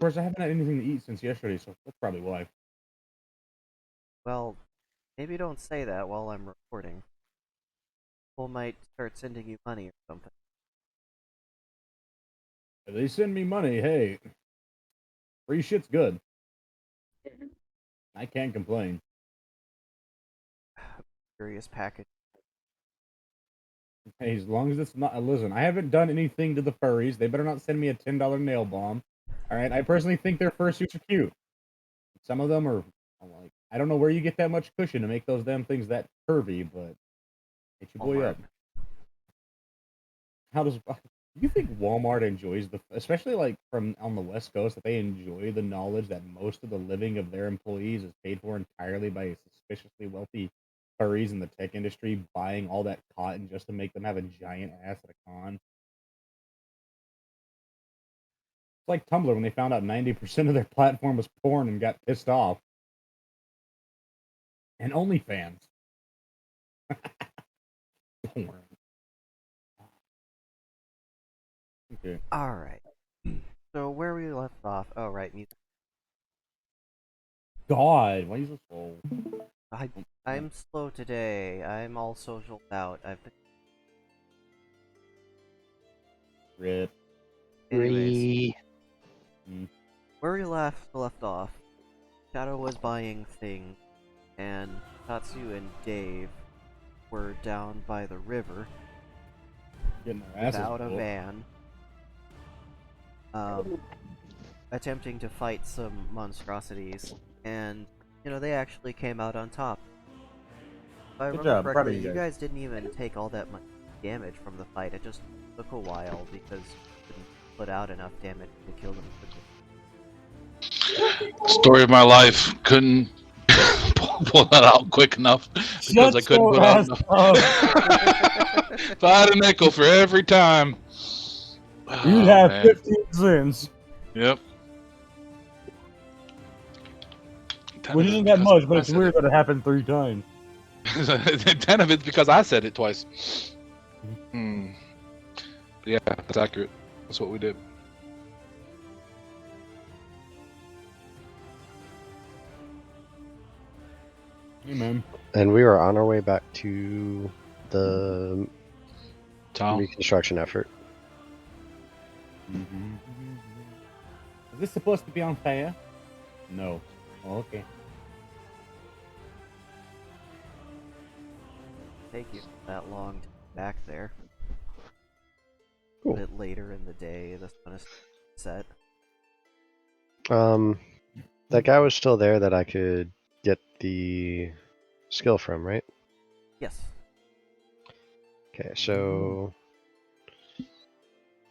course, I haven't had anything to eat since yesterday, so that's probably why. Well, maybe don't say that while I'm recording. People might start sending you money or something. If they send me money, hey, free shit's good. I can't complain. Curious package. Hey, as long as it's not. Listen, I haven't done anything to the furries. They better not send me a $10 nail bomb. All right. I personally think their fursuits are cute. Some of them are. I'm like, I don't know where you get that much cushion to make those damn things that curvy, but hit your boy Walmart. up. How does you think Walmart enjoys especially like from on the West Coast, that they enjoy the knowledge that most of the living of their employees is paid for entirely by suspiciously wealthy furries in the tech industry buying all that cotton just to make them have a giant ass at a con? It's like Tumblr when they found out 90% of their platform was porn and got pissed off. And OnlyFans. Porn. Okay. Alright. So where we left off. Oh, right. Music. God, why are you so slow? I'm slow today. I'm all social out. I've been. Rip. Anyways, Mm. where we left off, Shadow was buying things, and Tatsu and Dave were down by the river Getting their asses without a whooped. van, attempting to fight some monstrosities, and they actually came out on top. If I remember Job, proud of correctly, you you guys. guys didn't even take all that much damage from the fight. It just took a while because you couldn't put out enough damage to kill them quickly. Story of my life. Couldn't pull that out quick enough because I couldn't put out enough. If I had a nickel for every time, You'd have 15 cents. Yep. Which isn't that much, but it's weird that it happened 3 times. 10 of it's because I said it twice. Yeah, that's accurate. That's what we did. Hey, man. And we were on our way back to the Town. reconstruction effort. Is this supposed to be on fire? No. Oh, okay. Take you that long to get back there. Cool. A bit later in the day, the sun is set. That guy was still there that I could get the skill from, right? Yes. Okay, so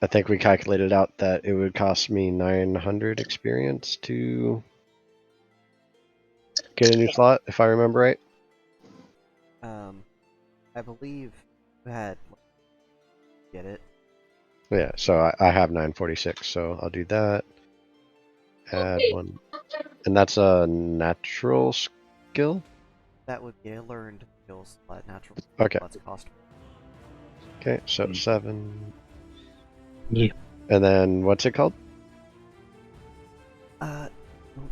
I think we calculated out that it would cost me 900 experience to get a new slot, if I remember right. I believe you had get it. Yeah, so I have 946, so I'll do that. Add one. And that's a natural skill? That would be a learned skill slot, natural Okay. slots cost. Okay, so 7. Yeah. And then what's it called? Don't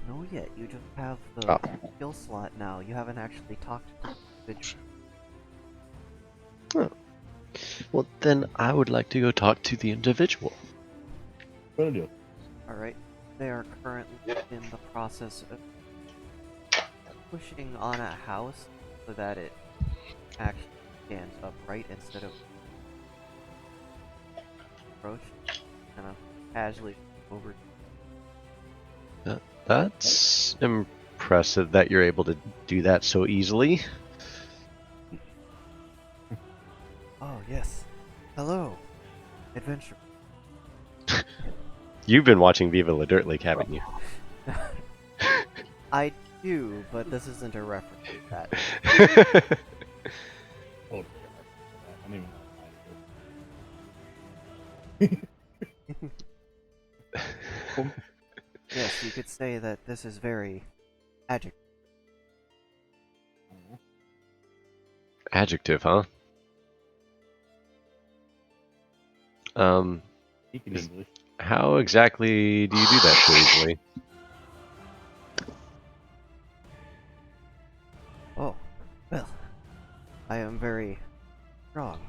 know yet. You just have the skill slot now. You haven't actually talked to the individual. Oh. Well, then I would like to go talk to the individual. Good deal. Alright. They are currently in the process of pushing on a house so that it actually stands upright instead of approach. Kind of casually over. That's impressive that you're able to do that so easily. Oh, yes. Hello, adventure. You've been watching Viva La Dirt League, haven't you? I do, but this isn't a reference to that. Oh, I don't even know. Yes, you could say that this is very adjective. Adjective, huh? Speaking English. How exactly do you do that so easily? Oh, well, I am very strong.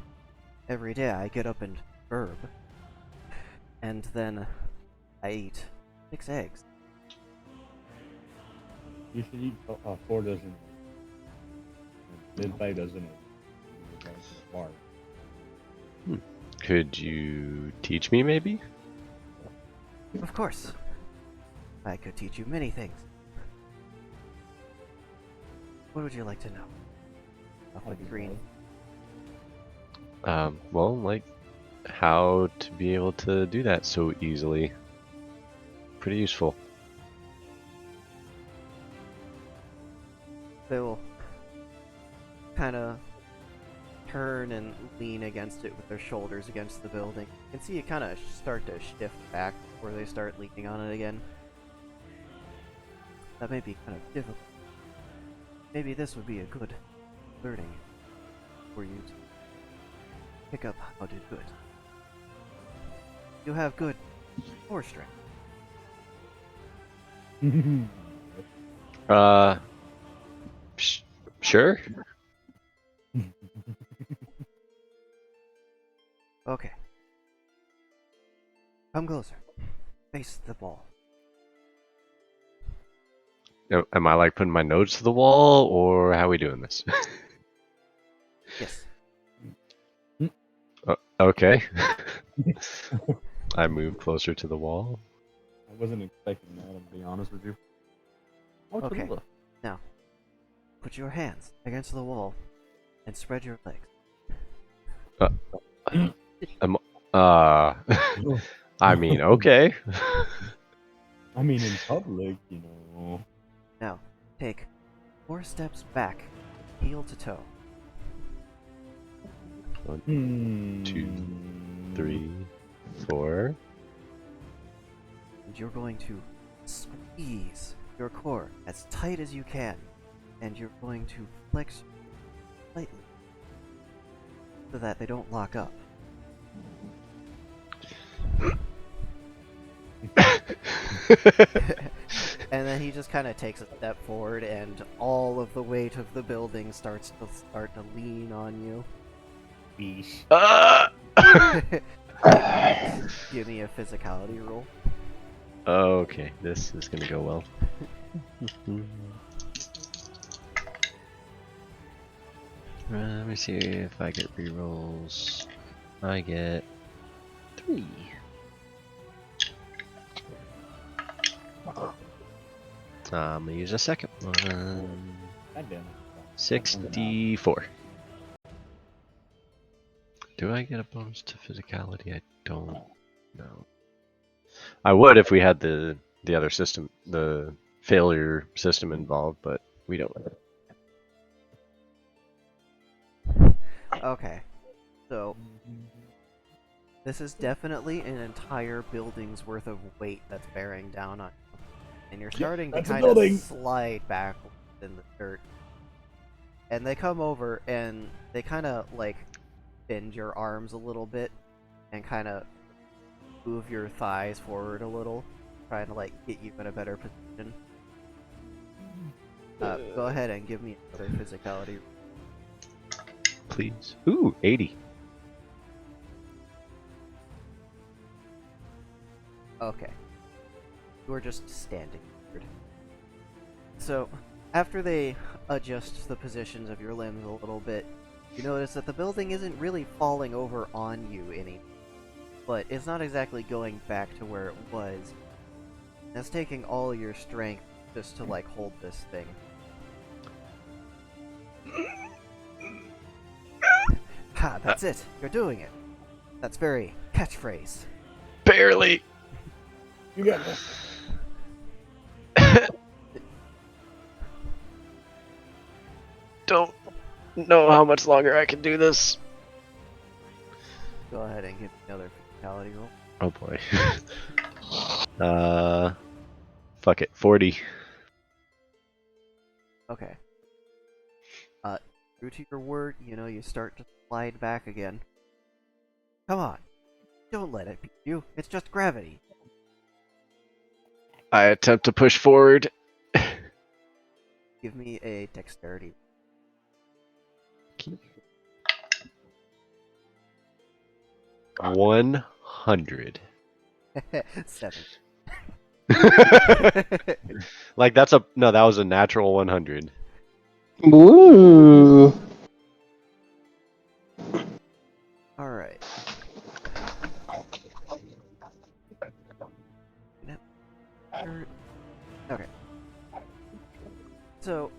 Every day I get up and herb, and then I eat 6 eggs. You should eat 4 dozen. Then 5 dozen. Bar. Could you teach me, maybe? Of course, I could teach you many things. What would you like to know? Off with green. Well, like, how to be able to do that so easily. Pretty useful. They will kind of turn and lean against it with their shoulders against the building. You can see it kind of start to shift back before they start leaning on it again. That may be kind of difficult. Maybe this would be a good learning for you to pick up how to do it. You have good core strength. Sure. Okay. Come closer. Face the ball. Am I like putting my nose to the wall, or how are we doing this? Yes. Okay. I move closer to the wall. I wasn't expecting that, to be honest with you. Oh, Okay. Tallulah. Now, put your hands against the wall and spread your legs. I mean, okay. I mean, in public, you know. Now, take 4 steps back, heel to toe. 1, 2, 3, 4. And you're going to squeeze your core as tight as you can. And you're going to flex slightly so that they don't lock up. And then he just kind of takes a step forward, and all of the weight of the building starts to lean on you. Beesh. Give me a physicality roll. Okay, this is gonna go well. Let me see if I get rerolls. I get 3. I'm gonna use a second one. God damn it. 64. Do I get a bonus to physicality? I don't know. I would if we had the other system, the failure system involved, but we don't. Okay, so this is definitely an entire building's worth of weight that's bearing down on you. And you're starting to that's a kind of building. slide back in the dirt. And they come over and they kind of like bend your arms a little bit and kind of move your thighs forward a little, trying to like get you in a better position. Go ahead and give me another physicality. Please. Ooh, 80. Okay. You're just standing. So, after they adjust the positions of your limbs a little bit, you notice that the building isn't really falling over on you any, but it's not exactly going back to where it was. It's taking all your strength just to like hold this thing. Ha, that's it. You're doing it. That's very catchphrase. Barely. You got this. Don't know how much longer I can do this. Go ahead and give me another physicality roll. Oh boy. Fuck it. 40. Okay. True to your word, you start to slide back again. Come on. Don't let it beat you. It's just gravity. I attempt to push forward. Give me a dexterity. 100. 7. Like that was a natural 100. Woo! Alright. Okay. So,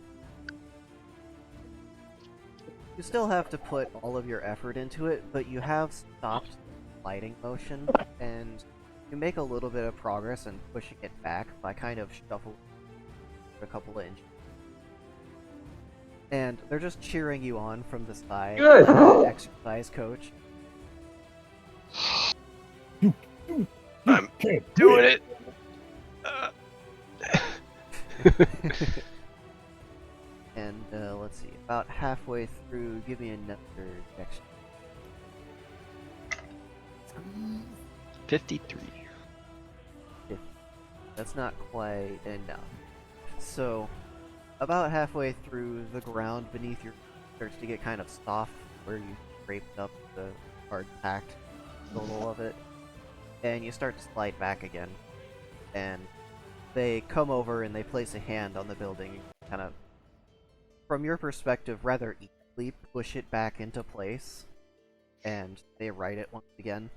you still have to put all of your effort into it, but you have stopped the sliding motion, and you make a little bit of progress in pushing it back by kind of shuffling a couple of inches. And they're just cheering you on from the side, Good. like an exercise coach. I'm doing it. And let's see, about halfway through, give me another dex. 53. That's not quite enough. So, about halfway through, the ground beneath your starts to get kind of soft, where you scraped up the hard-packed total of it, and you start to slide back again. And they come over and they place a hand on the building, kind of, from your perspective, rather easily push it back into place, and they right it once again.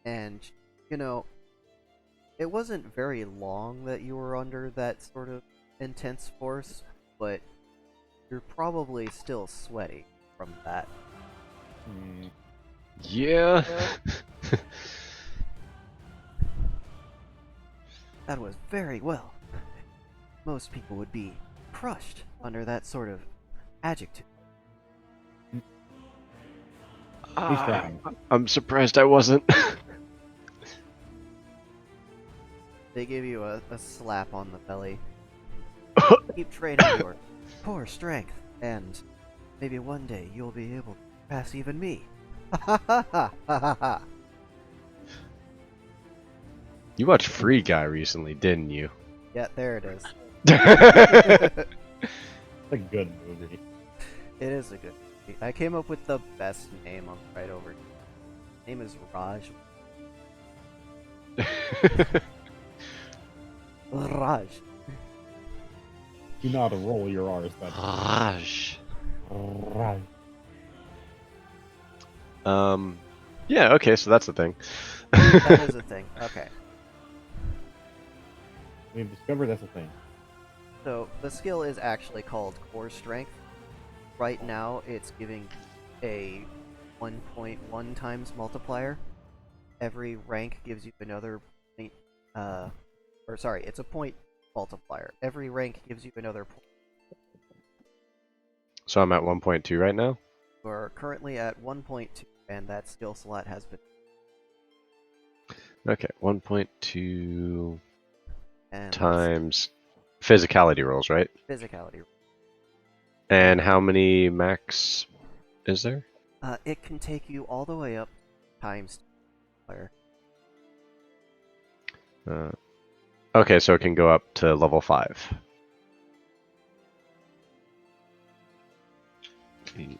And, you know, it wasn't very long that you were under that sort of intense force, but you're probably still sweaty from that. Yeah. That was very well. Most people would be crushed under that sort of adjective. He's trying. I'm surprised I wasn't. They give you a slap on the belly. Keep training your poor strength, and maybe one day you'll be able to pass even me. Ha ha ha ha ha ha. You watched Free Guy recently, didn't you? Yeah, there it is. It's a good movie. It is a good movie. I came up with the best name on right over here. Name is Raj. Raj. Do not roll your R's, but Raj. Raj. Yeah, okay, so that's the thing. That is a thing. Okay. We've discovered that's a thing. So, the skill is actually called Core Strength. Right now, it's giving a 1.1 times multiplier. Every rank gives you another point, it's a point multiplier. Every rank gives you another point. So I'm at 1.2 right now? We're currently at 1.2, and that skill slot has been... Okay, 1.2 And times physicality rolls, right? physicality. And how many max is there? It can take you all the way up times player. Okay, so it can go up to level 5. Take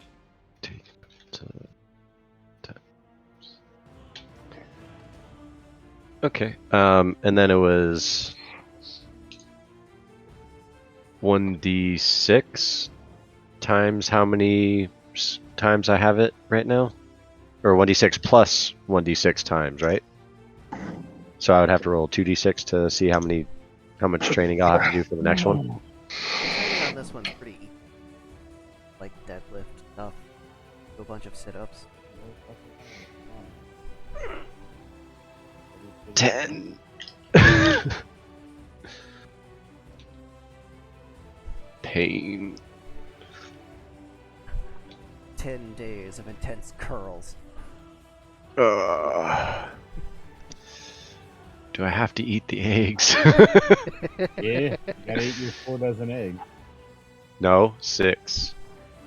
to times. Okay, and then it was 1d6 times how many times I have it right now? Or 1d6 plus 1d6 times, right? So I would have to roll 2d6 to see how much training I'll have to do for the next one. Training on this one's pretty easy. Like deadlift stuff. Do a bunch of sit-ups. 10. Pain. 10 days of intense curls. Do I have to eat the eggs? Yeah, you gotta eat your 4 dozen eggs. No, 6.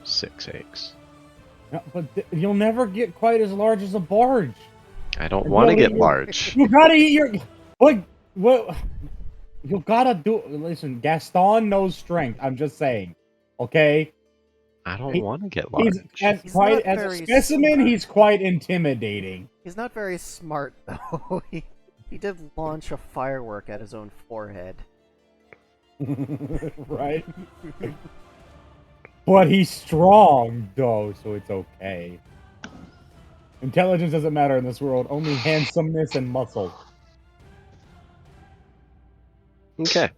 6 eggs. No, but you'll never get quite as large as a barge. I don't want to Really? get large. You gotta eat your what? You gotta do. Listen, Gaston knows strength. I'm just saying. Okay, I don't He- want to get he's large. as He's quite not as a very specimen. smart. He's quite intimidating. He's not very smart though. He did launch a firework at his own forehead. Right? But he's strong, though, so it's okay. Intelligence doesn't matter in this world, only handsomeness and muscle. Okay.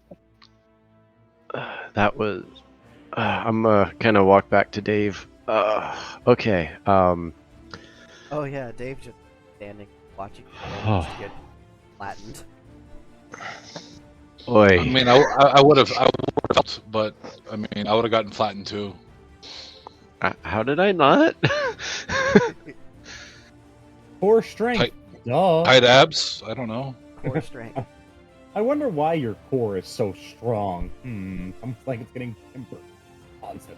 That was. I'm gonna walk back to Dave. Okay. Oh yeah, Dave just standing watching the damage get flattened. Oi. I mean, I would have helped, but I mean, I would have gotten flattened too. How did I not? Core strength. Duh. Tight abs? I don't know. Core strength. I wonder why your core is so strong. Almost like it's getting tempered constantly.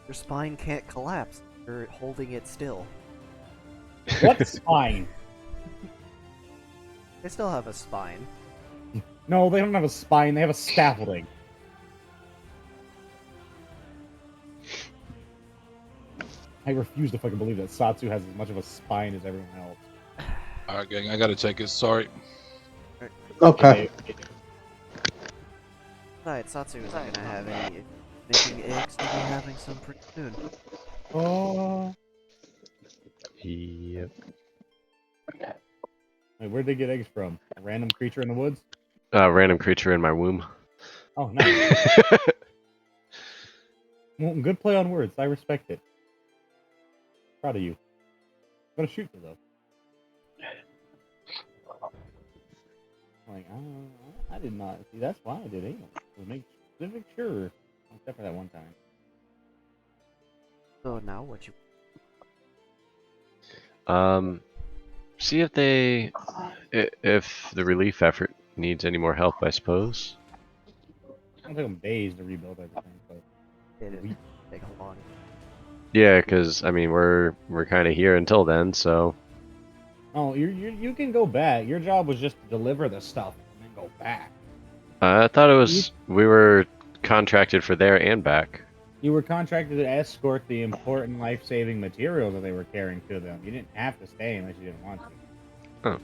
Your spine can't collapse. You're holding it still. What spine? They still have a spine. No, they don't have a spine. They have a scaffolding. I refuse to fucking believe that Satsu has as much of a spine as everyone else. All right, gang, I gotta take it. Sorry. Okay. Besides, Satsu isn't gonna have any making eggs. They'll be having some pretty soon. Oh. Yep. Wait, where'd they get eggs from? A random creature in the woods? Random creature in my womb. Oh, nice. Well, good play on words. I respect it. Proud of you. I'm gonna shoot you though. Like, I did not see. That's why I did anal. To make specific sure. Except for that one time. So now what you? See if if the relief effort needs any more help, I suppose. I don't think I'm dazed to rebuild everything, but It is take a long. Yeah, because I mean we're kind of here until then, so. oh, you can go back. Your job was just to deliver the stuff and then go back. I thought it was we were contracted for there and back. You were contracted to escort the important life-saving materials that they were carrying to them. You didn't have to stay unless you didn't want to. Oh.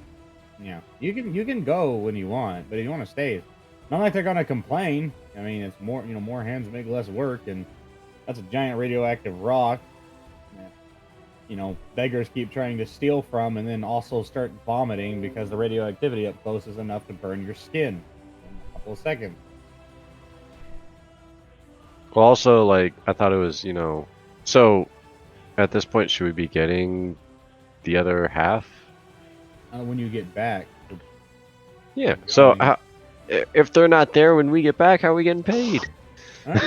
Yeah, you can go when you want, but if you want to stay, it's not like they're gonna complain. I mean, it's more more hands make less work, and that's a giant radioactive rock that beggars keep trying to steal from, and then also start vomiting because the radioactivity up close is enough to burn your skin in a couple of seconds. Well, also, like, I thought it was, so at this point, should we be getting the other half? When you get back, Yeah. So, if they're not there when we get back, how are we getting paid?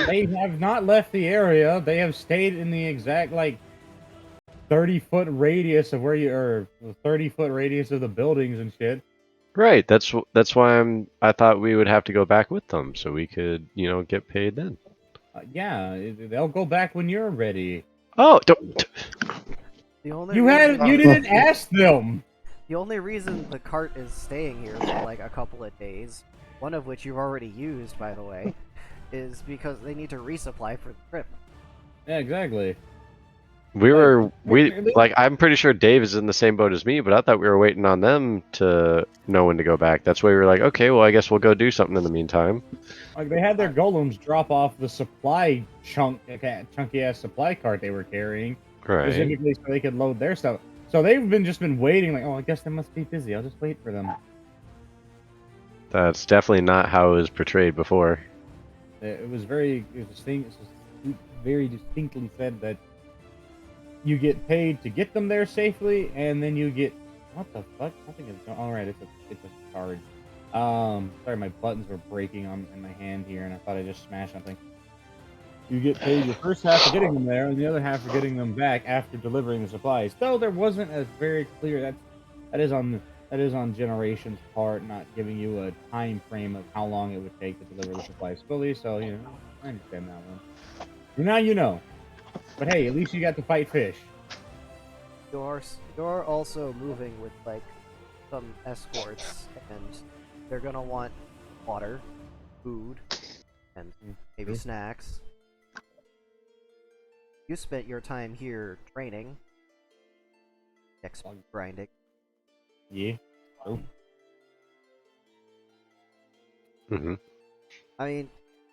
they have not left the area. They have stayed in the exact 30-foot radius of where you are, 30-foot radius of the buildings and shit. Right. That's why I thought we would have to go back with them so we could, get paid then. Yeah, they'll go back when you're ready. Oh, don't. The only You reason, didn't ask them. the only reason the cart is staying here for like a couple of days, one of which you've already used, by the way, is because they need to resupply for the trip. Yeah, exactly. I'm pretty sure Dave is in the same boat as me, but I thought we were waiting on them to know when to go back. That's why we were like, okay, well, I guess we'll go do something in the meantime. Like they had their golems drop off the supply chunky ass supply cart they were carrying, Right. specifically so they could load their stuff. So they've just been waiting. Like, oh, I guess they must be busy. I'll just wait for them. That's definitely not how it was portrayed before. It was very distinctly said that you get paid to get them there safely, and then you get what the fuck? Something is going. All right, it's a card. Sorry, my buttons were breaking in my hand here, and I thought I just smashed something. You get paid your first half for getting them there, and the other half for getting them back after delivering the supplies. Though there wasn't a very clear. That is on Generation's part, not giving you a time frame of how long it would take to deliver the supplies fully. So I understand that one. Now you know. But hey, at least you got to fight fish. You're also moving with like some escorts, and they're gonna want water, food, and maybe True. snacks. You spent your time here training, grinding. Yeah. True. Mm-hmm. I mean,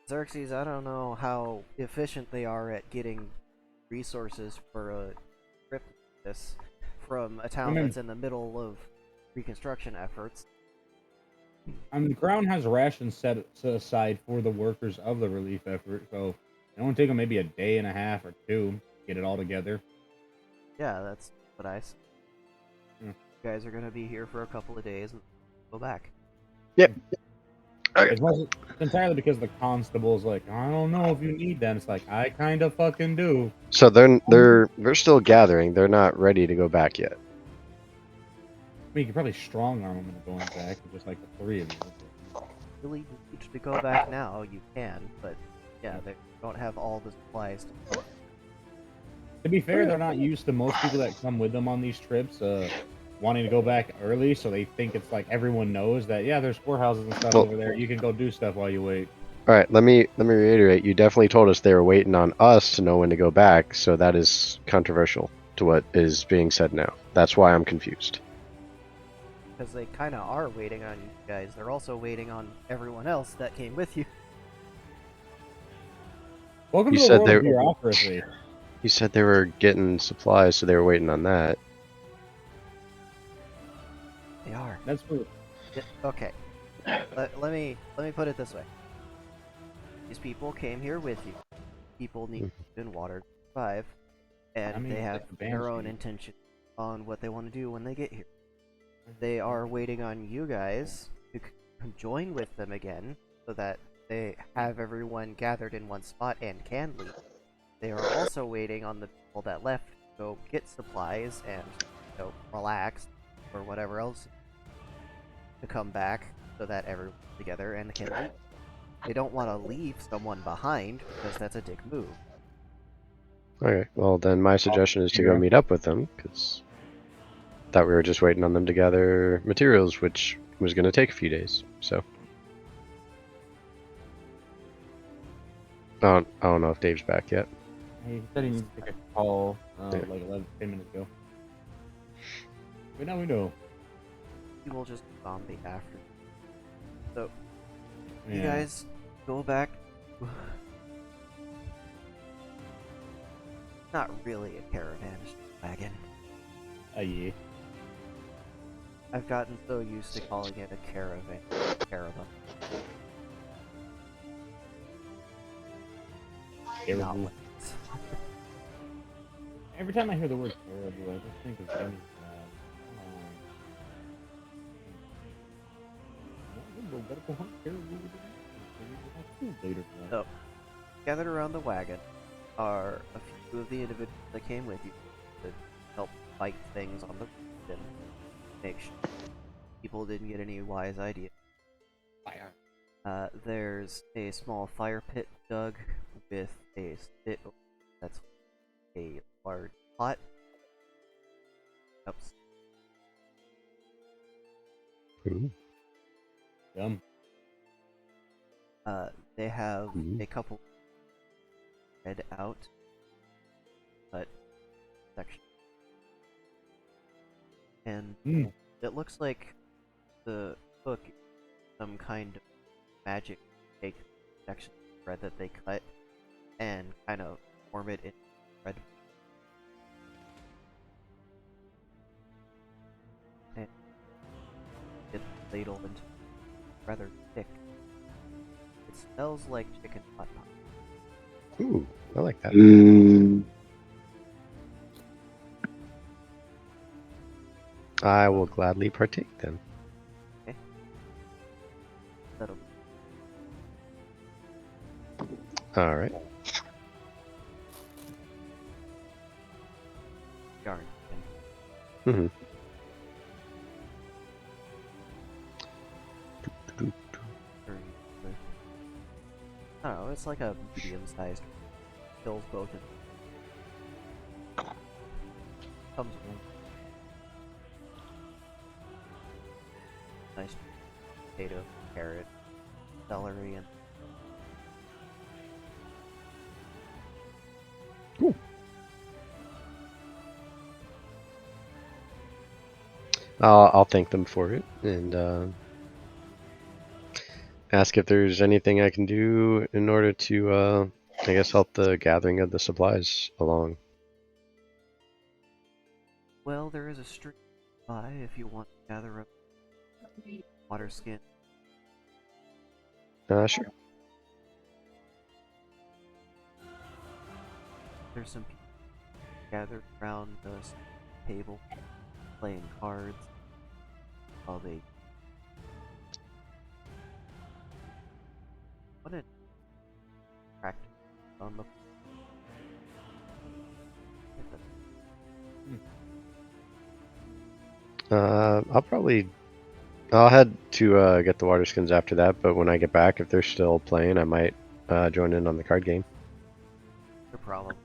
Xerxes, I don't know how efficient they are at getting resources for a trip like this from a town mean- that's in the middle of reconstruction efforts. The Crown has rations set aside for the workers of the relief effort, so it won't take them maybe a day and a half or two to get it all together. Yeah, that's what I said. Hmm. You guys are gonna be here for a couple of days and go back. Yep. It's entirely because the constable's like, I don't know if you need them. It's like, I kind of fucking do. So they're still gathering. They're not ready to go back yet. I mean, you could probably strong arm them into going back, just like the three of you. Really need to go back now, you can, but yeah, they don't have all the supplies to go. To be fair, they're not used to most people that come with them on these trips wanting to go back early, so they think it's like everyone knows that, yeah, there's storehouses and stuff Well- over there. You can go do stuff while you wait. All right, let me reiterate. You definitely told us they were waiting on us to know when to go back, so that is controversial to what is being said now. That's why I'm confused. Because they kind of are waiting on you guys. They're also waiting on everyone else that came with you. Welcome You to the said world they- of bureaucracy. You said they were getting supplies, so they were waiting on that. They are. That's for Okay. Let me put it this way. These people came here with you. People need food and water to survive, and I mean, they have like the their own Banshee. intention on what they want to do when they get here. They are waiting on you guys to join with them again, so that they have everyone gathered in one spot and can leave. They are also waiting on the people that left to go get supplies and relax or whatever else to come back so that everyone's together and can leave. They don't want to leave someone behind because that's a dick move. Okay, well then my suggestion is to go yeah. meet up with them, because thought we were just waiting on them to gather materials, which was going to take a few days. So I don't know if Dave's back yet. He said he needs to take a call Yeah. like 10 minutes ago. But now we know. We will just zombie after. So, you Yeah. guys go back. Not really a caravan, just a wagon. Yeah. I've gotten so used to calling it a caravan. Caravan. Not Caribou. wagons. Every time I hear the word caribou, I just think of Jenny's we'll better go hunt caribou with the food later tonight. So, gathered around the wagon are a few of the individuals that came with you to help fight things on the road and make sure people didn't get any wise ideas. Fire. There's a small fire pit dug with a spit that's a large pot. Oops. Ooh. Yum. They have Mhm. a couple head out, but section, and Mm. it looks like the hook is some kind of magic take section of thread that they cut and kind of form it into thread. And get the ladle into rather thick. It smells like chicken hot pot. Ooh, I like that. I will gladly partake then. That'll All right. yarn. Mm-hmm. I don't know, it's like a medium-sized. Kills both of them. Comes with nice potato, carrot, celery, and I'll thank them for it and ask if there's anything I can do in order to, I guess, help the gathering of the supplies along. well, there is a stream by if you want to gather up water skin. Sure. There's some people gathered around the table playing cards while they want to practice on the I'll head to get the water skins after that, but when I get back, if they're still playing, I might join in on the card game. no problem.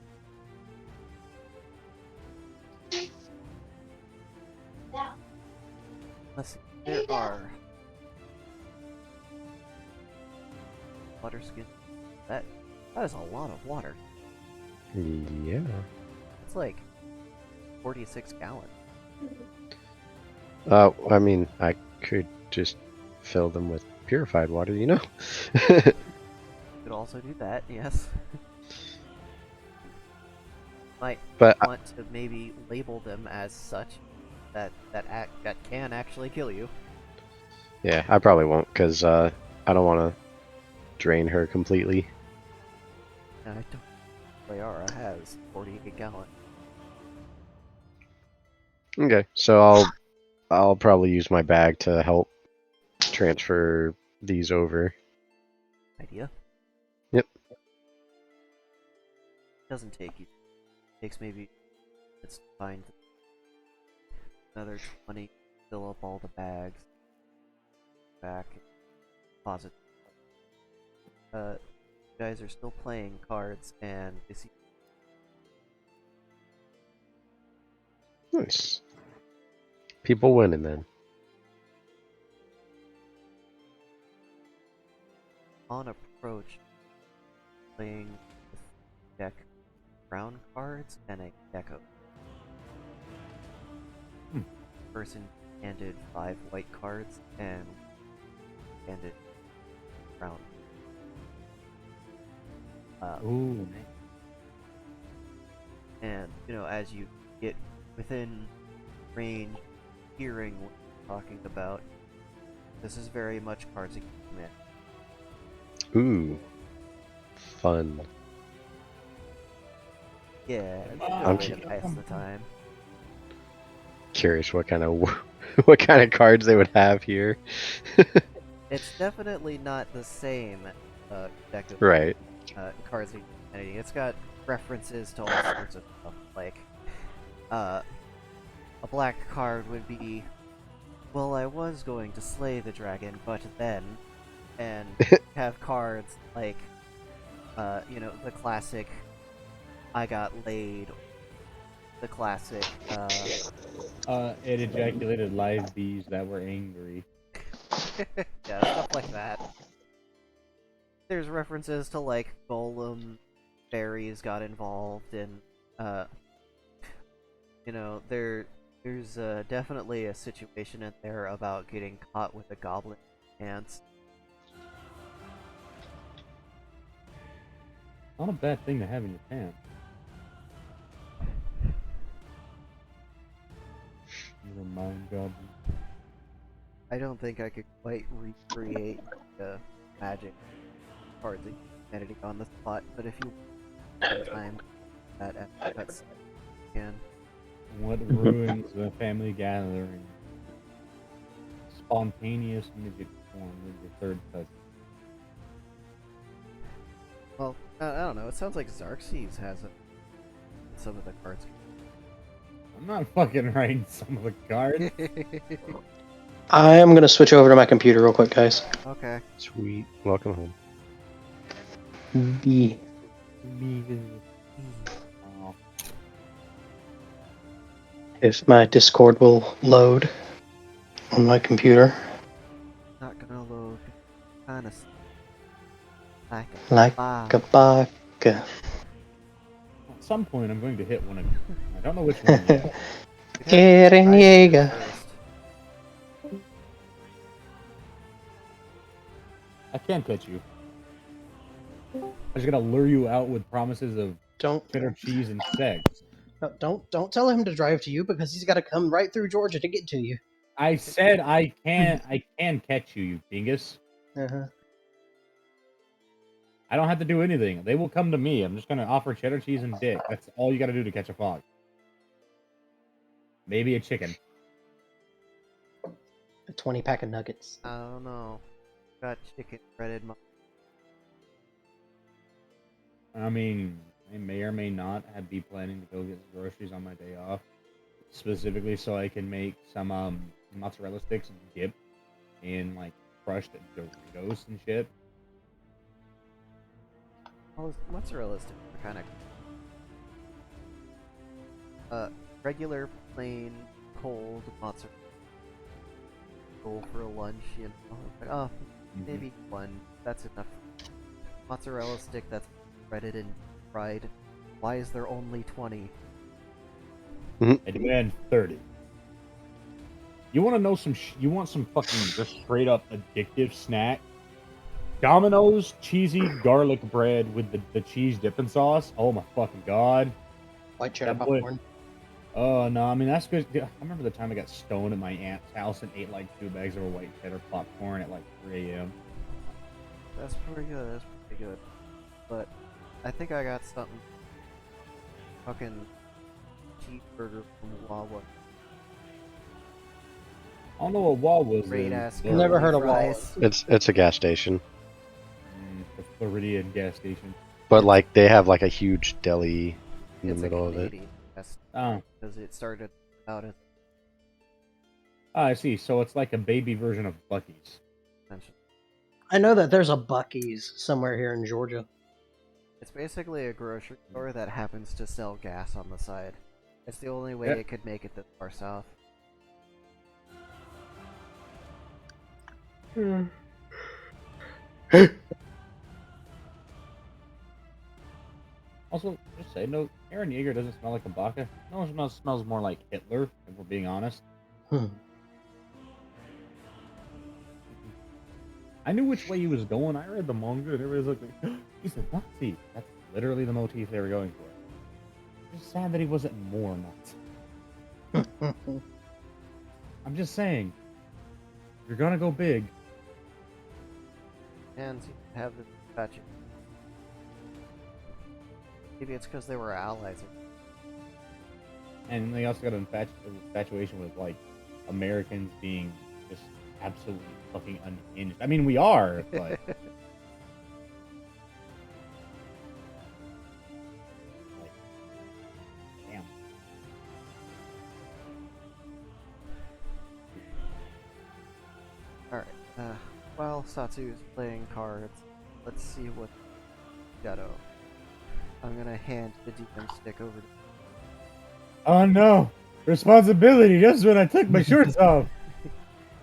Let's see. There are water skins. That is a lot of water. Yeah. It's like 46 gallons. I mean, I could just fill them with purified water, you know? Could also do that, yes. Might But want to maybe label them as such that can actually kill you. yeah, I probably won't, because I don't want to drain her completely. And I don't. Rayara has 48 gallons. Okay, so I'll probably use my bag to help transfer these over. Idea. Yep. Doesn't take you. Takes maybe it's to find another 20, fill up all the bags. Back, deposit. You guys are still playing cards, and they see Nice. People winning then. on approach playing with deck brown cards and a deck of person handed 5 white cards and handed brown. Ooh, And you know, as you get within range, hearing what you're talking about, this is very much cards against humanity. Ooh. Fun. Yeah, I'm way to pass the time. Curious what kind of what kind of cards they would have here. It's definitely not the same deck of Right. cards against humanity. It's got references to all sorts of stuff, like a black card would be, well, I was going to slay the dragon, but then, and have cards like, you know, the classic, I got laid, the classic, it ejaculated live bees that were angry. yeah, stuff like that. There's references to like golem fairies got involved, and you know, there's definitely a situation in there about getting caught with a goblin pants. Not a bad thing to have in your pants. You're a mind goblin. I don't think I could quite recreate the magic cards of humanity on the spot, but if you want time that's can. What ruins the family gathering? Spontaneous midget porn with your third cousin. Well, I don't know. It sounds like Xerxes has some of the cards. I'm not fucking writing some of the cards. I am gonna switch over to my computer real quick, guys. Okay. Sweet. Welcome home. The Oh, if my Discord will load on my computer. kind of like Like a a baka. At some point, I'm going to hit one of you. I don't know which one yet. Eren Yeager. First. I can't catch you. I'm just gonna lure you out with promises of Don't cheddar cheese and sex. don't tell him to drive to you because he's got to come right through Georgia to get to you. I said I can catch you, you dingus. Uh-huh. I don't have to do anything. They will come to me. I'm just gonna offer cheddar cheese and dick. That's all you gotta do to catch a fox. Maybe a chicken. A 20-pack of nuggets. I don't know. Got chicken breaded. I mean, I may or may not be planning to go get groceries on my day off, specifically so I can make some mozzarella sticks and dip in like crushed Doritos and shit. Well, mozzarella sticks are kind of regular, plain, cold mozzarella. Go for a lunch, you know. Like, oh, maybe one. That's enough. Mozzarella stick that's breaded and fried. Why is there only 20? I demand 30. You want to know some? You want some fucking just straight up addictive snack? Domino's cheesy garlic bread with the cheese dipping sauce. Oh my fucking god! White cheddar That boy- popcorn. Oh no, I mean that's good. I remember the time I got stoned at my aunt's house and ate like 2 bags of white cheddar popcorn at like 3 a.m. That's pretty good. That's pretty good. But I think I got something. Fucking cheeseburger from Wawa. I don't know what Wawa's Great is, ass. but- Never heard of fries. It's a gas station, The Floridian gas station. but like they have like a huge deli in It's the middle a of it. Canadian fest Oh, because it started out as I see. So it's like a baby version of Buc-ee's. mentioned. I know that there's a Buc-ee's somewhere here in Georgia. It's basically a grocery store that happens to sell gas on the side. It's the only way Yeah. it could make it this far south. Also, just say no. Eren Yeager doesn't smell like a baka. No, it smells more like Hitler. If we're being honest. Hmm. I knew which way he was going. I read the manga, and everybody's like, "He's a Nazi." That's literally the motif they were going for. It's sad that he wasn't more Nazi. I'm just saying, if you're gonna go big. And you have the statue. Maybe it's because they were allies. And they also got an infatuation with like Americans being just absolutely fucking unhinged. I mean, we are, but like, damn. Alright, while Satsu is playing cards, let's see what Shadow. I'm gonna hand the DM stick over to Oh no! Responsibility just when I took my shorts off.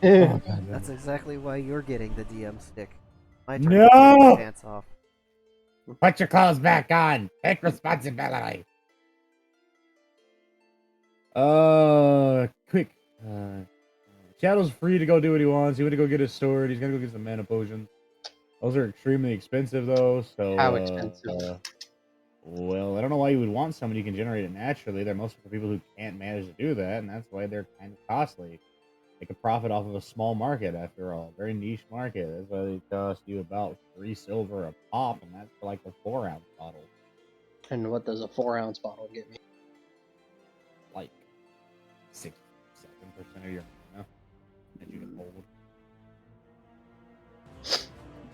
Oh, God, That's exactly why you're getting the DM stick. My turn No! to take my pants off. Put your clothes back on. Take responsibility. Quick. Shadow's free to go do what he wants. He went to go get his sword. He's gonna go get some mana potions. Those are extremely expensive, though. So How expensive? Well, I don't know why you would want somebody who can generate it naturally. They're mostly for people who can't manage to do that, and that's why they're kind of costly. Make a profit off of a small market, after all. Very niche market. That's why they cost you about 3 silver a pop, and that's for like the 4-ounce bottle. And what does a 4-ounce bottle get me? Like 6-7% of your mana that you can hold.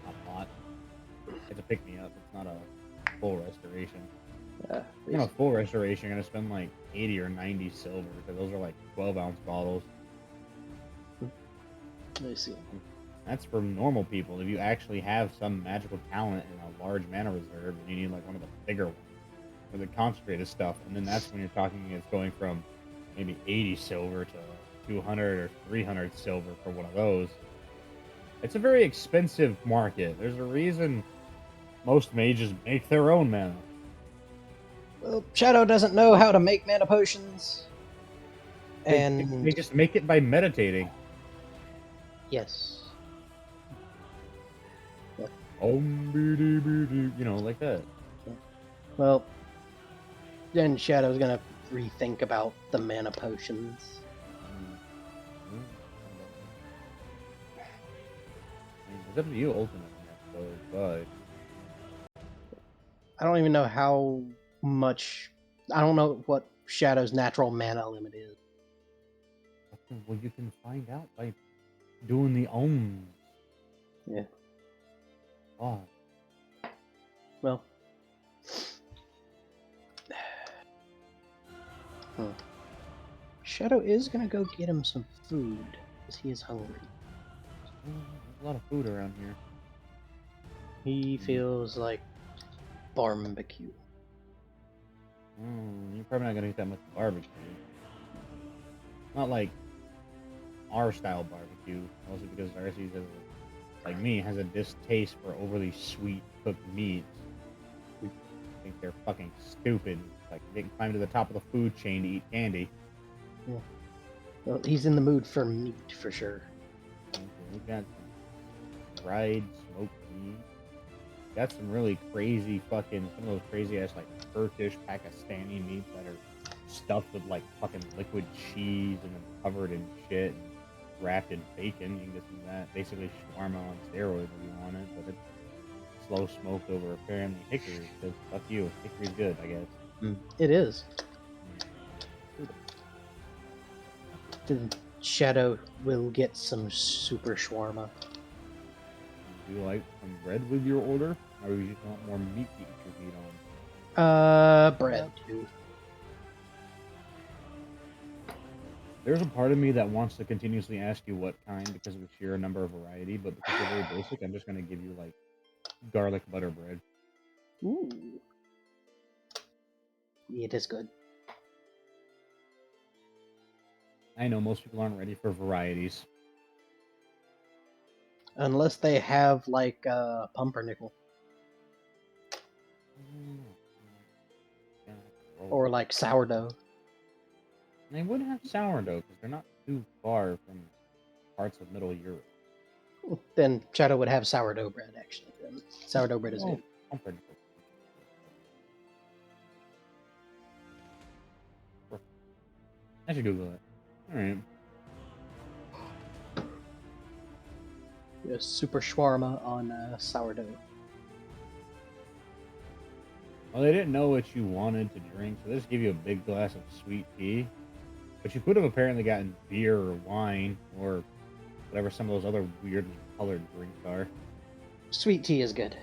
Not a lot. It's a pick me up. It's not a full restoration. You know, full restoration, you're gonna spend like 80 or 90 silver, because those are like 12-ounce bottles. Let me see. That's for normal people. If you actually have some magical talent and a large mana reserve, then you need like one of the bigger ones for the concentrated stuff. And then that's when you're talking it's going from maybe 80 silver to 200 or 300 silver for one of those. It's a very expensive market. There's a reason most mages make their own mana. Well, Shadow doesn't know how to make mana potions. And They just make it by meditating. yes. You know, like that. Well, then Shadow's gonna rethink about the mana potions. It's up to you ultimately, I suppose, but I don't even know how much. I don't know what Shadow's natural mana limit is. well, you can find out by doing the ohms. Yeah. Oh, Well. Shadow is gonna go get him some food, because he is hungry. there's a lot of food around here. He feels like barbecue. You're probably not gonna get that much barbecue. Not like our style barbecue, mostly because Darcy's like me has a distaste for overly sweet cooked meats. I think they're fucking stupid. Like they can climb to the top of the food chain to eat candy. Well, he's in the mood for meat for sure. We got some fried smoked meat. Got some really crazy fucking some of those crazy ass like Turkish Pakistani meats that are stuffed with like fucking liquid cheese and then covered in shit and wrapped in bacon. You can get some of that. Basically shawarma on steroids if you want it, but it's slow smoked over apparently hickory. Because fuck you, hickory's good, I guess. It is. Then Shadow will get some super shawarma. Do you like some bread with your order, or you just want more meat to eat your meat on? Bread too. There's a part of me that wants to continuously ask you what kind because of the sheer number of variety, but because they're very basic, I'm just gonna give you like garlic butter bread. Ooh. It is good. I know most people aren't ready for varieties. Unless they have like pumpernickel or like sourdough. They would have sourdough because they're not too far from parts of Middle Europe. Then Shadow would have sourdough bread actually. Sourdough bread is Oh, good. pumpernickel. I should Google it. Alright. Yeah, super shawarma on sourdough. Well, they didn't know what you wanted to drink, so they just give you a big glass of sweet tea. But you could have apparently gotten beer or wine or whatever some of those other weirdly colored drinks are. Sweet tea is good.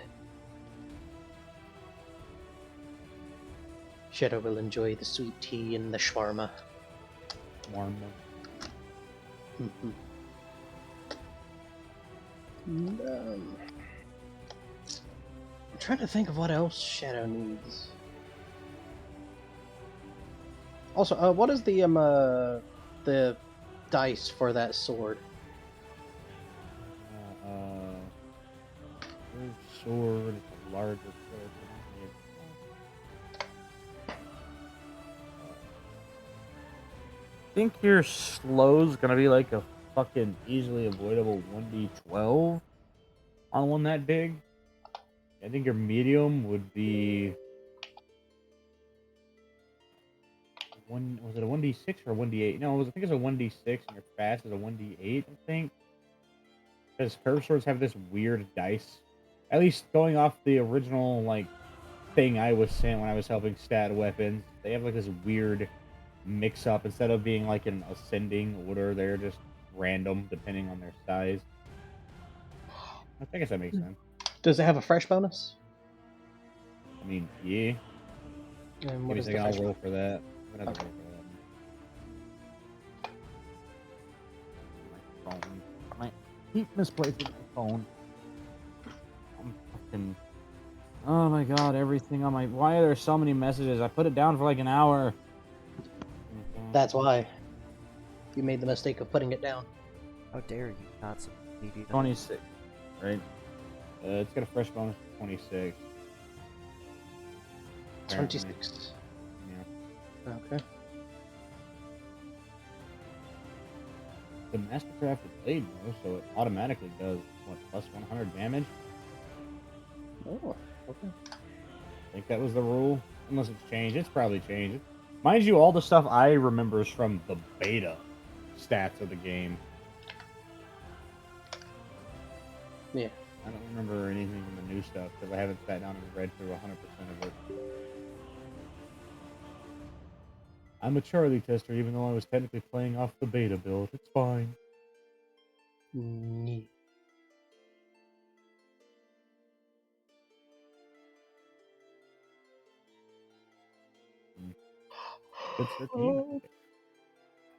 Shadow will enjoy the sweet tea and the shawarma. Warm. I'm trying to think of what else Shadow needs. Also, what is the dice for that sword? Sword, it's a larger sword. I think your slow's gonna be like a fucking easily avoidable 1d12 on one that big. I think your medium would be was it a 1d6 or a 1d8? No, I think it's a 1d6 and your fast is a 1d8, I think. Because curved swords have this weird dice. At least going off the original like thing I was sent when I was helping stat weapons, they have like this weird mix up. Instead of being like in ascending order, they're just random depending on their size. I guess that makes sense. Does it have a fresh bonus? I mean, yeah. And what Maybe is the I'll fresh roll for that. I'm gonna have to Okay. roll for that. My phone. I keep misplacing my phone. I'm fucking. Oh my god! Everything on my. Why are there so many messages? I put it down for like an hour. That's why. You made the mistake of putting it down. How dare you not BB. 26, right? It's got a fresh bonus of 26. Apparently. 26. Yeah. Okay. The Mastercrafted blade, though, so it automatically does, what, plus 100 damage? Oh, okay. I think that was the rule. Unless it's changed. It's probably changed. Mind you, all the stuff I remember is from the beta stats of the game. Yeah. I don't remember anything from the new stuff because I haven't sat down and read through 100% of it. I'm a Charlie tester, even though I was technically playing off the beta build. It's fine. Neat. Good start to you.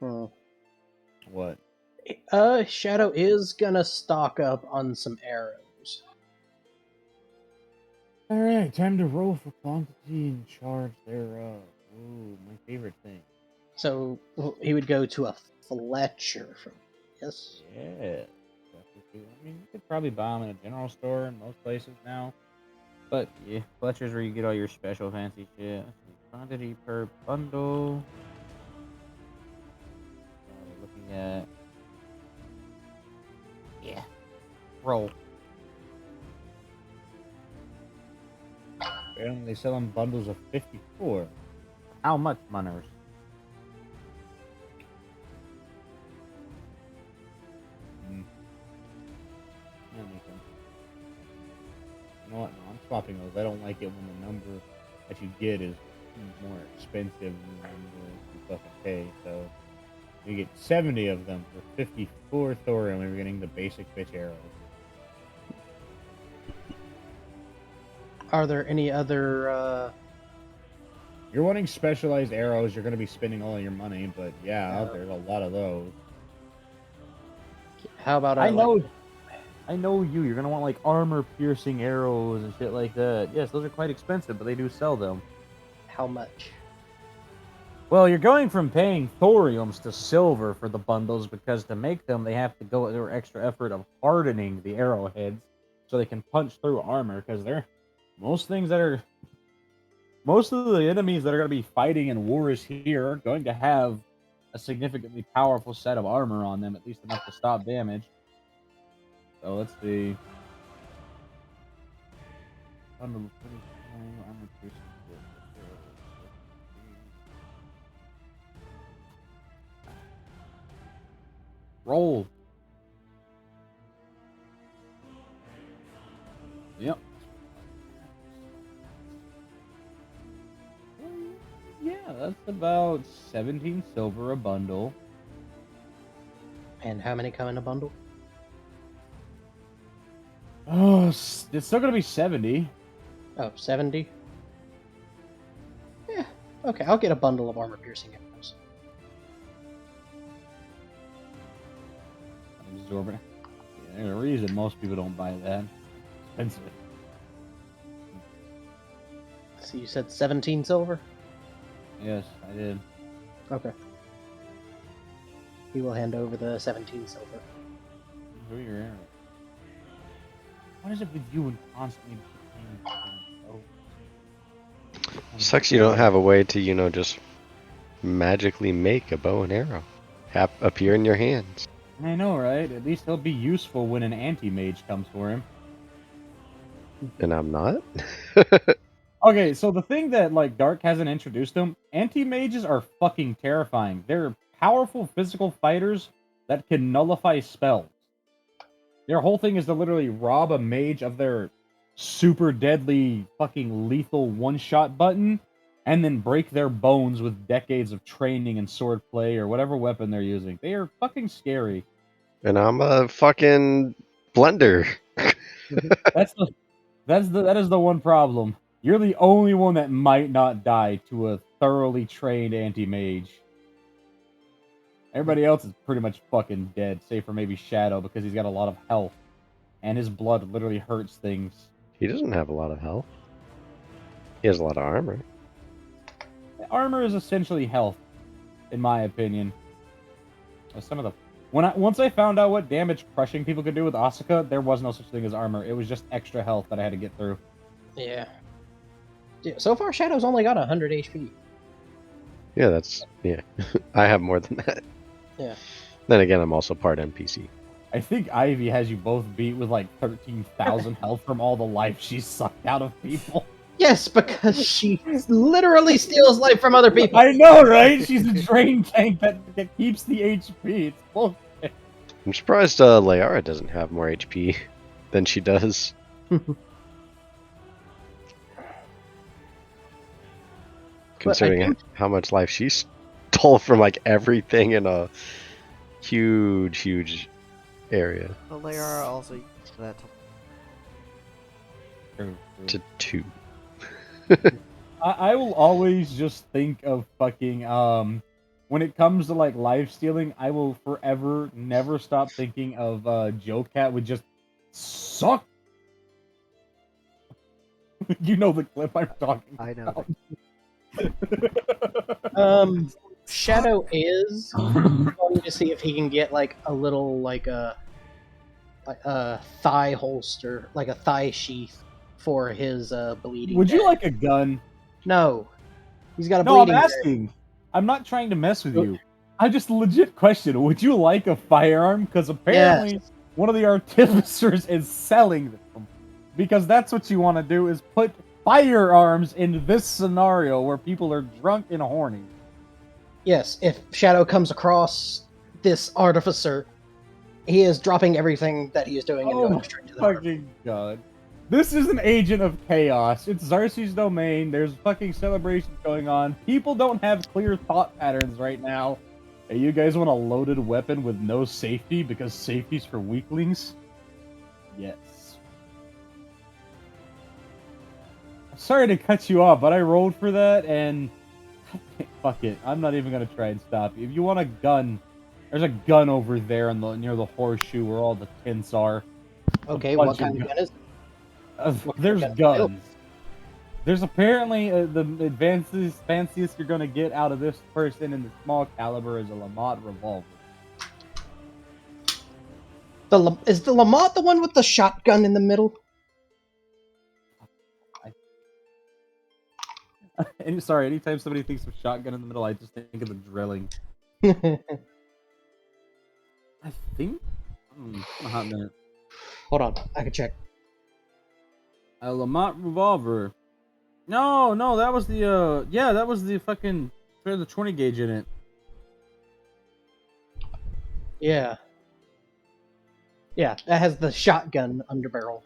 Hmm. What? Shadow is gonna stock up on some arrows. Alright, time to roll for quantity and charge thereof. Ooh, my favorite thing. So he would go to a Fletcher from yes. Yeah. I mean, you could probably buy them in a general store in most places now. But yeah, Fletcher's where you get all your special fancy shit. Quantity per bundle. We're looking at. Yeah. Roll. Apparently they sell them bundles of 54. How much, Munners? That makes sense. You know what? No, I'm swapping those. I don't like it when the number that you get is more expensive than the number you fucking pay. So you get 70 of them for 54 thorium, and we're getting the basic bitch arrows. Are there any other You're wanting specialized arrows, you're going to be spending all your money, but yeah, No. there's a lot of those. how about I know. like, I know you. You're gonna want like armor-piercing arrows and shit like that. Yes, those are quite expensive, but they do sell them. how much? Well, you're going from paying thoriums to silver for the bundles because to make them, they have to go through extra effort of hardening the arrowheads so they can punch through armor. Because they're most of the enemies that are going to be fighting in wars here are going to have a significantly powerful set of armor on them, at least enough to stop damage. So let's see. Bundle of 45, armor piercing. Roll. Yep. Yeah, that's about 17 silver a bundle. And how many come in a bundle? Oh, it's still gonna be 70. Oh, 70? Yeah. Okay, I'll get a bundle of armor piercing arrows. Absorbent. Yeah, there's a reason most people don't buy that. Expensive. So you said 17 silver? Yes, I did. Okay. He will hand over the 17 silver. Enjoy your arrow. What is it with you and constantly paying? Sucks you don't have a way to, you know, just magically make a bow and arrow appear in your hands. I know, right? At least he'll be useful when an anti-mage comes for him. And I'm not? Okay, so the thing that, like, Dark hasn't introduced them, anti-mages are fucking terrifying. They're powerful physical fighters that can nullify spells. Their whole thing is to literally rob a mage of their super deadly, fucking lethal one-shot button, and then break their bones with decades of training and swordplay or whatever weapon they're using. They are fucking scary. And I'm a fucking blender. That is the one problem. You're the only one that might not die to a thoroughly trained anti-mage. Everybody else is pretty much fucking dead, save for maybe Shadow, because he's got a lot of health. And his blood literally hurts things. He doesn't have a lot of health. He has a lot of armor. Armor is essentially health, in my opinion. Some of the Once I found out what damage crushing people could do with Asuka, there was no such thing as armor. It was just extra health that I had to get through. Yeah. Dude, so far, Shadow's only got 100 HP. Yeah, that's yeah. I have more than that. Yeah. Then again, I'm also part NPC. I think Ivy has you both beat with like 13,000 health from all the life she's sucked out of people. Yes, because she literally steals life from other people. I know, right? She's a drain tank that keeps the HP. It's bullshit. I'm surprised Layara doesn't have more HP than she does. Considering how much life she stole from like everything in a huge area. The Layara also used that To 2. I will always just think of fucking when it comes to like life stealing, I will forever never stop thinking of Joe Cat would just suck. You know the clip I'm talking I know. Shadow is going to see if he can get like a little like a thigh holster, like a thigh sheath for his bleeding. Would you bag. like a gun? No, he's got a No, I'm bleeding. asking. I'm not trying to mess with you. I just legit question. Would you like a firearm? Because apparently one of the artificers is selling them. Because that's what you want to do is put firearms in this scenario where people are drunk and horny. Yes, if Shadow comes across this artificer, he is dropping everything that he is doing and going straight to the heart. Fucking god. This is an agent of chaos. It's Xarxes' domain. There's fucking celebrations going on. People don't have clear thought patterns right now. Hey, you guys want a loaded weapon with no safety because safety's for weaklings? Yes. Sorry to cut you off, but I rolled for that and fuck it. I'm not even gonna try and stop you. If you want a gun, there's a gun over there near the horseshoe where all the tents are. Okay, what kind of gun is it? There's guns. There's apparently the fanciest you're gonna get out of this person in the small caliber is a Lamont revolver. Is the Lamont the one with the shotgun in the middle? Sorry, anytime somebody thinks of shotgun in the middle, I just think of the drilling. Hold I think. A hot minute. on, I can check. A Lamont revolver. No, that was the that was the fucking the 20 gauge in it. Yeah. Yeah, that has the shotgun underbarrel.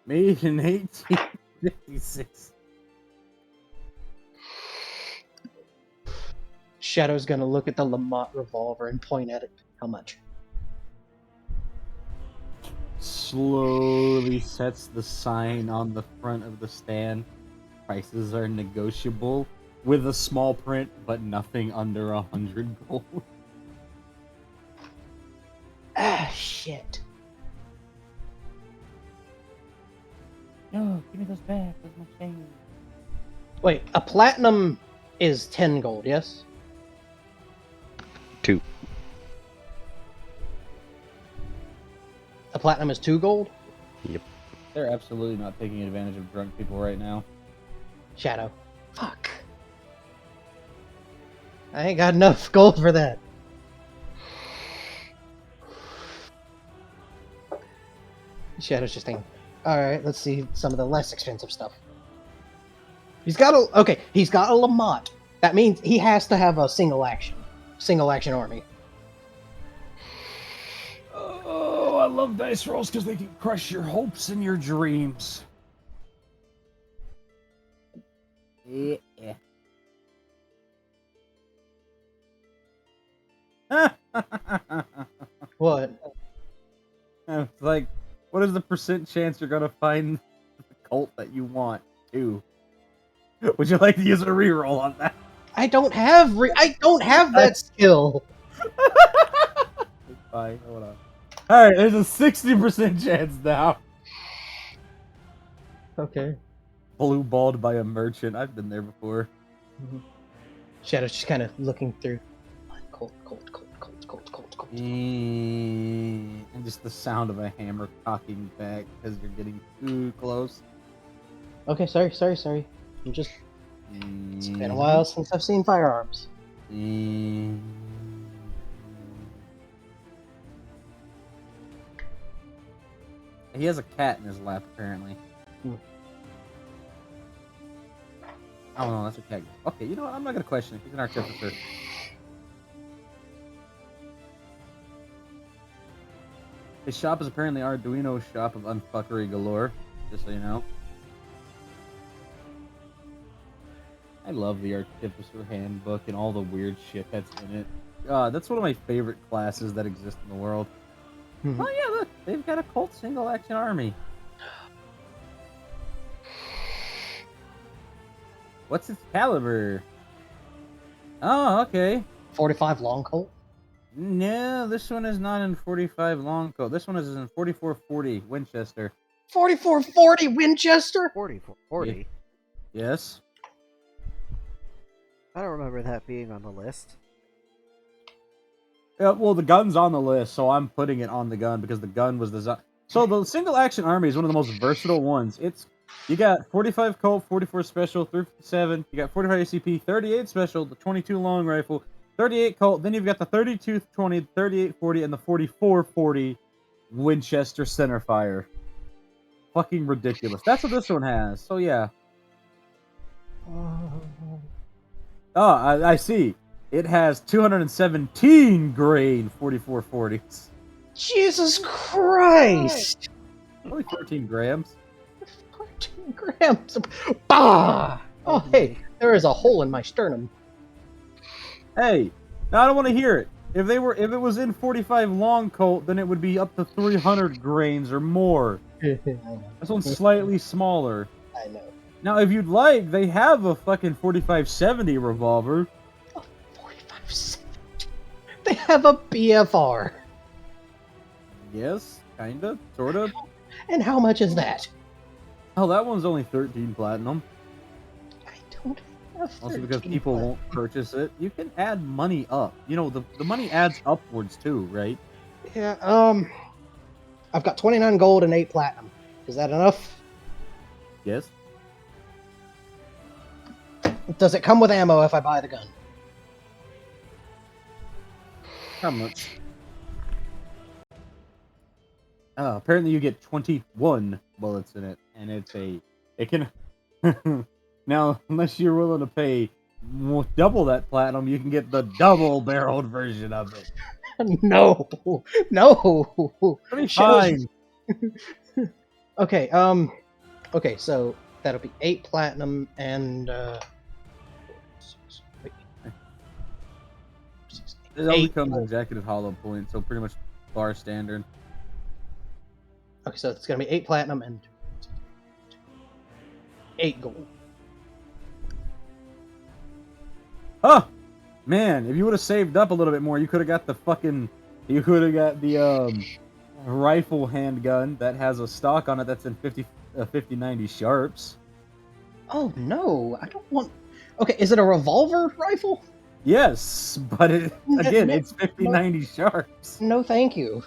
Made in 1856. Shadow's gonna look at the Lamont revolver and point at it. How much? Slowly sets the sign on the front of the stand. Prices are negotiable with a small print, but nothing under 100 gold. Ah, shit. No, give me those back. Where's my change? Wait, a platinum is 10 gold, yes? 2. A platinum is 2 gold? They're absolutely not taking advantage of drunk people right now. Shadow. Fuck. I ain't got enough gold for that. Shadow's just thinking, alright, let's see some of the less expensive stuff. He's got a Lamont. That means he has to have a single action army. Oh, I love dice rolls because they can crush your hopes and your dreams. Yeah. What? It's like, what is the % chance you're gonna find the cult that you want? 2. Would you like to use a reroll on that? I don't have that skill. Fine, hold on. Alright, there's a 60% chance now. Okay. Blue balled by a merchant. I've been there before. Shadow's just kind of looking through. Cold. It's cold. It's cold. It's cold. And just the sound of a hammer cocking back because you're getting too close. Okay, sorry. I'm just. It's been a while since I've seen firearms. Mm. He has a cat in his lap, apparently. Oh no, that's a cat. Okay, you know what? I'm not gonna question it. He's an artificer. His shop is apparently Arduino's shop of unfuckery galore. Just so you know. I love the Artificer Handbook and all the weird shit that's in it. That's one of my favorite classes that exist in the world. Oh yeah, look, they've got a Colt single action army. What's its caliber? Oh, okay. 45 long Colt. No, this one is not in 45 long Colt. This one is in 4440 Winchester. 4440 Winchester. 4440. Yes. I don't remember that being on the list. Yeah, well, the gun's on the list, so I'm putting it on the gun because the gun was designed. So the single action army is one of the most versatile ones. You got 45 Colt, 44 Special, 357. You got 45 ACP, 38 Special, the 22 long rifle, 38 Colt. Then you've got the 32 20, 38 40, and the 44 40 Winchester centerfire. Fucking ridiculous. That's what this one has. So yeah. Oh, I see. It has 217 grain 4440s. Jesus Christ! Only 13 grams. 14 grams. Bah! Oh, hey, there is a hole in my sternum. Hey, now I don't want to hear it. If it was in 45 long Colt, then it would be up to 300 grains or more. I know. This one's slightly smaller. I know. Now, if you'd like, they have a fucking 4570 revolver. 4570. They have a BFR. Yes, kinda, sorta. And how much is that? Oh, that one's only 13 platinum. I don't have Also because 13 people platinum. won't purchase it. You can add money up. You know, the money adds upwards too, right? Yeah, I've got 29 gold and 8 platinum. Is that enough? Yes. Does it come with ammo if I buy the gun? How much? Apparently you get 21 bullets in it, and it can now, unless you're willing to pay double that platinum, you can get the double-barreled version of it. No, no. Fine. Okay, okay, so that'll be 8 platinum and It only 8 comes executive hollow point, so pretty much bar standard. Okay, so it's gonna be 8 platinum and 8 gold. Huh! Man, if you would have saved up a little bit more, you could have got the rifle handgun that has a stock on it that's in 50-90 sharps. Oh no, I don't want. Okay, is it a revolver rifle? Yes, but it's 50-90 sharps. No, thank you.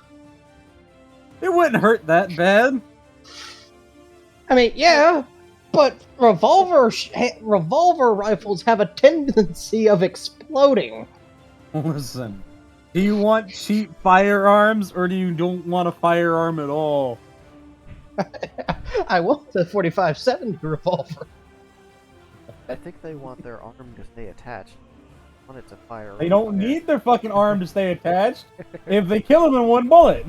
It wouldn't hurt that bad. I mean, yeah, but revolver rifles have a tendency of exploding. Listen, do you want cheap firearms or do you don't want a firearm at all? I want the 4570 revolver. I think they want their arm to stay attached. I want it to fire. They don't need their fucking arm to stay attached if they kill them in one bullet.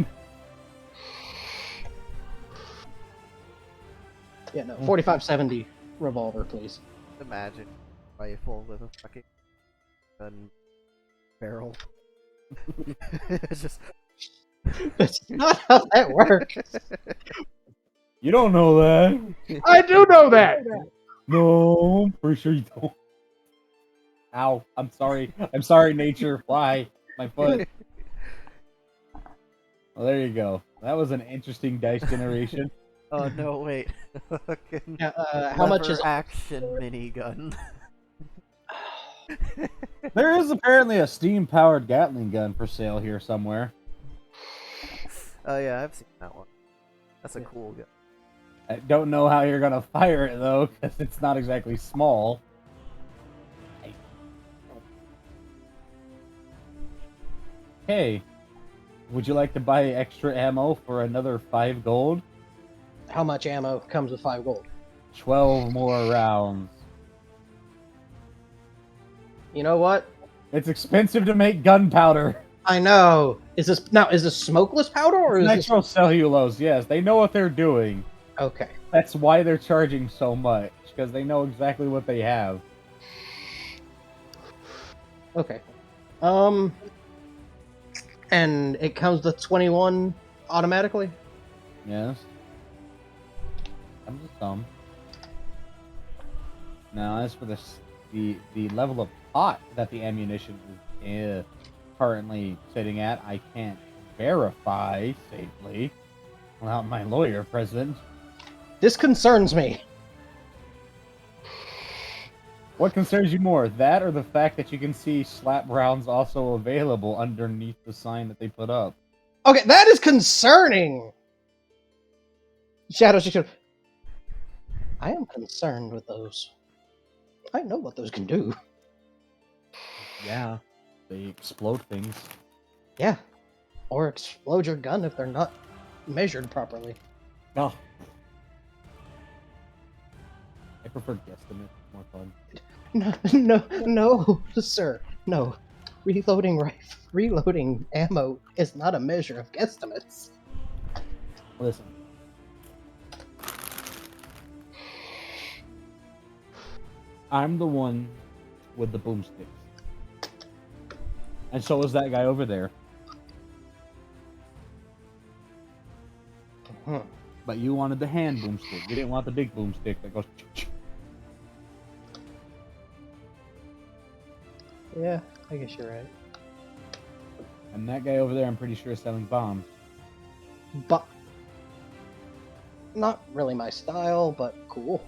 Yeah, no, 4570 revolver, please. Imagine a rifle with a fucking gun barrel. It's just That's not how that works. You don't know that. I do know that. No, I'm pretty sure you don't. Ow, I'm sorry. I'm sorry, nature. Fly. My foot. Well, there you go. That was an interesting dice generation. oh no, wait. Fucking How much is lever action minigun? There is apparently a steam-powered Gatling gun for sale here somewhere. Oh yeah, I've seen that one. That's a cool gun. I don't know how you're gonna fire it though, because it's not exactly small. Hey, would you like to buy extra ammo for another 5 gold? How much ammo comes with 5 gold? 12 more rounds. You know what? It's expensive to make gunpowder. I know. Is this smokeless powder or is this Nitrocellulose, yes. They know what they're doing. okay? That's why they're charging so much, because they know exactly what they have. Okay. And it comes with 21 automatically? Yes. Comes with some. Now, as for the level of pot that the ammunition is currently sitting at, I can't verify safely without my lawyer present. This concerns me. What concerns you more, that or the fact that you can see slap rounds also available underneath the sign that they put up? Okay, that is concerning. Shadow. I am concerned with those. I know what those can do. Yeah, they explode things. Yeah. Or explode your gun if they're not measured properly. Oh. I prefer guesstimate. More fun. No, sir. No. Reloading ammo is not a measure of guesstimates. Listen. I'm the one with the boomsticks. And so is that guy over there. Hmm. But you wanted the hand boomstick. You didn't want the big boomstick that goes... Yeah, I guess you're right. And that guy over there, I'm pretty sure, is selling bombs. But not really my style, but cool.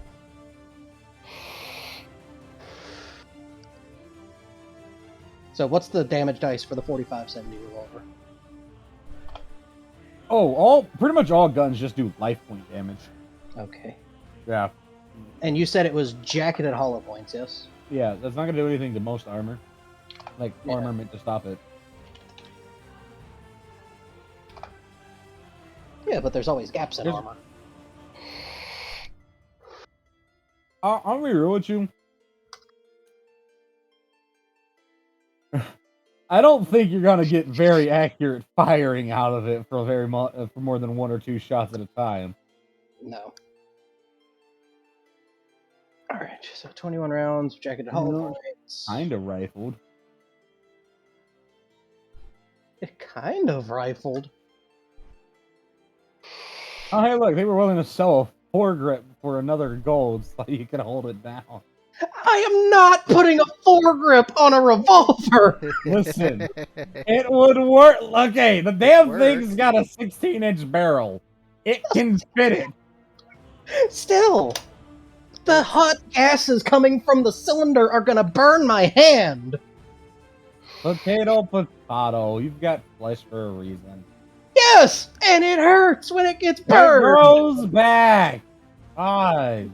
So what's the damage dice for the 4570 revolver? Oh, pretty much all guns just do life point damage. Okay. Yeah. And you said it was jacketed hollow points, yes? Yeah, that's not gonna do anything to most armor. Like, Yeah. armor meant to stop it. Yeah, but there's always gaps in There's- armor. I'll be real with you. I don't think you're gonna get very accurate firing out of it for for more than 1 or 2 shots at a time. No. Alright, so 21 rounds, jacketed hollow No, points. Kinda rifled. It kind of rifled. Oh, hey, look, they were willing to sell a foregrip for another gold so you can hold it down. I am not putting a foregrip on a revolver! Listen, it would work. Okay, the damn Work. thing's got a 16-inch barrel. It can fit it. Still, the hot gases coming from the cylinder are gonna burn my hand! Potato. You've got flesh for a reason. Yes! And it hurts when it gets It burned! grows back. God.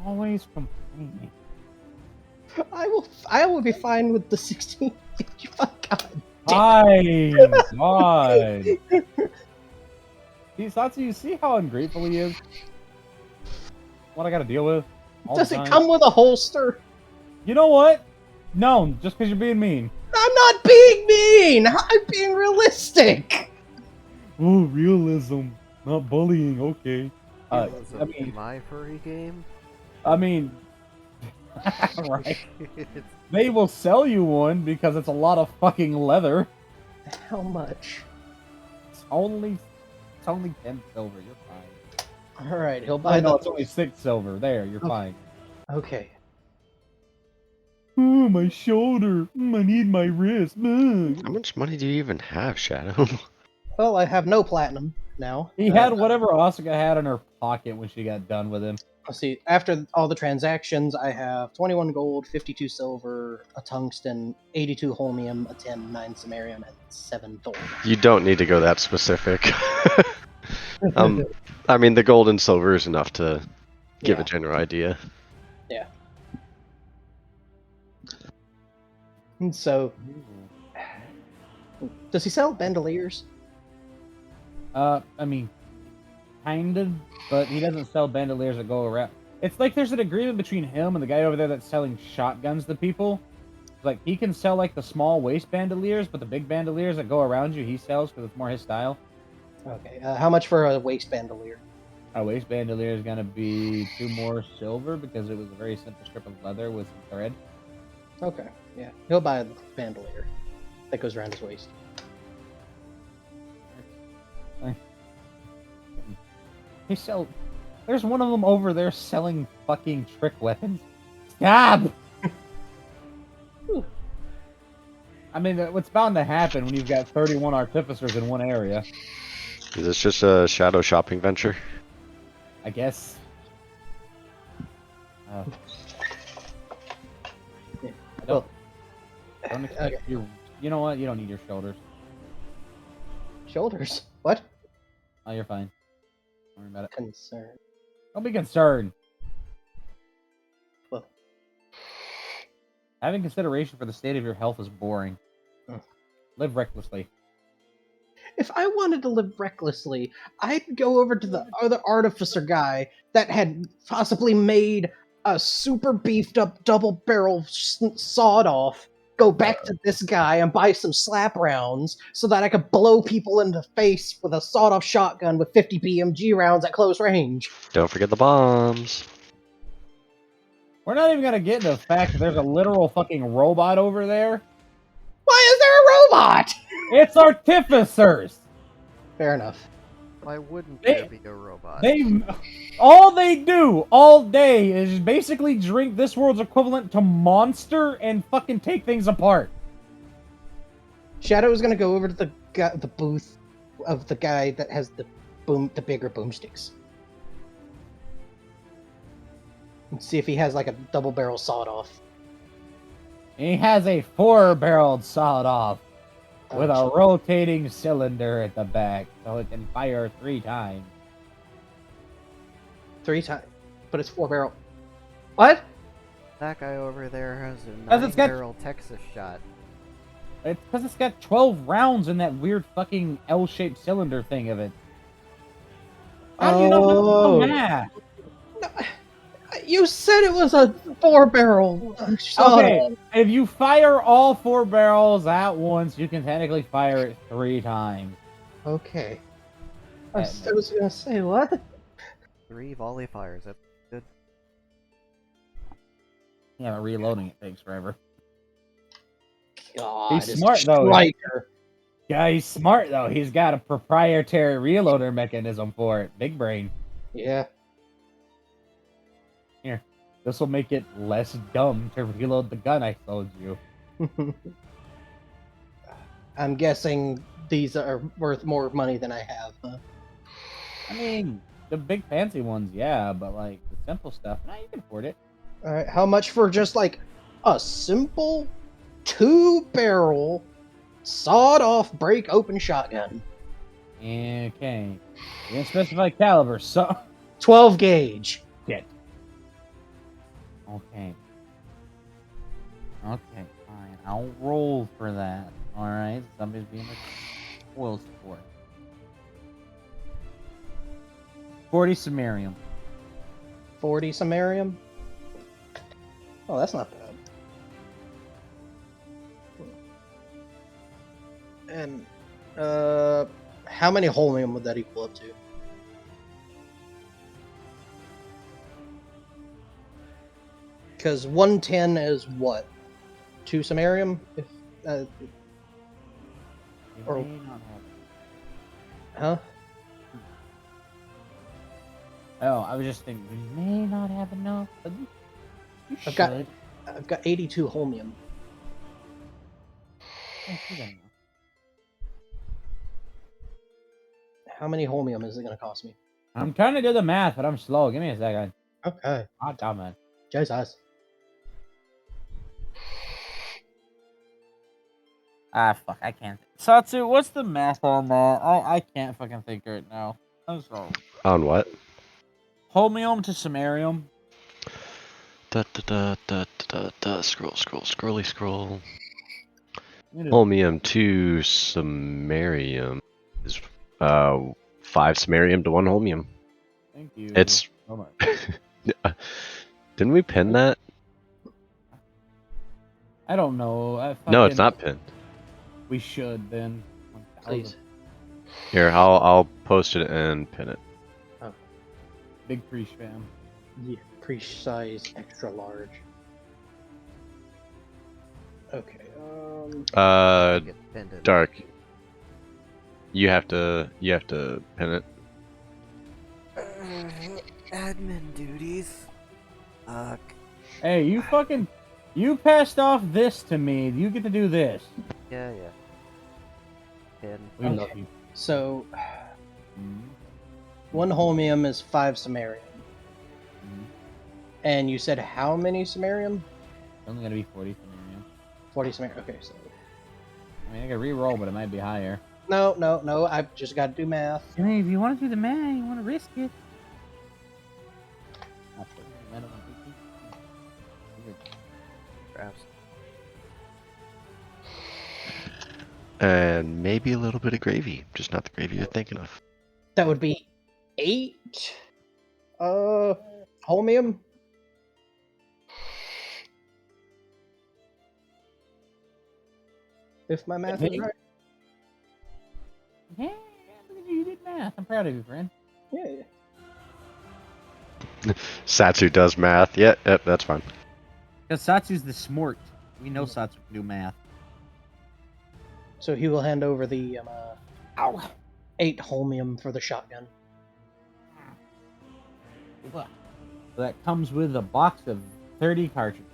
Always complaining. I will be fine with the 16. God. Fine. God. See, Satsu, you see how ungrateful he is? What I gotta deal with? all Does the it time? come with a holster? You know what? No, just because you're being mean. I'm not being mean! I'm being realistic! Oh, realism, not bullying. Okay. Realism I mean- in my furry game. I mean, right? They will sell you one because it's a lot of fucking leather. How much? It's only 10 silver. You're fine. Alright, he'll I buy know the... it's only 6 silver. There, you're Okay. fine. Okay. Oh, my shoulder. I need my wrist. How much money do you even have, Shadow? Well, I have no platinum. now. He had whatever Asuka had in her pocket when she got done with him. Let's see. After all the transactions, I have 21 gold, 52 silver, a tungsten, 82 holmium, a 10, 9 samarium, and 7 thorium. You don't need to go that specific. I mean, the gold and silver is enough to give a general idea. Yeah. And so, does he sell bandoliers? I mean, kind of, but he doesn't sell bandoliers that go around. It's like there's an agreement between him and the guy over there that's selling shotguns to people. Like, he can sell, like, the small waist bandoliers, but the big bandoliers that go around you, he sells because it's more his style. Okay, how much for a waist bandolier? A waist bandolier is going to be 2 more silver because it was a very simple strip of leather with some thread. Okay, yeah. He'll buy a bandolier that goes around his waist. He sell. There's one of them over there selling fucking trick weapons. Stop! I mean, what's bound to happen when you've got 31 artificers in one area? Is this just a shadow shopping venture? I guess. I don't expect you know what? You don't need your shoulders. Shoulders? What? Oh, you're fine. Don't worry about it. Concern. Don't be concerned. Well. Having consideration for the state of your health is boring. Live recklessly. If I wanted to live recklessly, I'd go over to the other artificer guy that had possibly made a super beefed up double barrel sawed off, go back to this guy and buy some slap rounds so that I could blow people in the face with a sawed off shotgun with 50 BMG rounds at close range. Don't forget the bombs. We're not even gonna get into the fact that there's a literal fucking robot over there. Why is there a robot? It's artificers! Fair enough. Why wouldn't They- there be a robot? All they do all day is basically drink this world's equivalent to Monster and fucking take things apart. Shadow is gonna go over to the booth of the guy that has the bigger boomsticks, and see if he has like a double barrel sawed off. He has a 4-barreled sawed off with a Oh, rotating cylinder at the back, so it can fire 3 times. 3 times, but it's 4 barrel. What? That guy over there has a Because it's got- 9-barrel Texas shot. It's because it's got 12 rounds in that weird fucking L-shaped cylinder thing of it. How do you know that's Oh. so math? No, you said it was a 4 barrel. Okay, if you fire all 4 barrels at once, you can technically fire it 3 times. Okay. I was gonna say what? 3 volley fires. That's good. Yeah, but reloading it takes forever. God, He's it's smart, though. Striker. Yeah, he's smart though. He's got a proprietary reloader mechanism for it. Big brain. Yeah. This will make it less dumb to reload the gun I sold you. I'm guessing these are worth more money than I have. I mean, the big fancy ones, yeah, but like the simple stuff, nah, you can afford it. All right, how much for just like a simple 2-barrel sawed-off break-open shotgun? Okay. You didn't specify caliber, so 12 gauge. shit. Okay. Okay, fine. I'll roll for that. Alright, somebody's being a spoil sport. 40 samarium. 40 samarium. Oh, that's not bad. And how many holmium would that equal up to? Because 110 is what? 2 samarium? If You Or- may not have huh? Oh, I was just thinking, we may not have enough, but you I've got- should. I've got 82 holmium. Yeah, you got enough. How many holmium is it going to cost me? I'm trying to do the math, but I'm slow. Give me a second. Okay. God damn it. Jesus. Ah, fuck, I can't. Satsu, what's the math on that? I can't fucking think right now. I'm sorry. On what? Holmium to samarium. Scroll. It is- Holmium to samarium is 5 samarium to 1 holmium. Thank you. It's so much. Didn't we pin that? I don't know. No, it's not pinned. We should then. 1000. Please. Here, I'll post it and pin it. Big Preach fam. Yeah, pre-size extra large. Okay. I think it's pinned in. Dark. You have to pin it. Admin duties. Fuck. Hey, you passed off this to me. You get to do this. Yeah. Pin. We love Okay. you. So, Mhm. 1 holmium is 5 samarium. Mhm. And you said how many samarium? It's only gonna be 40 samarium. 40 samarium. Okay, so. I mean, I could re-roll, but it might be higher. No. I've just got to do math. I mean, if you want to do the math, you want to risk it. Perhaps. And maybe a little bit of gravy. Just not the gravy you're thinking of. That would be 8. Holmium. If my math is Hey. right. Yeah, look at you, you did math. I'm proud of you, friend. Yeah. Satsu does math. Yep, that's fine. Because Satsu's the smart. We know Satsu can do math. So he will hand over the Ow! 8 holmium for the shotgun. So that comes with a box of 30 cartridges.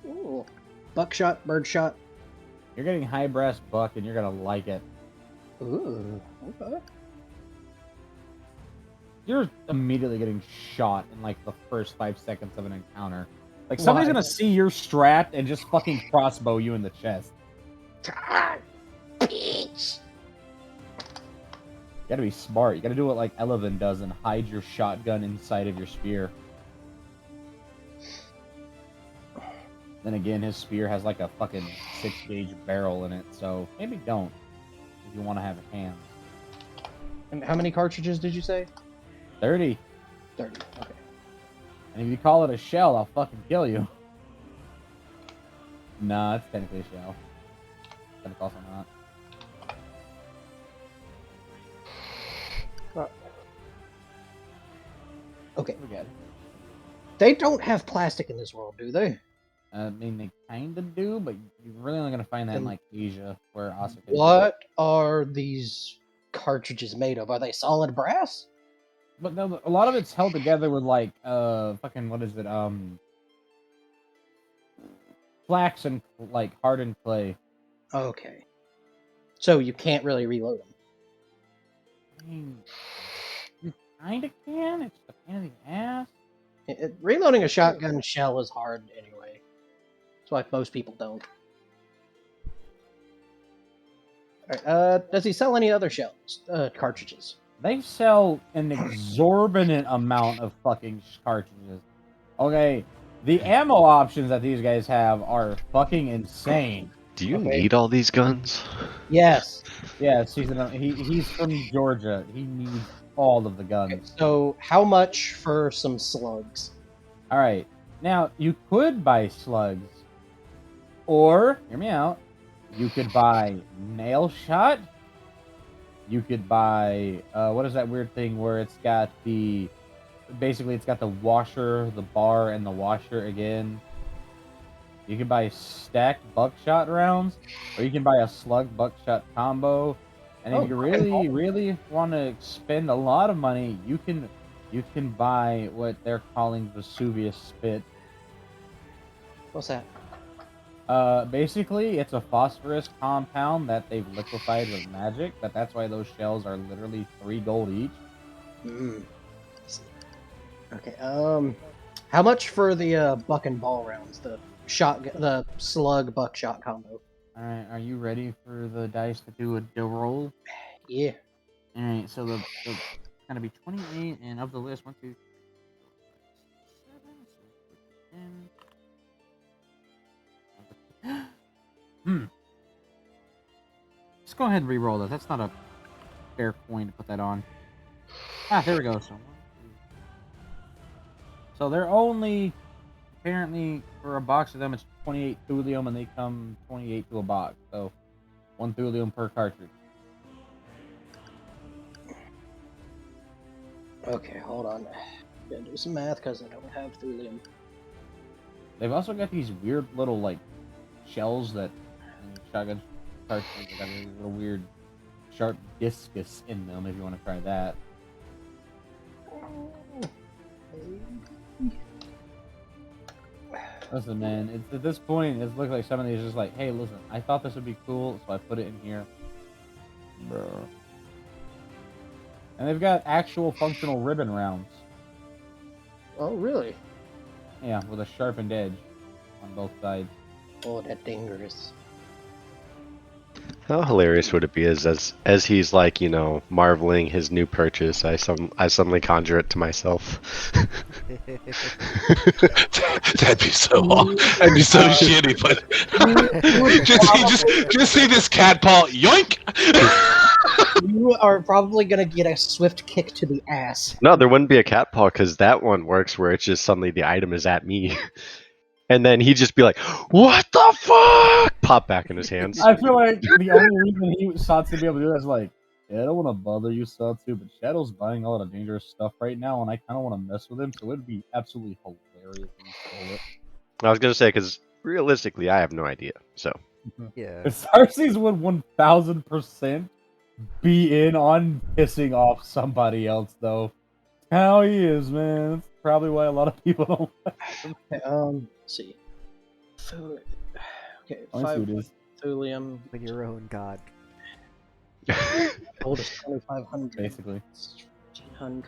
Ooh. Buckshot, birdshot. You're getting high brass buck, and you're gonna like it. Ooh. Okay. You're immediately getting shot in like the first 5 seconds of an encounter. Like somebody's Why? gonna see you're strapped and just fucking crossbow you in the chest. Bitch. You gotta be smart. You gotta do what like Elevin does and hide your shotgun inside of your spear. Then again, his spear has like a fucking 6-gauge barrel in it, so maybe don't if you want to have a hand. And how many cartridges did you say? 30. 30. Okay. And if you call it a shell, I'll fucking kill you. Nah, it's technically a shell. But it's also not. Okay. We got it. They don't have plastic in this world, do they? I mean, they kind of do, but you're really only going to find that in like Asia, where Asuka. What are these cartridges made of? Are they solid brass? But no, a lot of it's held together with like fucking what is it flax and like hardened clay. Okay. So you can't really reload them. I mean, you kind of can. It's a pain in the ass. Reloading a shotgun shell is hard anyway. That's why most people don't. Alright, does he sell any other shells? Cartridges? They sell an exorbitant amount of fucking cartridges. Okay, the ammo options that these guys have are fucking insane. Do you Okay. need all these guns? Yes. Yeah, he's from Georgia. He needs all of the guns. Okay, so how much for some slugs? All right, now you could buy slugs, or hear me out. You could buy nail shot. You could buy what is that weird thing where it's got the washer, the bar, and the washer again. You can buy stacked buckshot rounds, or you can buy a slug buckshot combo. And if you really want to spend a lot of money, you can buy what they're calling Vesuvius Spit. What's that? Basically, it's a phosphorus compound that they've liquefied with magic, but that's why those shells are literally 3 gold each. Mm. Okay. How much for the buck and ball rounds? The slug buckshot combo. Alright, are you ready for the dice to do a roll? Yeah. Alright, so the gonna be 28, and of the list, 1, 2, 3, 4, 5, 6, 7, Let's go ahead and re-roll that. That's not a fair coin to put that on. Ah, there we go. So they're only, apparently, for a box of them, it's 28 thulium, and they come 28 to a box. So 1 thulium per cartridge. Okay, hold on. Gotta do some math because I don't have thulium. They've also got these weird little, like, shells that shotgun cartridges got a little weird sharp discus in them if you want to try that. Listen, man, it's, at this point, it looks like some of these are just like, hey, listen, I thought this would be cool, so I put it in here. Bro. And they've got actual functional ribbon rounds. Oh, really? Yeah, with a sharpened edge on both sides. Oh, that dangerous. How hilarious would it be as he's like, marveling his new purchase, I suddenly conjure it to myself. That'd be so that'd be so shitty, but just see this cat paw yoink. You are probably gonna get a swift kick to the ass. No, there wouldn't be a cat paw because that one works where it's just suddenly the item is at me. And then he'd just be like, "What the fuck?" Pop back in his hands. I feel like the only reason he sought to be able to do that is like, yeah, I don't want to bother you, Satsu, but Shadow's buying a lot of dangerous stuff right now, and I kind of want to mess with him, so it'd be absolutely hilarious if he stole it. I was gonna say because realistically, I have no idea. So Yeah. Sarces would 1000% be in on pissing off somebody else, though. How he is, man. That's probably why a lot of people don't like him. Okay, let's see. Okay, Let me see 5 what it is. thulium. With your own god. Gold is 2,500. Basically. 1,500.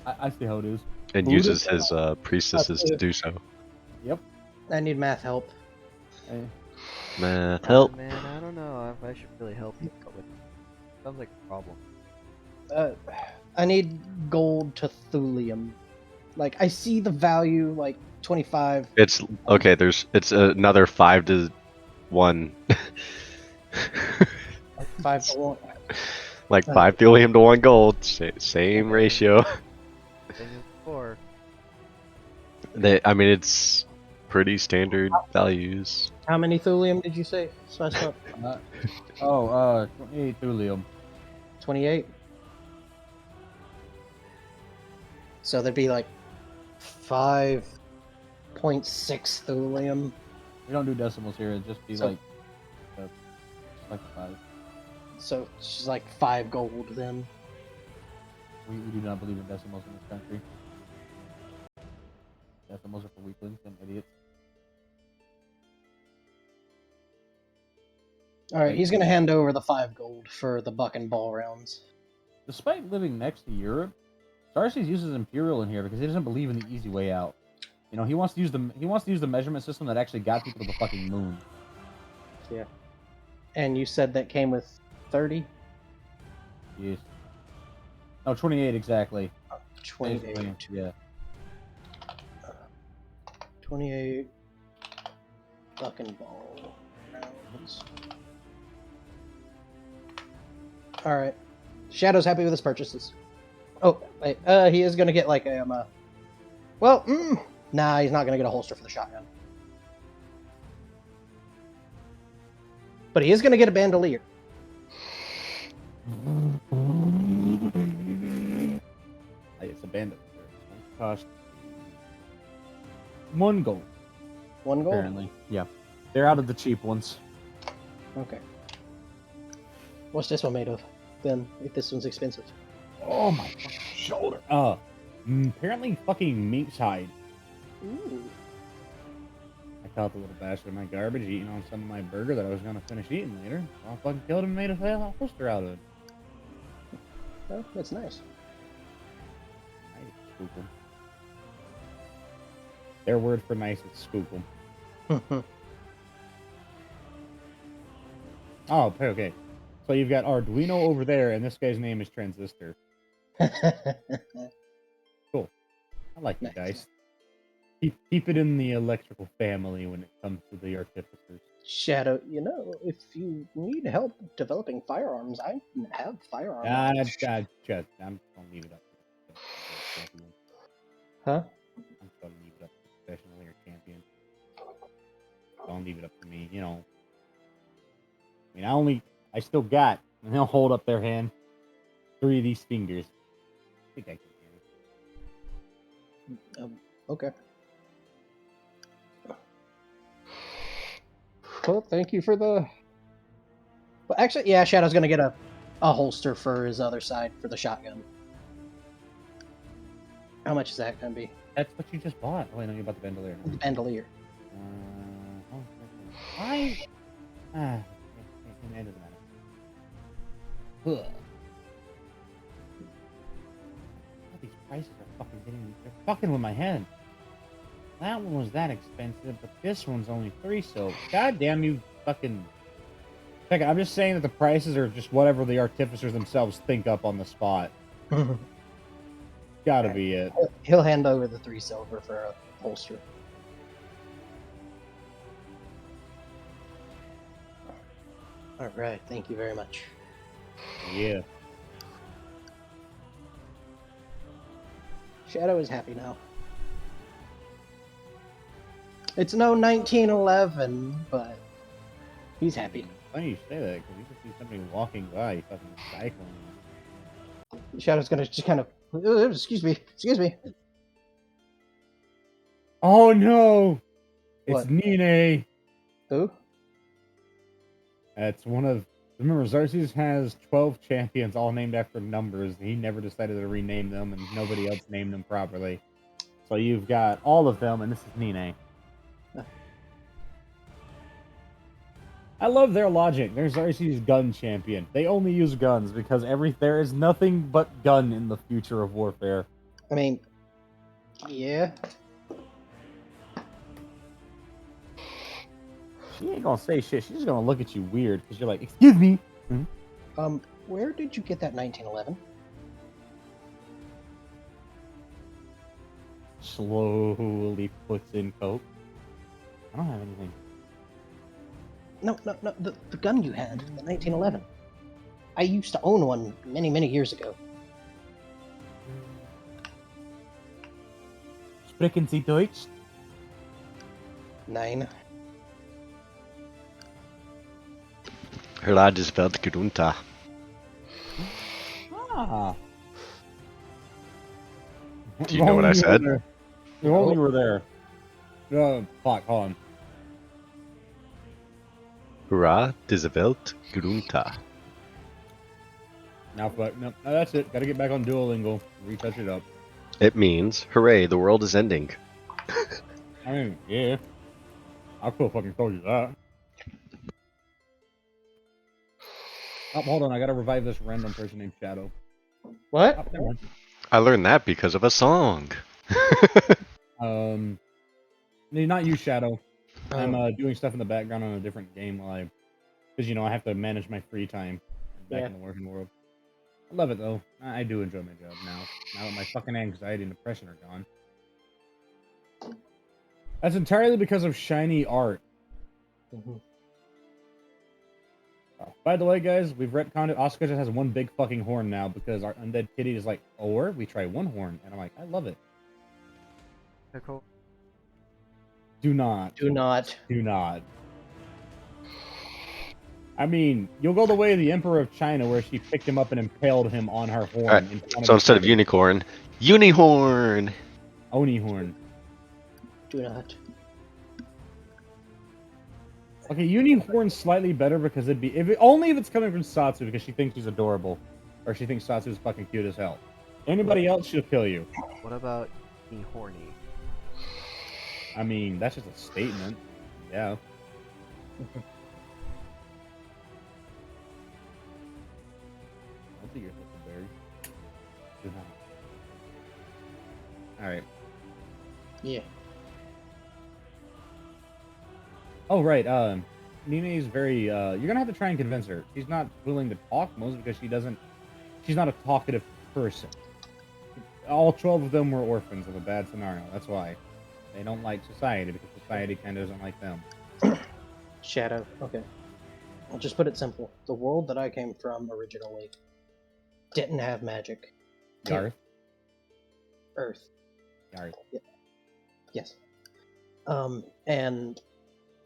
I see how it is. and Who uses does- his priestesses to do so. Yep. I need math help. Hey, Math help. Man, I don't know if I should really help you, but sounds like a problem. I need gold to thulium. Like, I see the value, like 25. It's okay. It's another 5 to 1. 5 to 1. Like 5 thulium to 1 gold. Same ratio. Same as before. I mean, it's pretty standard values. How many thulium did you say? So I start 28 thulium. 28. So there'd be like 5.6 thulium. We don't do decimals here. It'd just be So- like 5. So she's like 5 gold then. We do not believe in decimals in this country. Decimals are for weaklings and idiots. Alright, he's gonna hand over the 5 gold for the buck and ball rounds. Despite living next to Europe, Sarces uses Imperial in here because he doesn't believe in the easy way out. You know, he wants to use the measurement system that actually got people to the fucking moon. And you said that came with 30? Yes. No, 28 exactly. 28. Basically, yeah. 28 buck and ball rounds. Alright. Shadow's happy with his purchases. Oh, wait, he is gonna get like a, well, nah, he's not gonna get a holster for the shotgun. But he is gonna get a bandolier. It's a bandit. Cost 1 gold. 1 gold? Apparently. Yeah. They're out of the cheap ones. Okay. What's this one made of, then, if this one's expensive? Oh my fucking shoulder. Apparently fucking minx hide. Ooh. I caught the little bastard in my garbage eating on some of my burger that I was gonna finish eating later. So I fucking killed him and made a holster out of it. Oh, that's nice. I spook 'em. Their word for nice is spook 'em. Oh, okay. So you've got Arduino over there, and this guy's name is Transistor. Cool. I like you Nice. guys. Keep it in the electrical family when it comes to the artificers. Shadow, you know, if you need help developing firearms, I have firearms. I'm gonna leave it up to the champion. Huh? I'm gonna leave it up to the professional or champion. Don't leave it up to me, you know. I mean, I still got, and they'll hold up their hand, 3 of these fingers. I think I can. Okay. Well, thank you for the. Well, actually, yeah, Shadow's gonna get a holster for his other side for the shotgun. How much is that gonna be? That's what you just bought. Oh, I know you bought the bandolier. The bandolier. Why? It doesn't matter. Ugh. All these prices are they're fucking with my head. That one was that expensive, but this one's only 3, so goddamn you fucking. Check it, I'm just saying that the prices are just whatever the artificers themselves think up on the spot. Gotta be it. He'll hand over the 3 silver for a holster. All right, thank you very much. Yeah. Shadow is happy now. It's no 1911, but he's happy. Funny you say that, because you just see somebody walking by, fucking cycling. Shadow's gonna just kind of, excuse me. Oh no! It's What? Nine. Who? It's one of. Remember, Xerxes has 12 champions, all named after numbers. He never decided to rename them, and nobody else named them properly. So you've got all of them, and this is Nine. I love their logic. There's Xerxes' gun champion. They only use guns because there is nothing but gun in the future of warfare. I mean, yeah. She ain't gonna say shit. She's just gonna look at you weird because you're like, "Excuse me." Where did you get that 1911? Slowly puts in coke. I don't have anything. No, the gun you had, the 1911. I used to own one many, many years ago. Sprechen Sie Deutsch? 9. Herlades Welt Grunta. Ah. Do you know what I said? If only you were there. Fuck, hold on. Hurrah des Welt Grunta. Now, fuck, no, that's it. Gotta get back on Duolingo. Retouch it up. It means, hooray, the world is ending. I mean, yeah. I could have fucking told you that. Oh, hold on. I gotta revive this random person named Shadow. What? Oh, never mind. I learned that because of a song. Not you, Shadow. I'm Oh. doing stuff in the background on a different game while because I have to manage my free time back Yeah. in the working world. I love it though. I do enjoy my job now. Now that my fucking anxiety and depression are gone. That's entirely because of shiny art. Mhm. Oh, by the way, guys, we've retconned it. Oscar just has one big fucking horn now because our undead kitty is like, or we try one horn, and I'm like, I love it. Cool. Do not. Do not. Do not. I mean, you'll go the way of the Emperor of China, where she picked him up and impaled him on her horn. Alright, in front so his instead of face. unicorn, unihorn. Oni horn. Do not. Okay, unicorn's slightly better because only if it's coming from Satsu because she thinks she's adorable, or she thinks Satsu's fucking cute as hell. Anybody else, she'll kill you. What about the horny? I mean, that's just a statement. Yeah. I'll be your Huckleberry. Do not. Alright. Yeah. Oh, right. Nina is very, you're gonna have to try and convince her. She's not willing to talk, mostly because she's not a talkative person. All 12 of them were orphans of a bad scenario. That's why. They don't like society, because society kind of doesn't like them. Shadow. Okay. I'll just put it simple. The world that I came from originally didn't have magic. Garth? Earth. Garth. Yes. And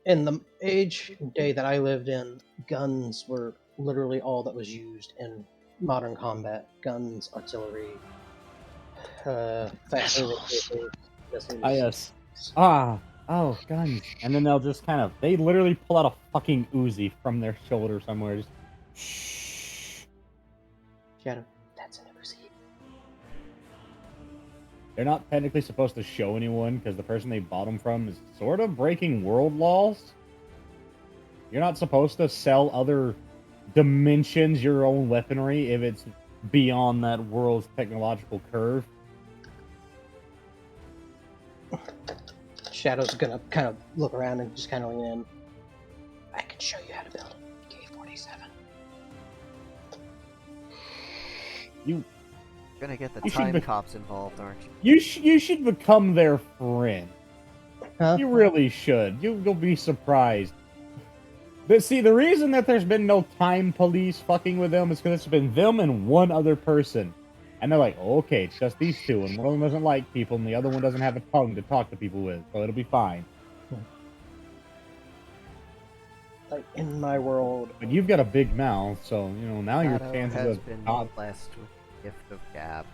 in the age and day that I lived in, guns were literally all that was used in modern combat. Guns, artillery, fast moving vehicles, missiles. Yes. Oh, guns. And then they'll just they literally pull out a fucking Uzi from their shoulder somewhere. Just, shh. Shadow, that's an Uzi. They're not technically supposed to show anyone because the person they bought them from is sort of breaking world laws. You're not supposed to sell other dimensions your own weaponry if it's beyond that world's technological curve. Shadow's gonna kind of look around and just kind of lean in. I can show you how to build a K-47. You're gonna get the You should time be- cops involved, aren't you? You should become their friend. Huh? You really should. You'll be surprised. But see, the reason that there's been no time police fucking with them is because it's been them and one other person. And they're like, oh, okay, it's just these two, and one of them doesn't like people, and the other one doesn't have a tongue to talk to people with, so it'll be fine. Like, in my world, But you've got a big mouth, so, now your Shadow chances has of... been not- blessed with the gift of gab.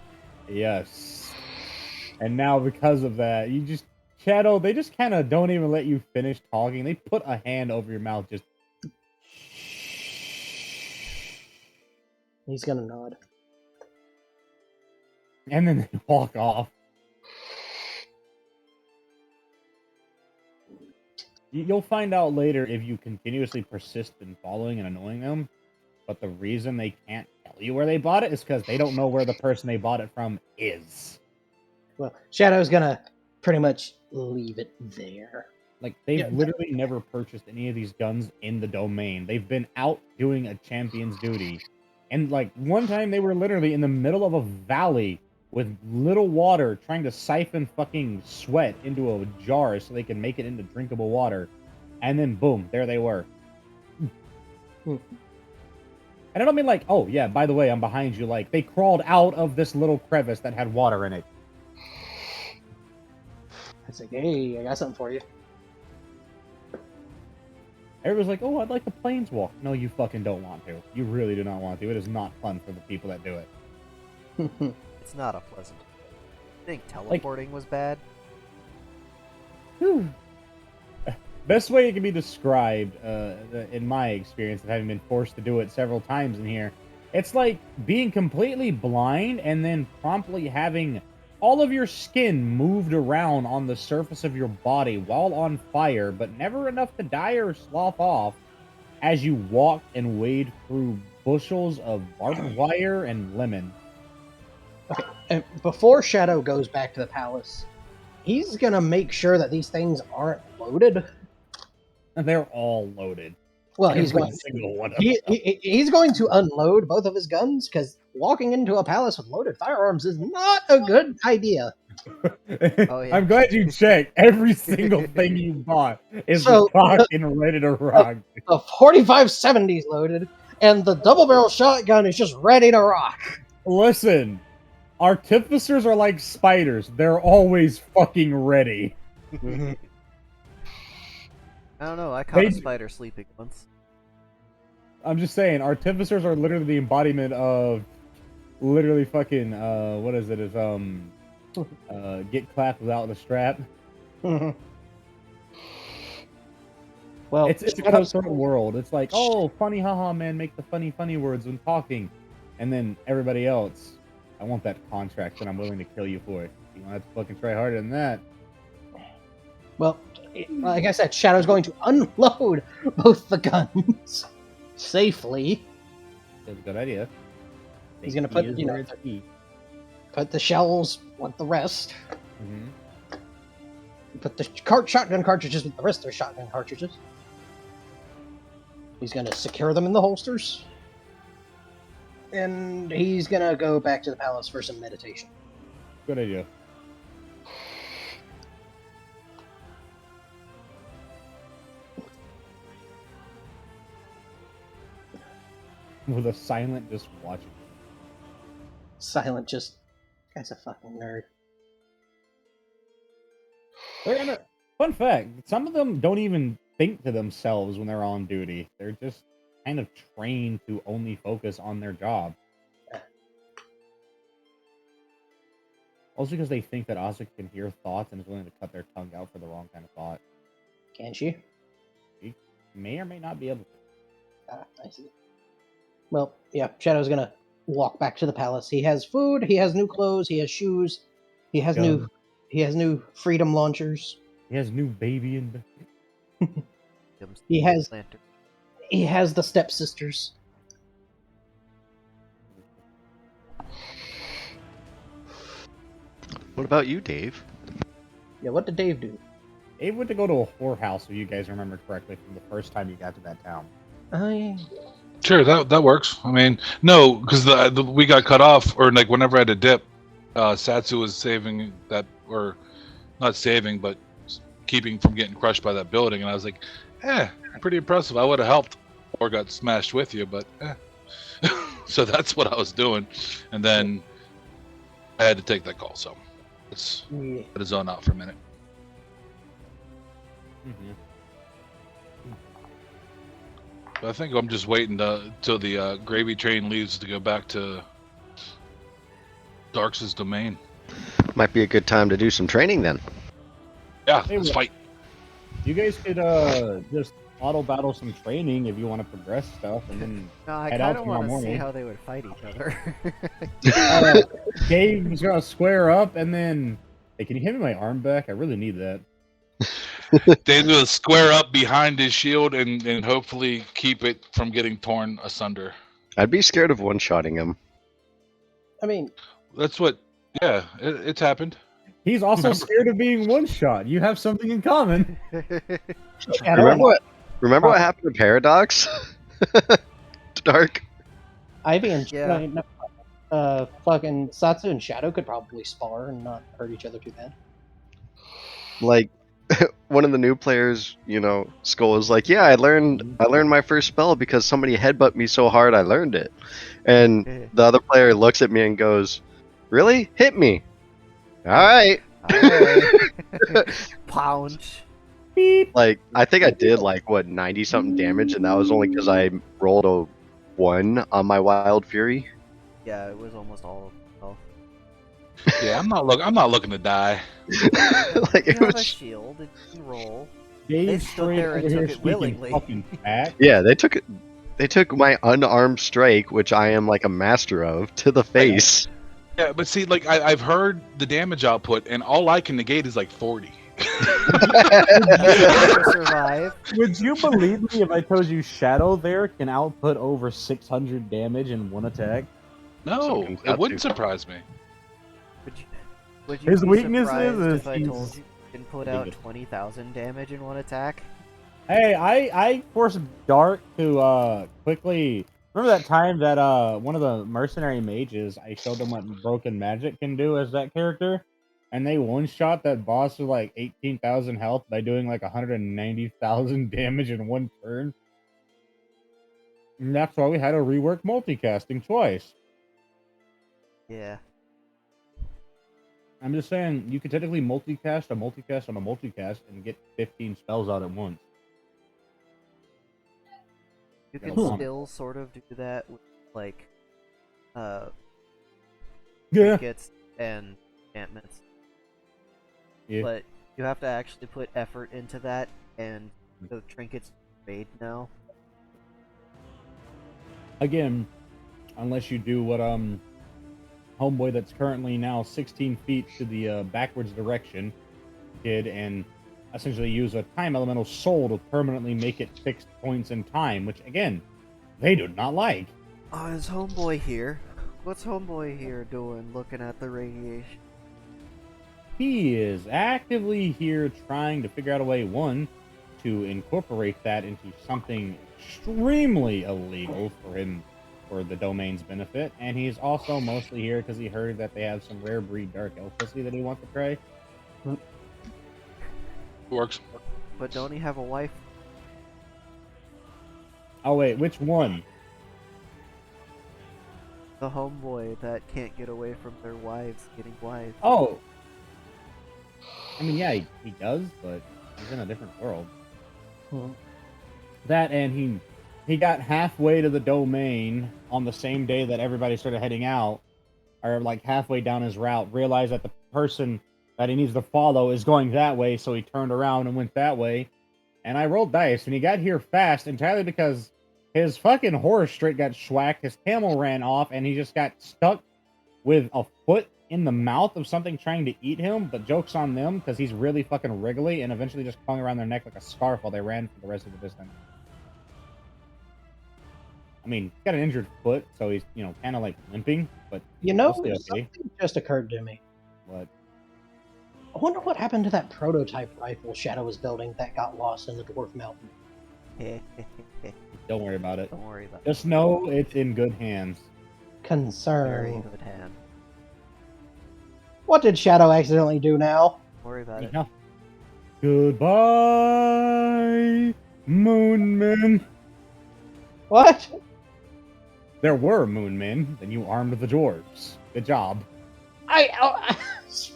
Yes. And now because of that, Shadow, they just kind of don't even let you finish talking. They put a hand over your mouth, just... he's gonna nod. And then they walk off. You'll find out later if you continuously persist in following and annoying them. But the reason they can't tell you where they bought it is because they don't know where the person they bought it from is. Well, Shadow's gonna pretty much leave it there. Like, they've Yeah. literally never purchased any of these guns in the domain. They've been out doing a champion's duty. And, one time they were literally in the middle of a valley with little water trying to siphon fucking sweat into a jar so they can make it into drinkable water. And then, boom, there they were. Hmm. And I don't mean oh, yeah, by the way, I'm behind you. They crawled out of this little crevice that had water in it. It's like, hey, I got something for you. Everyone's like, oh, I'd like the planeswalk. No, you fucking don't want to. You really do not want to. It is not fun for the people that do it. It's not a pleasant. I think teleporting was bad. Whew. Best way it can be described, in my experience of having been forced to do it several times in here, it's like being completely blind and then promptly having all of your skin moved around on the surface of your body while on fire, but never enough to die or slough off as you walked and wade through bushels of barbed wire and lemon. Okay, and before Shadow goes back to the palace, he's gonna make sure that these things aren't loaded. They're all loaded. Well, he's Every going. single one of He's going to unload both of his guns because walking into a palace with loaded firearms is not a good idea. them. Oh, yeah. I'm glad you checked. Every single thing you bought is So, cocked and ready to rock. The 4570 is loaded, and the double barrel shotgun is just ready to rock. Listen, artificers are like spiders. They're always fucking ready. I don't know. I caught a They- spider sleeping once. I'm just saying, artificers are literally the embodiment of literally fucking, what is it? Is, get clapped without the strap. Well, It's a Shadow's- cutthroat world. It's like, oh, funny haha, man, make the funny words when talking. And then everybody else, I want that contract and I'm willing to kill you for it. You want to fucking try harder than that. Well, like I said, Shadow's going to unload both the guns safely. That's a good idea. He's gonna put, you know, put the shells with the rest. Mm-hmm. Put the shotgun cartridges with the rest of the shotgun cartridges. He's gonna secure them in the holsters. And he's gonna go back to the palace for some meditation. Good idea. With a silent just watching. Silent, just guy's a fucking nerd. Fun fact: some of them don't even think to themselves when they're on duty. They're just kind of trained to only focus on their job. Also, because they think that Ozzy can hear thoughts and is willing to cut their tongue out for the wrong kind of thought. Can she? She may or may not be able to. Ah, I see. Well, yeah, Shadow's gonna walk back to the palace. He has food, he has new clothes, he has shoes, he has Gun. new freedom launchers. He has new baby in bed. He has Lantern. he has the stepsisters. What about you, Dave? Yeah, what did Dave do? Abe went to go to a whorehouse, if you guys remember correctly, from the first time you got to that town. I Sure, that works. I mean, no, because we got cut off, or like whenever I had to dip, Satsu was saving that, or not saving, but keeping from getting crushed by that building, and I was like, pretty impressive. I would have helped, or got smashed with you, but so that's what I was doing, and then I had to take that call, so let's yeah. let it zone out for a minute. Mm-hmm. But I think I'm just waiting till the gravy train leaves to go back to Darks' domain. Might be a good time to do some training then. Yeah, Hey, let's well- fight. You guys could just auto battle some training if you want to progress stuff, and then No, I Head out kind of tomorrow want to see morning. how they would fight each other. Dave's gonna square up, and then hey, can you hand me my arm back? I really need that. Dave's gonna square up behind his shield and hopefully keep it from getting torn asunder. I'd be scared of one-shotting him. I mean, That's what. Yeah, it's happened. He's also Remember- scared of being one shot. You have something in common. Remember what happened to Paradox? Dark. Ivy and Yeah. fucking Satsu and Shadow could probably spar and not hurt each other too bad. Like one of the new players, Skull is like, yeah, I learned my first spell because somebody headbutt me so hard I learned it. And the other player looks at me and goes, really? Hit me. Alright. Pounce. Like, I think I did 90 something damage, and that was only because I rolled a 1 on my Wild Fury. Yeah, it was almost all of Yeah, I'm not looking to die. Like, You it have a was, shield, it can roll. Dave stood straight there and over here took it speaking willingly. fucking facts. yeah, they took my unarmed strike, which I am like a master of, to the face. Yeah, but see, I've heard the damage output, and all I can negate is 40. To survive. Would you believe me if I told you Shadow there can output over 600 damage in one attack? No, Something's it got wouldn't to. surprise me. Would you His be weakness surprised is if I he's told you can put out biggest. 20,000 damage in one attack? Hey, I forced Dark to quickly. Remember that time that one of the mercenary mages, I showed them what broken magic can do as that character, and they one shot that boss with 18,000 health by doing 190,000 damage in one turn. And that's why we had to rework multicasting twice. Yeah. I'm just saying, you could technically multicast a multicast on a multicast and get 15 spells out at once. You Yeah, can hold on. still sort of do that with, Yeah. trinkets and enchantments. Yeah. But you have to actually put effort into that, and the trinkets made now. Again, unless you do what homeboy that's currently now 16 feet to the backwards direction did, and essentially use a time elemental soul to permanently make it fixed points in time, which again, they do not like. Oh, is Homeboy here? What's Homeboy here doing looking at the radiation? He is actively here trying to figure out a way, one, to incorporate that into something extremely illegal for him, for the domain's benefit, and he's also mostly here because he heard that they have some rare breed dark elf pussy that he wants to try. Works. But don't he have a wife? Oh wait, which one? The homeboy that can't get away from their wives getting wives. Oh! I mean, yeah, he does, but he's in a different world. That, and he got halfway to the domain on the same day that everybody started heading out, or like halfway down his route, realized that the person that he needs to follow is going that way, so he turned around and went that way. And I rolled dice, and he got here fast entirely because his fucking horse straight got schwacked, his camel ran off, and he just got stuck with a foot in the mouth of something trying to eat him, but joke's on them, because he's really fucking wriggly, and eventually just clung around their neck like a scarf while they ran for the rest of the distance. I mean, he's got an injured foot, so he's, you know, kind of like limping, but You know, mostly okay. something just occurred to me. What? I wonder what happened to that prototype rifle Shadow was building that got lost in the Dwarf Mountain. Don't worry about it. Don't worry about it. Just know it's in good hands. Very Concern. good hand. What did Shadow accidentally do now? Don't worry about it. Yeah. Goodbye, Moonmen. What? There were Moonmen, then you armed the dwarves. Good job.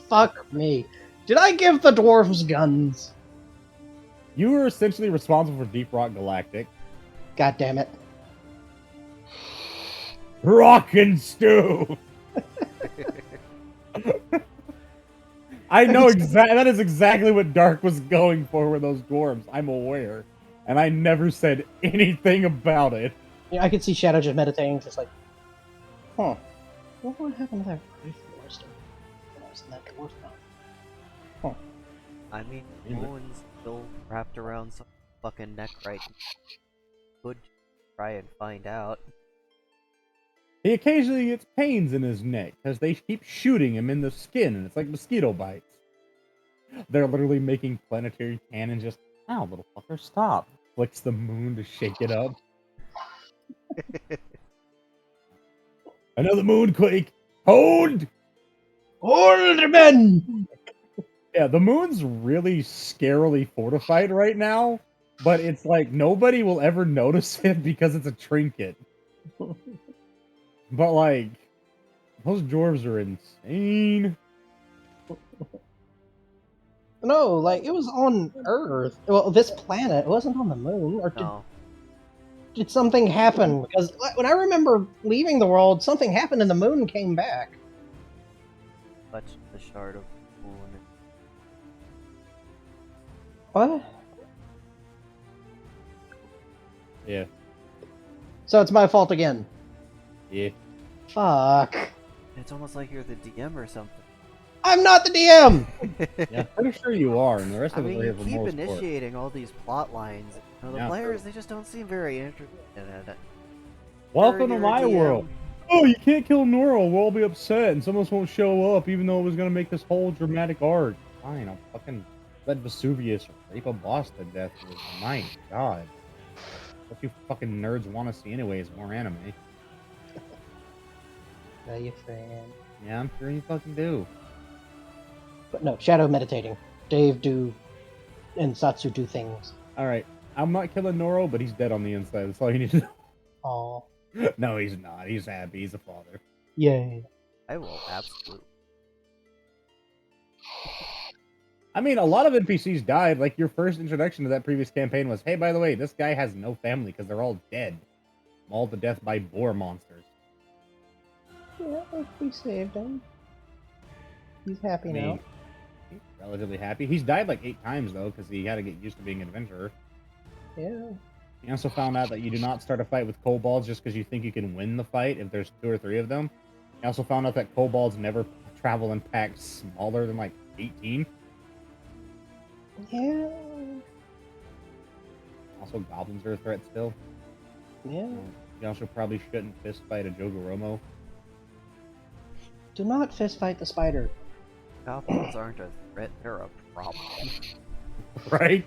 Fuck me. Did I give the dwarves guns? You were essentially responsible for Deep Rock Galactic. God damn it. Rock and stew! I know exactly. That is exactly what Dark was going for with those dwarves. I'm aware. And I never said anything about it. Yeah, I could see Shadow just meditating, just like, huh. What happened to that rifle I was in that Dwarf Mountain? I mean, Yeah. no one's still wrapped around some fucking neck right now. Could try and find out. He occasionally gets pains in his neck because they keep shooting him in the skin, and it's like mosquito bites. They're literally making planetary cannon just, ow, little fucker, stop. Flicks the moon to shake it up. Another moonquake. Hold! Hold men! Yeah, the moon's really scarily fortified right now, but it's like nobody will ever notice it because it's a trinket. But like, those dwarves are insane. No, like, it was on Earth. Well, this planet. It wasn't on the moon. Or No. did something happen? Because when I remember leaving the world, something happened and the moon came back. Touched the shard of moon. What? Yeah, So it's my fault again. yeah. Fuck. It's almost like you're the DM or something. I'm not the DM! Yeah, pretty sure you are, and the rest I of us mean, are you here for keep moral support. initiating all these plot lines. You know, the Yeah. players, they just don't seem very interested in it. Welcome to You're a my DM. world. Oh, you can't kill Noro. We'll all be upset, and some of us won't show up, even though it was gonna make this whole dramatic arc. Fine, I'll fucking let Vesuvius rape a boss to death. My God, what you fucking nerds want to see anyway is more anime. No, you fan. Yeah, I'm sure you fucking do. But no, Shadow meditating. Dave do and Satsu do things. All right, I'm not killing Noro, but he's dead on the inside. That's all you need to know. Aw. No, he's not. He's happy. He's a father. Yay. I will absolutely. I mean, a lot of NPCs died. Like, your first introduction to that previous campaign was, hey, by the way, this guy has no family because they're all dead. Mauled to death by boar monsters. Yeah, we saved him. He's happy I now. mean, he's relatively happy. He's died like 8 times, though, because he had to get used to being an adventurer. Yeah. He also found out that you do not start a fight with kobolds just because you think you can win the fight if there's 2 or 3 of them. He also found out that kobolds never travel in packs smaller than like 18. Yeah. Also, goblins are a threat still. Yeah. You also probably shouldn't fist fight a Jogoromo. Do not fist fight the spider. Goblins aren't a threat, they're a problem. Right?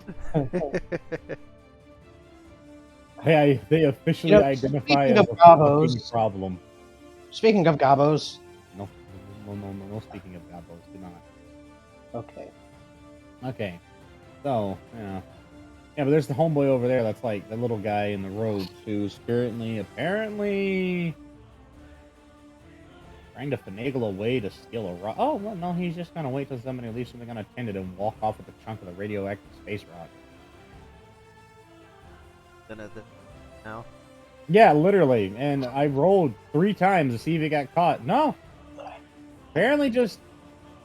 They officially identify speaking as of a fucking Gabos- problem. Speaking of Gabos. No, speaking of Gabos, do not. Okay. Okay. So, yeah. Yeah, but there's the homeboy over there that's like the little guy in the robes who's apparently trying to finagle a way to steal a rock. Oh, well, no, he's just gonna wait till somebody leaves something unattended and walk off with a chunk of the radioactive space rock. No? Yeah, literally. And I rolled 3 times to see if he got caught. No. Apparently just,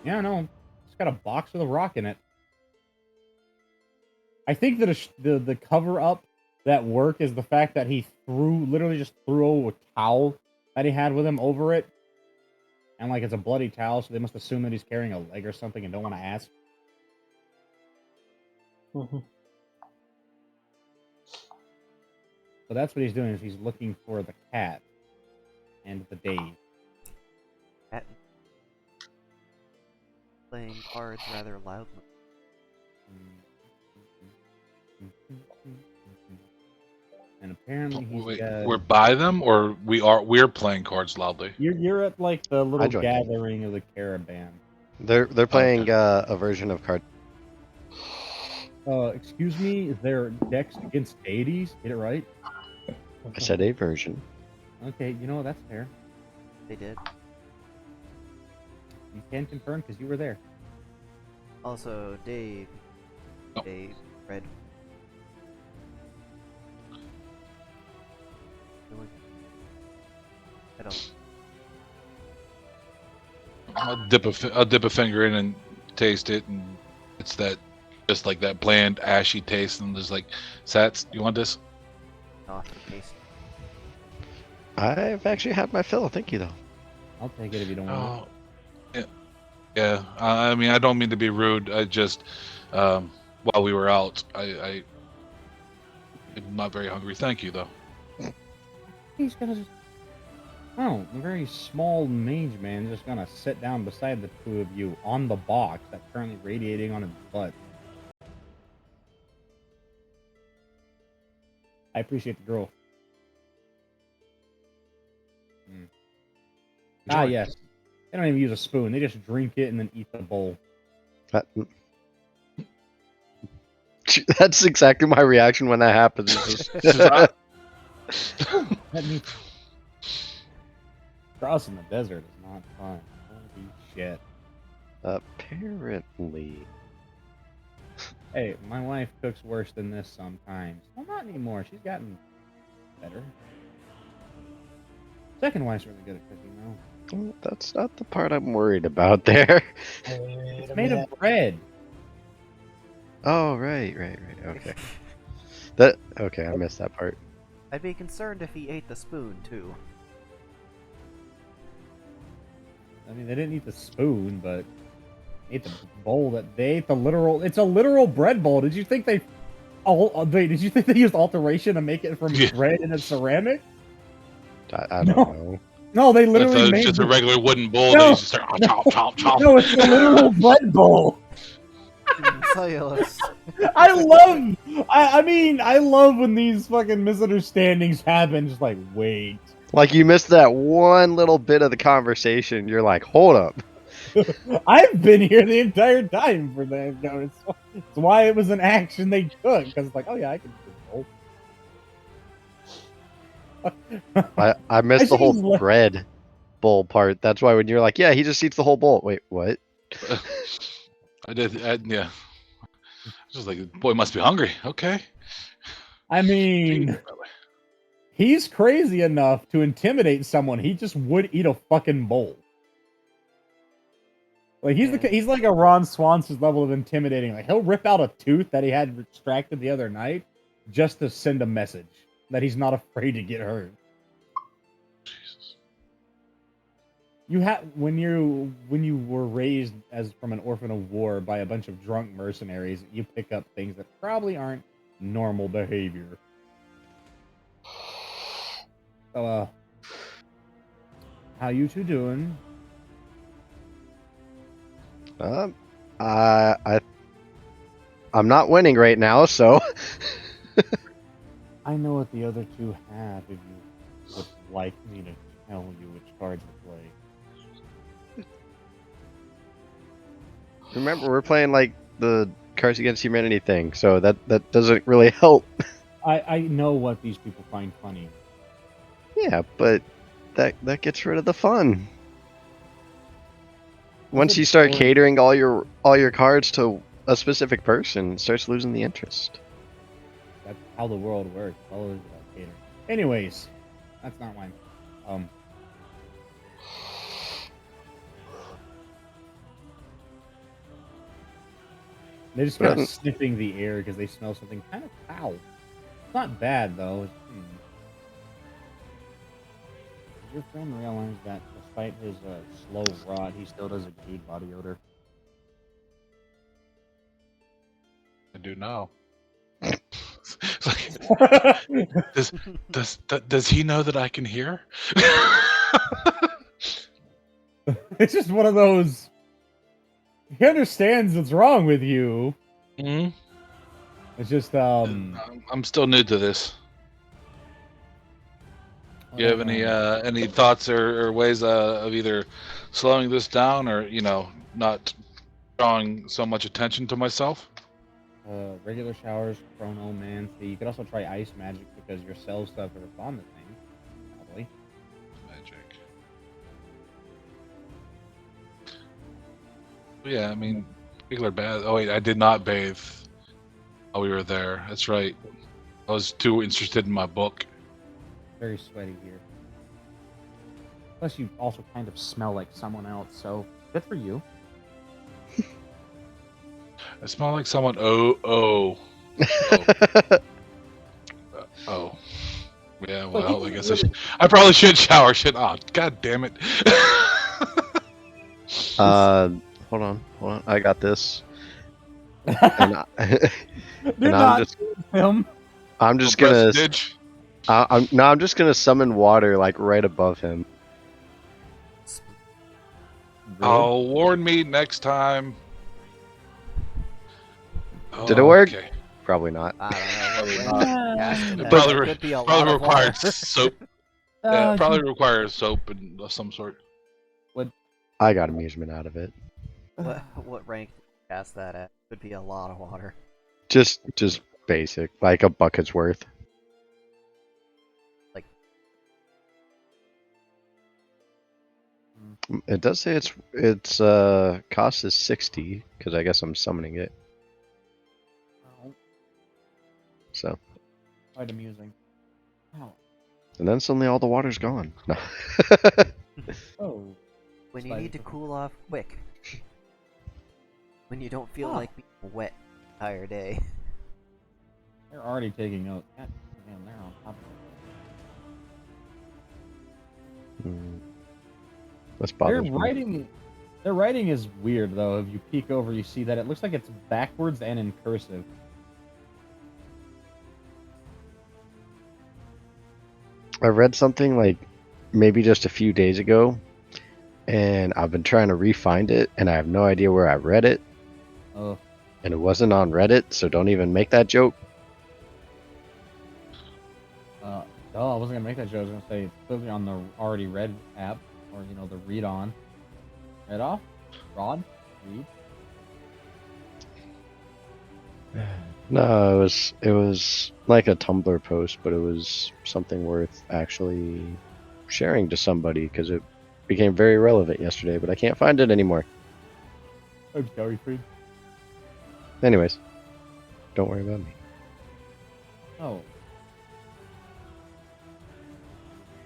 yeah, no. Just got a box with a rock in it. I think that the cover up that worked is the fact that he literally just threw a towel that he had with him over it. And like it's a bloody towel, so they must assume that he's carrying a leg or something and don't want to ask. Mhm. So that's what he's doing, is he's looking for the cat and the Dave. Playing cards rather loudly. And apparently Wait, got... we're by them, or we're playing cards loudly. You're at like the little joined in. gathering of the caravan. They're playing a version of card. Excuse me, they're decks against deities. Get it right? I said a version. Okay, you know what? That's fair. They did. You can confirm because you were there. Also, Dave. Oh. Dave, Red. I don't. I'll dip a finger in and taste it, and it's that, just like that bland, ashy taste, and there's like, Sats, you want this? Not the case. I've actually had my fill. Thank you, though. I'll take it if you don't want Oh, yeah. I mean, I don't mean to be rude. I just, while we were out, I'm not very hungry. Thank you, though. it. He's gonna just... Oh, a very small mage man just gonna sit down beside the two of you on the box that's currently radiating on his butt. I appreciate the girl. Ah, Enjoy. yes. They don't even use a spoon. They just drink it and then eat the bowl. That's exactly my reaction when that happens. It's just- That means crossing the desert is not fun. Holy shit. Apparently. Hey, my wife cooks worse than this sometimes. Well, not anymore. She's gotten better. Second wife's really good at cooking, though. That's not the part I'm worried about there. It's made of bread. Oh, right. Okay. Okay, I missed that part. I'd be concerned if he ate the spoon, too. I mean, they didn't eat the spoon, but they ate the bowl. They ate the literal... It's a literal bread bowl. Did you think they... did you think they used alteration to make it from bread in a ceramic? I don't know. No, they I thought literally it was made just a the- regular wooden bowl. No, That you just start chop, chop. No, it's a literal bread bowl. Cellulose. I mean, I love when these fucking misunderstandings happen. Just like, wait. Like, you missed that one little bit of the conversation. You're like, hold up. I've been here the entire time for that. No, it's why it was an action they took. Because it's like, oh yeah, I can do both. I missed the I whole should've- bread bowl part. That's why when you're like, yeah, he just eats the whole bowl. Wait, what? I did, yeah. Just like, boy must be hungry. Okay. I mean, he's crazy enough to intimidate someone. He just would eat a fucking bowl. Like he's like a Ron Swanson's level of intimidating. Like he'll rip out a tooth that he had extracted the other night just to send a message that he's not afraid to get hurt. Jesus. You have when you were raised as from an orphan of war by a bunch of drunk mercenaries, you pick up things that probably aren't normal behavior. So, how you two doing? I I'm not winning right now, so I know what the other two have. If you would like me to tell you which cards to play. remember we're playing like the Cards Against Humanity thing, so that doesn't really help. I know what these people find funny. Yeah, but that gets rid of the fun. Once you start catering all your cards to a specific person, it starts losing the interest. That's how the world works. It's always about catering. Anyways, that's not mine. They're just kind of sniffing the air because they smell something kind of foul. It's not bad though. Does your friend realize that despite his slow rot, he still does exude body odor? I do now. It's like, does he know that I can hear? It's just one of those. He understands what's wrong with you. Hmm. It's just I'm still new to this. Do you have any thoughts or ways of either slowing this down or not drawing so much attention to myself? regular showers, chronomancy. You could also try ice magic because your cell stuff are on the thing. Probably. Magic. Yeah, I mean, regular bath. Oh wait, I did not bathe while we were there. That's right. I was too interested in my book. Very sweaty here. Plus, you also kind of smell like someone else, so good for you. I smell like someone. Oh. Yeah. Well, I guess I probably should shower. Shit. Oh, god damn it. Hold on. I got this. And I'm just gonna. I'm just gonna summon water like right above him. Oh, warn me next time. Did it work? Okay. Probably not. I don't know. Probably requires soap. Yeah, probably requires soap and of some sort. I got amusement out of it. What rank did you cast that at? Could be a lot of water. Just basic, like a bucket's worth. Like, it does say it's cost is 60 because I guess I'm summoning it. So. Quite amusing. Wow. And then suddenly all the water's gone. No. Oh. when you need to cool off quick. When you don't feel like being wet the entire day. They're already taking notes. God damn, they're on top of it. That's bothers Their writing is weird though. If you peek over, you see that it looks like it's backwards and in cursive. I read something like maybe just a few days ago, and I've been trying to re-find it, and I have no idea where I read it. Oh. And it wasn't on Reddit, so don't even make that joke. No, I wasn't gonna make that joke. I was gonna say it's clearly on the already read app, or the read on. Read off? Rod? Read? No, it was like a Tumblr post, but it was something worth actually sharing to somebody because it became very relevant yesterday, but I can't find it anymore. I'm sorry, Freed. Anyways, don't worry about me. Oh.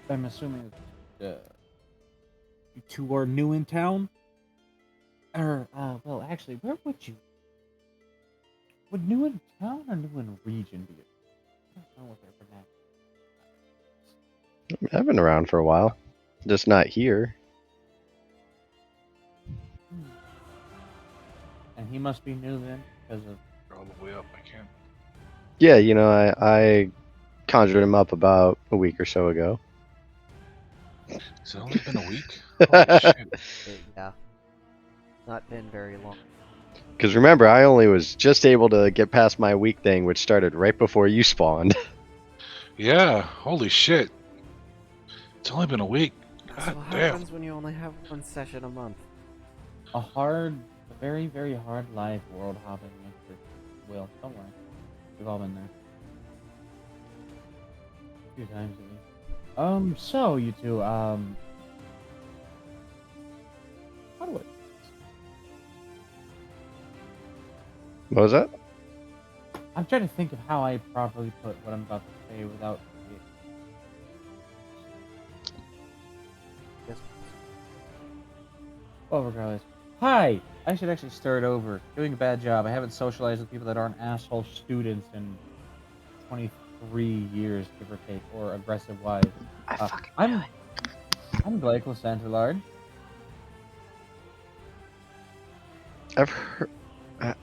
I'm assuming you two are new in town? Or, well, actually, where would you... Would new in town or new in region be? I don't know what they're pronounced. I've been around for a while, just not here. And he must be new then, because of. All the way up. I can't. Yeah, you know, I conjured him up about a week or so ago. Has it only been a week? Holy shit. Yeah, not been very long. Because remember, I only was just able to get past my week thing, which started right before you spawned. Yeah. Holy shit. It's only been a week. That's God what damn. happens when you only have one session a month. A very, very hard life world hopping adventure. Will, don't worry. We've all been there. A few times at least. So you two, how do I... What was that? I'm trying to think of how I properly put what I'm about to say without... Yes. Well, regardless. Hi! I should actually start over. Doing a bad job. I haven't socialized with people that aren't asshole students in 23 years, give or take, or aggressive wives. I fucking I'm- knew it. I'm Glycol Santalard.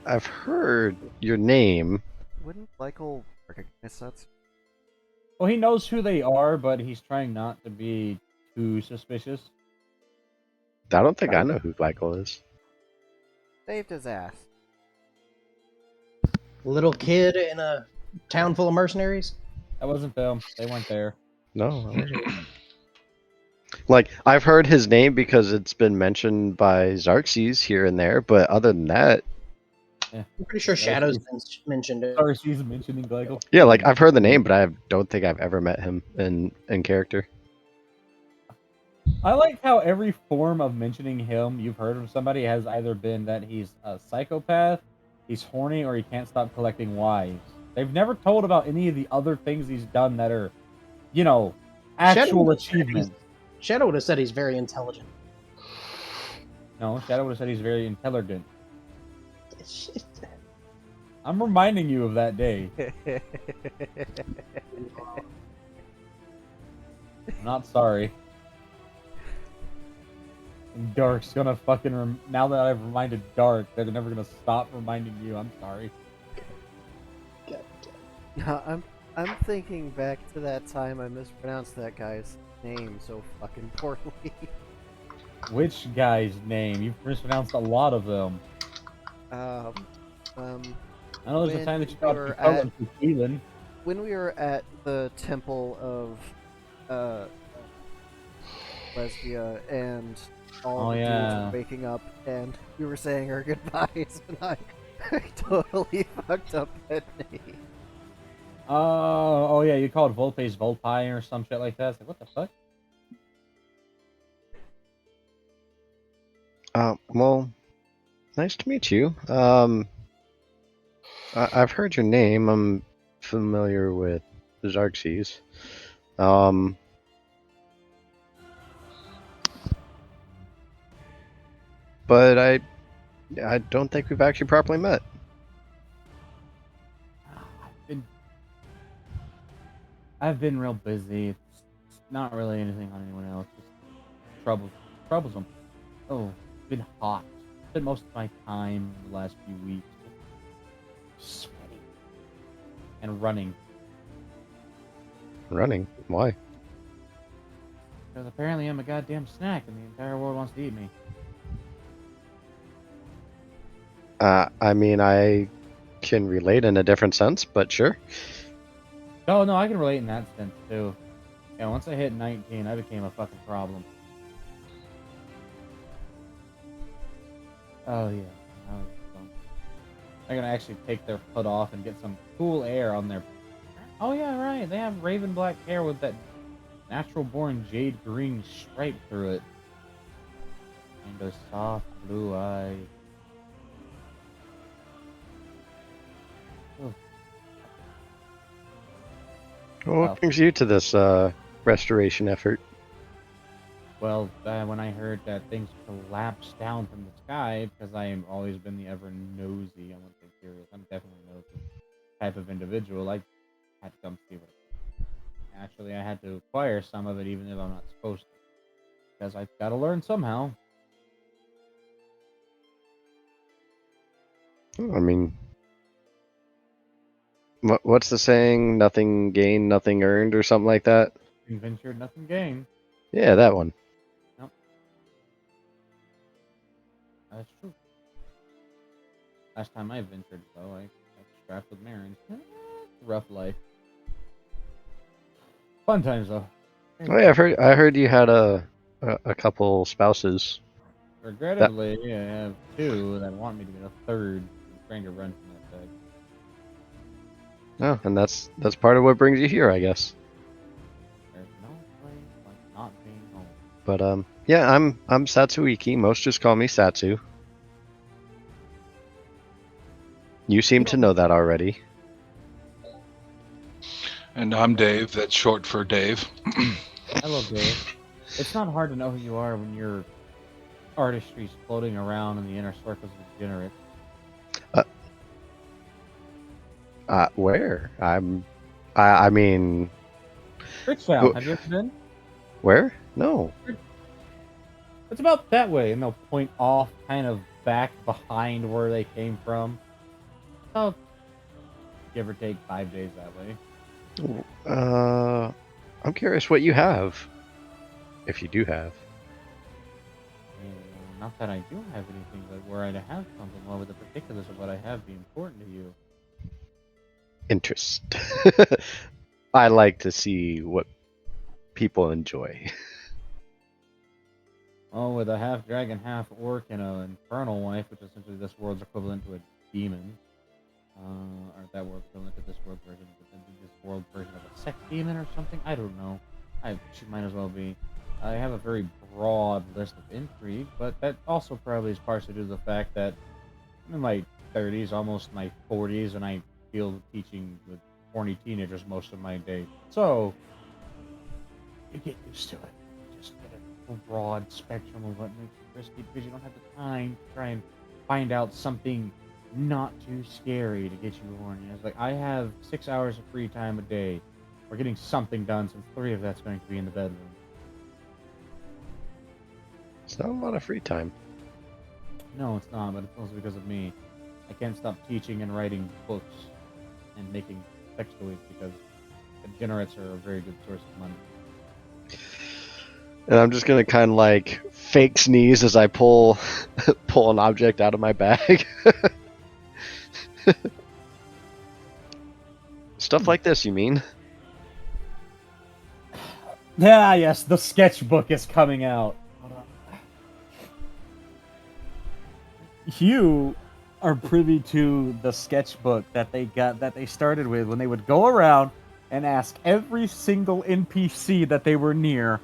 I've heard your name. Wouldn't Michael recognize that? Well, he knows who they are, but he's trying not to be too suspicious. I don't think I know who Glycol is. Saved his ass. Little kid in a town full of mercenaries. That wasn't them. They weren't there. No, I wasn't. Like, I've heard his name because it's been mentioned by Xerxes here and there, but other than that, I'm pretty sure Yeah, Shadow's been mentioned. Sorry, she's mentioning Glycol. yeah, like I've heard the name, but I don't think I've ever met him in character. I like how every form of mentioning him you've heard from somebody has either been that he's a psychopath, he's horny, or he can't stop collecting wives. They've never told about any of the other things he's done that are, you know, actual achievements. Shadow would have said he's very intelligent. No, Shadow would have said he's very intelligent. I'm reminding you of that day. I'm not sorry. And Dark's gonna fucking now that I've reminded Dark, they're never gonna stop reminding you. I'm sorry. I'm thinking back to that time I mispronounced that guy's name so fucking poorly. Which guy's name? You've mispronounced a lot of them. um, I know there's a When time that you we thought were Keelan was Keelan. when we were at the temple of Lesbia and all Oh, the dudes yeah. were waking up and we were saying our goodbyes and I totally fucked up that name. Oh yeah, you called Volpe's Volpi or some shit like that. It's like, what the fuck? Well, nice to meet you. I've heard your name. I'm familiar with Xerxes. But I don't think we've actually properly met. I've been real busy. It's not really anything on anyone else. Just troublesome. Oh, it's been hot. Spent most of my time the last few weeks just sweating and running. Running? Why? Because apparently I'm a goddamn snack and the entire world wants to eat me. I mean, I can relate in a different sense, but sure. Oh no, I can relate in that sense too. Yeah, once I hit 19, I became a fucking problem. Oh yeah. They're gonna actually take their hood off and get some cool air on their... Oh yeah, right. They have raven black hair with that natural born jade green stripe through it. And those soft blue eyes. Ugh. Well, what brings you to this restoration effort? Well, when I heard that things collapsed down from the sky, because I have always been the ever nosy, I wouldn't say curious, I'm definitely a nosy type of individual, I had to come see what it was. Actually, I had to acquire some of it even if I'm not supposed to. Because I've got to learn somehow. I mean, what's the saying? Nothing gained, nothing earned, or something like that. Nothing ventured, nothing gained. Yeah, that one. That's true. Last time I ventured, though, I got strapped with Marins. Rough life. Fun times, though. Oh yeah, I heard you had a couple spouses. Regrettably, yeah, I have two that want me to get a third. I'm trying to run from that bag. Oh, and that's part of what brings you here, I guess. There's no place like not being home. But yeah, I'm Satsuiki. Most just call me Satsu. You seem to know that already. And I'm Dave. That's short for Dave. I love Dave. It's not hard to know who you are when your artistry's floating around in the inner circles of degenerates. Where? I mean, Richtown, have you ever been? where? No. It's about that way, and they'll point off kind of back behind where they came from. Oh, give or take 5 days that way. I'm curious what you have. If you do have. Not that I do have anything, but were I to have something, what would the particulars of what I have be important to you? Interest. I like to see what people enjoy. Oh, with a half dragon, half orc, and an infernal wife, which is essentially this world's equivalent to a demon. Or that world equivalent to this world version, but then this world version of a sex demon or something? I don't know. She might as well be. I have a very broad list of intrigue, but that also probably is partially due to the fact that I'm in my 30s, almost my 40s, and I feel teaching with horny teenagers most of my day. So, you get used to it. You just get a broad spectrum of what makes you risky because you don't have the time to try and find out something not too scary to get you horny. It's like, I have 6 hours of free time a day. We're getting something done, so 3 of that's going to be in the bedroom. It's not a lot of free time. No, it's not, but it's also because of me. I can't stop teaching and writing books and making sex toys because degenerates are a very good source of money. And I'm just gonna kind of like fake sneeze as I pull an object out of my bag. Stuff like this, you mean? Yeah, yes, the sketchbook is coming out. You are privy to the sketchbook that they started with when they would go around and ask every single NPC that they were near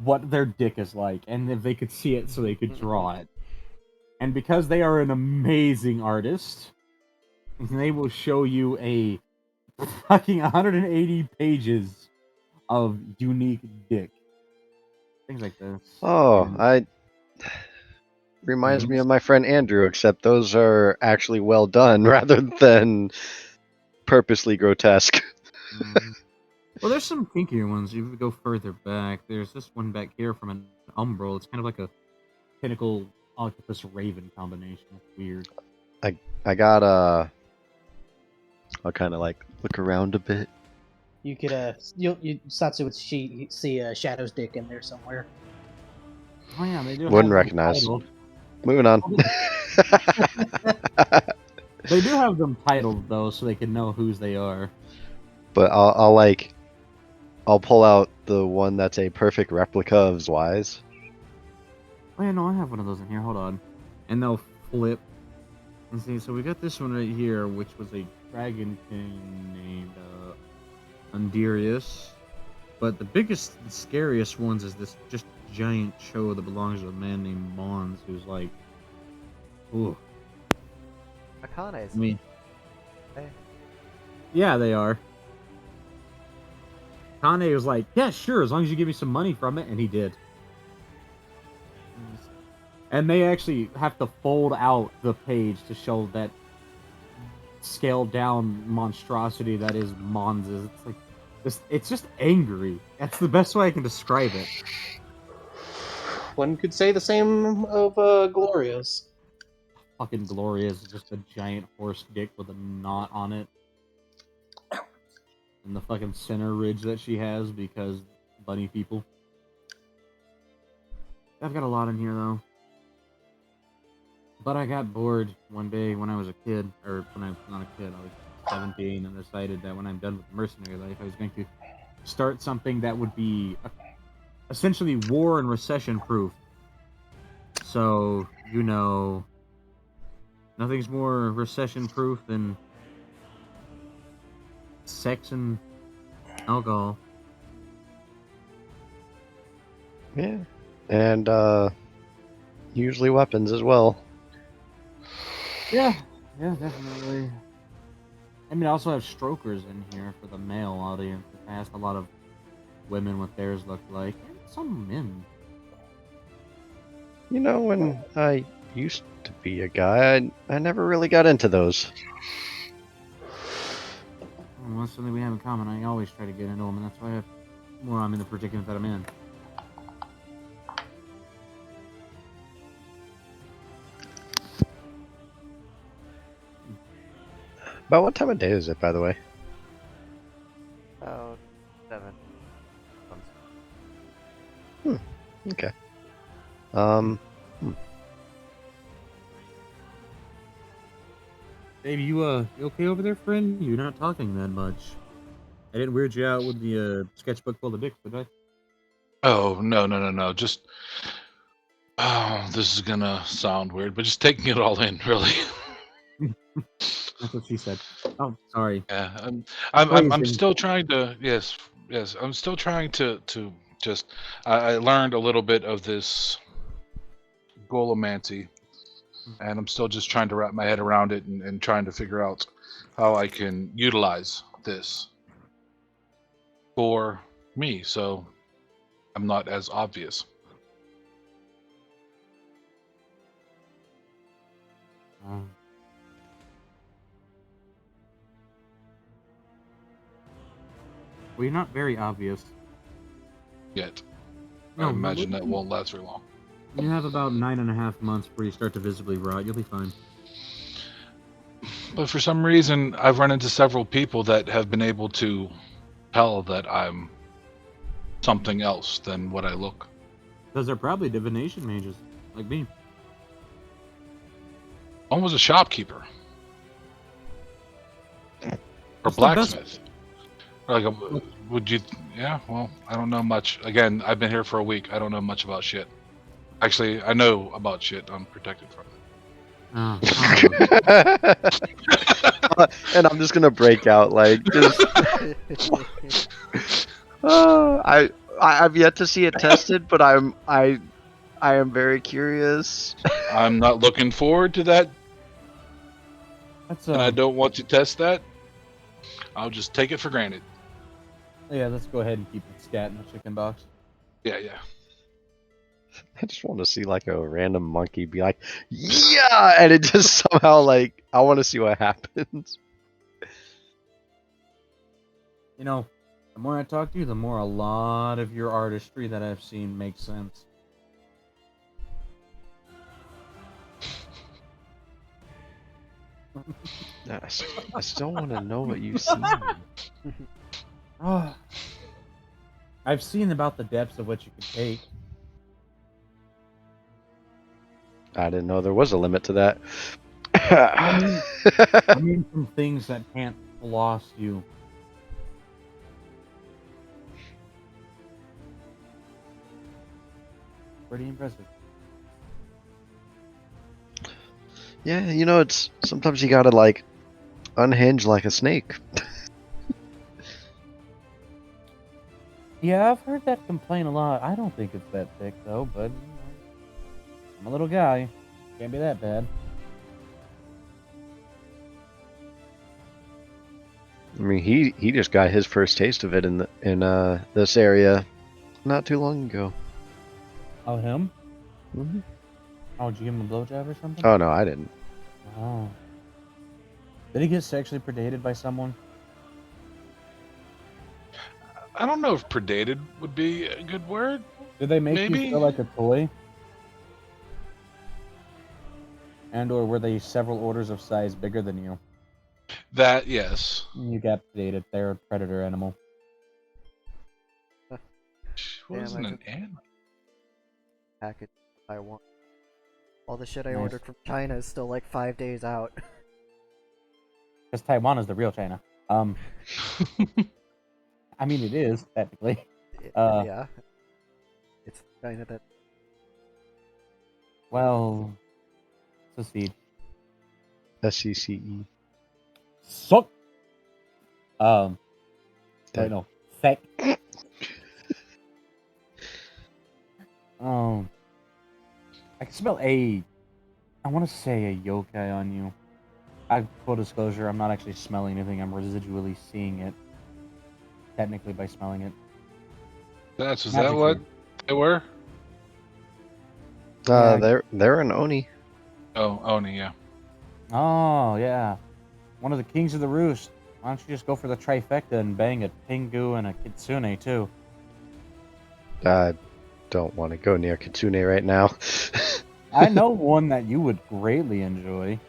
what their dick is like, and if they could see it so they could draw it. And because they are an amazing artist, they will show you a fucking 180 pages of unique dick. Things like this. Oh, reminds me of my friend Andrew, except those are actually well done rather than purposely grotesque. Well, there's some kinkier ones. If you go further back, there's this one back here from an umbral. It's kind of like a pinnacle octopus raven combination. It's weird. I got I'll kind of like look around a bit. You could Satsu would see Shadow's dick in there somewhere. Oh yeah, they do. Wouldn't have them recognize. titled. Moving on. They do have them titled though, so they can know whose they are. But I'll pull out the one that's a perfect replica of Zwei's. Oh yeah, no, I have one of those in here. Hold on, and they'll flip. And see, so we got this one right here, which was a dragon king named Undirius. But the biggest, the scariest ones is this just giant show that belongs to a man named Mons, who's like, ooh. Akane is. I mean, Hey. yeah, they are. Kane was like, yeah, sure, as long as you give me some money from it, and he did. And they actually have to fold out the page to show that scaled down monstrosity that is Mons. It's like, it's just angry. That's the best way I can describe it. One could say the same of Gloria's. fucking glorious. It's just a giant horse dick with a knot on it. And the fucking center ridge that she has because bunny people. I've got a lot in here though. But I got bored one day when I was a kid, or when I was not a kid, I was 17, and decided that when I'm done with the mercenary life, I was going to start something that would be essentially war and recession proof. So, you know, nothing's more recession proof than sex and alcohol. Yeah. And usually weapons as well. Yeah, definitely. I mean, I also have strokers in here for the male audience. I asked a lot of women what theirs looked like, and some men. You know, when I used to be a guy, I never really got into those. Well, that's something we have in common. I always try to get into them, and that's why I have more. I'm in the predicament that I'm in. About what time of day is it, by the way? About 7. Okay. Baby, you okay over there, friend? You're not talking that much. I didn't weird you out with the sketchbook full of dicks, did I? Oh, no. Just, oh, this is gonna sound weird, but just taking it all in, really. That's what she said. Oh, sorry. Yeah, I'm Phrasing. still trying to, yes, I'm still trying to just, I learned a little bit of this Golomancy, and I'm still just trying to wrap my head around it and trying to figure out how I can utilize this for me, so I'm not as obvious. Well, you're not very obvious. Yet. No, I imagine but that won't last very long. You have about 9.5 months before you start to visibly rot. You'll be fine. But for some reason, I've run into several people that have been able to tell that I'm something else than what I look. Because they're probably divination mages, like me. One was a shopkeeper. Or That's the best- blacksmith. Or like a, would you? Yeah, well, I don't know much. Again, I've been here for a week. I don't know much about shit. Actually, I know about shit. I'm protected from it. Oh, And I'm just gonna break out like just. I've yet to see it tested, but I am very curious. I'm not looking forward to that, that's and I don't want to test that. I'll just take it for granted. yeah. Let's go ahead and keep it scat in the chicken box. Yeah. I just want to see like a random monkey be like, yeah, and it just somehow like I want to see what happens. You know, the more I talk to you, the more a lot of your artistry that I've seen makes sense. I still want to know what you see. Oh, I've seen about the depths of what you can take. I didn't know there was a limit to that. I mean, some things that can't floss you. Pretty impressive. Yeah, you know, it's sometimes you gotta like unhinge like a snake. Yeah, I've heard that complaint a lot. I don't think it's that thick though, but I'm a little guy. Can't be that bad. I mean, he just got his first taste of it in this area not too long ago. Oh, him? Mm-hmm. Oh, did you give him a blowjob or something? Oh no, I didn't. Oh. Did he get sexually predated by someone? I don't know if predated would be a good word. Did they make Maybe. you feel like a toy? And/or were they several orders of size bigger than you? That yes. You captivated. They're a predator animal. She Damn, wasn't I an took- animal. Package I want. All the shit I Nice. ordered from China is still like 5 days out. Because Taiwan is the real China. I mean, it is technically. Yeah. It's China that. Well, secede. SCCE. Suck. Wait, no. Feck. I can smell I want to say a yokai on you. Full disclosure, I'm not actually smelling anything. I'm residually seeing it. Technically, by smelling it. Was that Magically. what they were? Yeah. They're an Oni. Oh, Oni, yeah. Oh, yeah. One of the kings of the roost. Why don't you just go for the trifecta and bang a Tengu and a Kitsune, too? I don't want to go near Kitsune right now. I know one that you would greatly enjoy.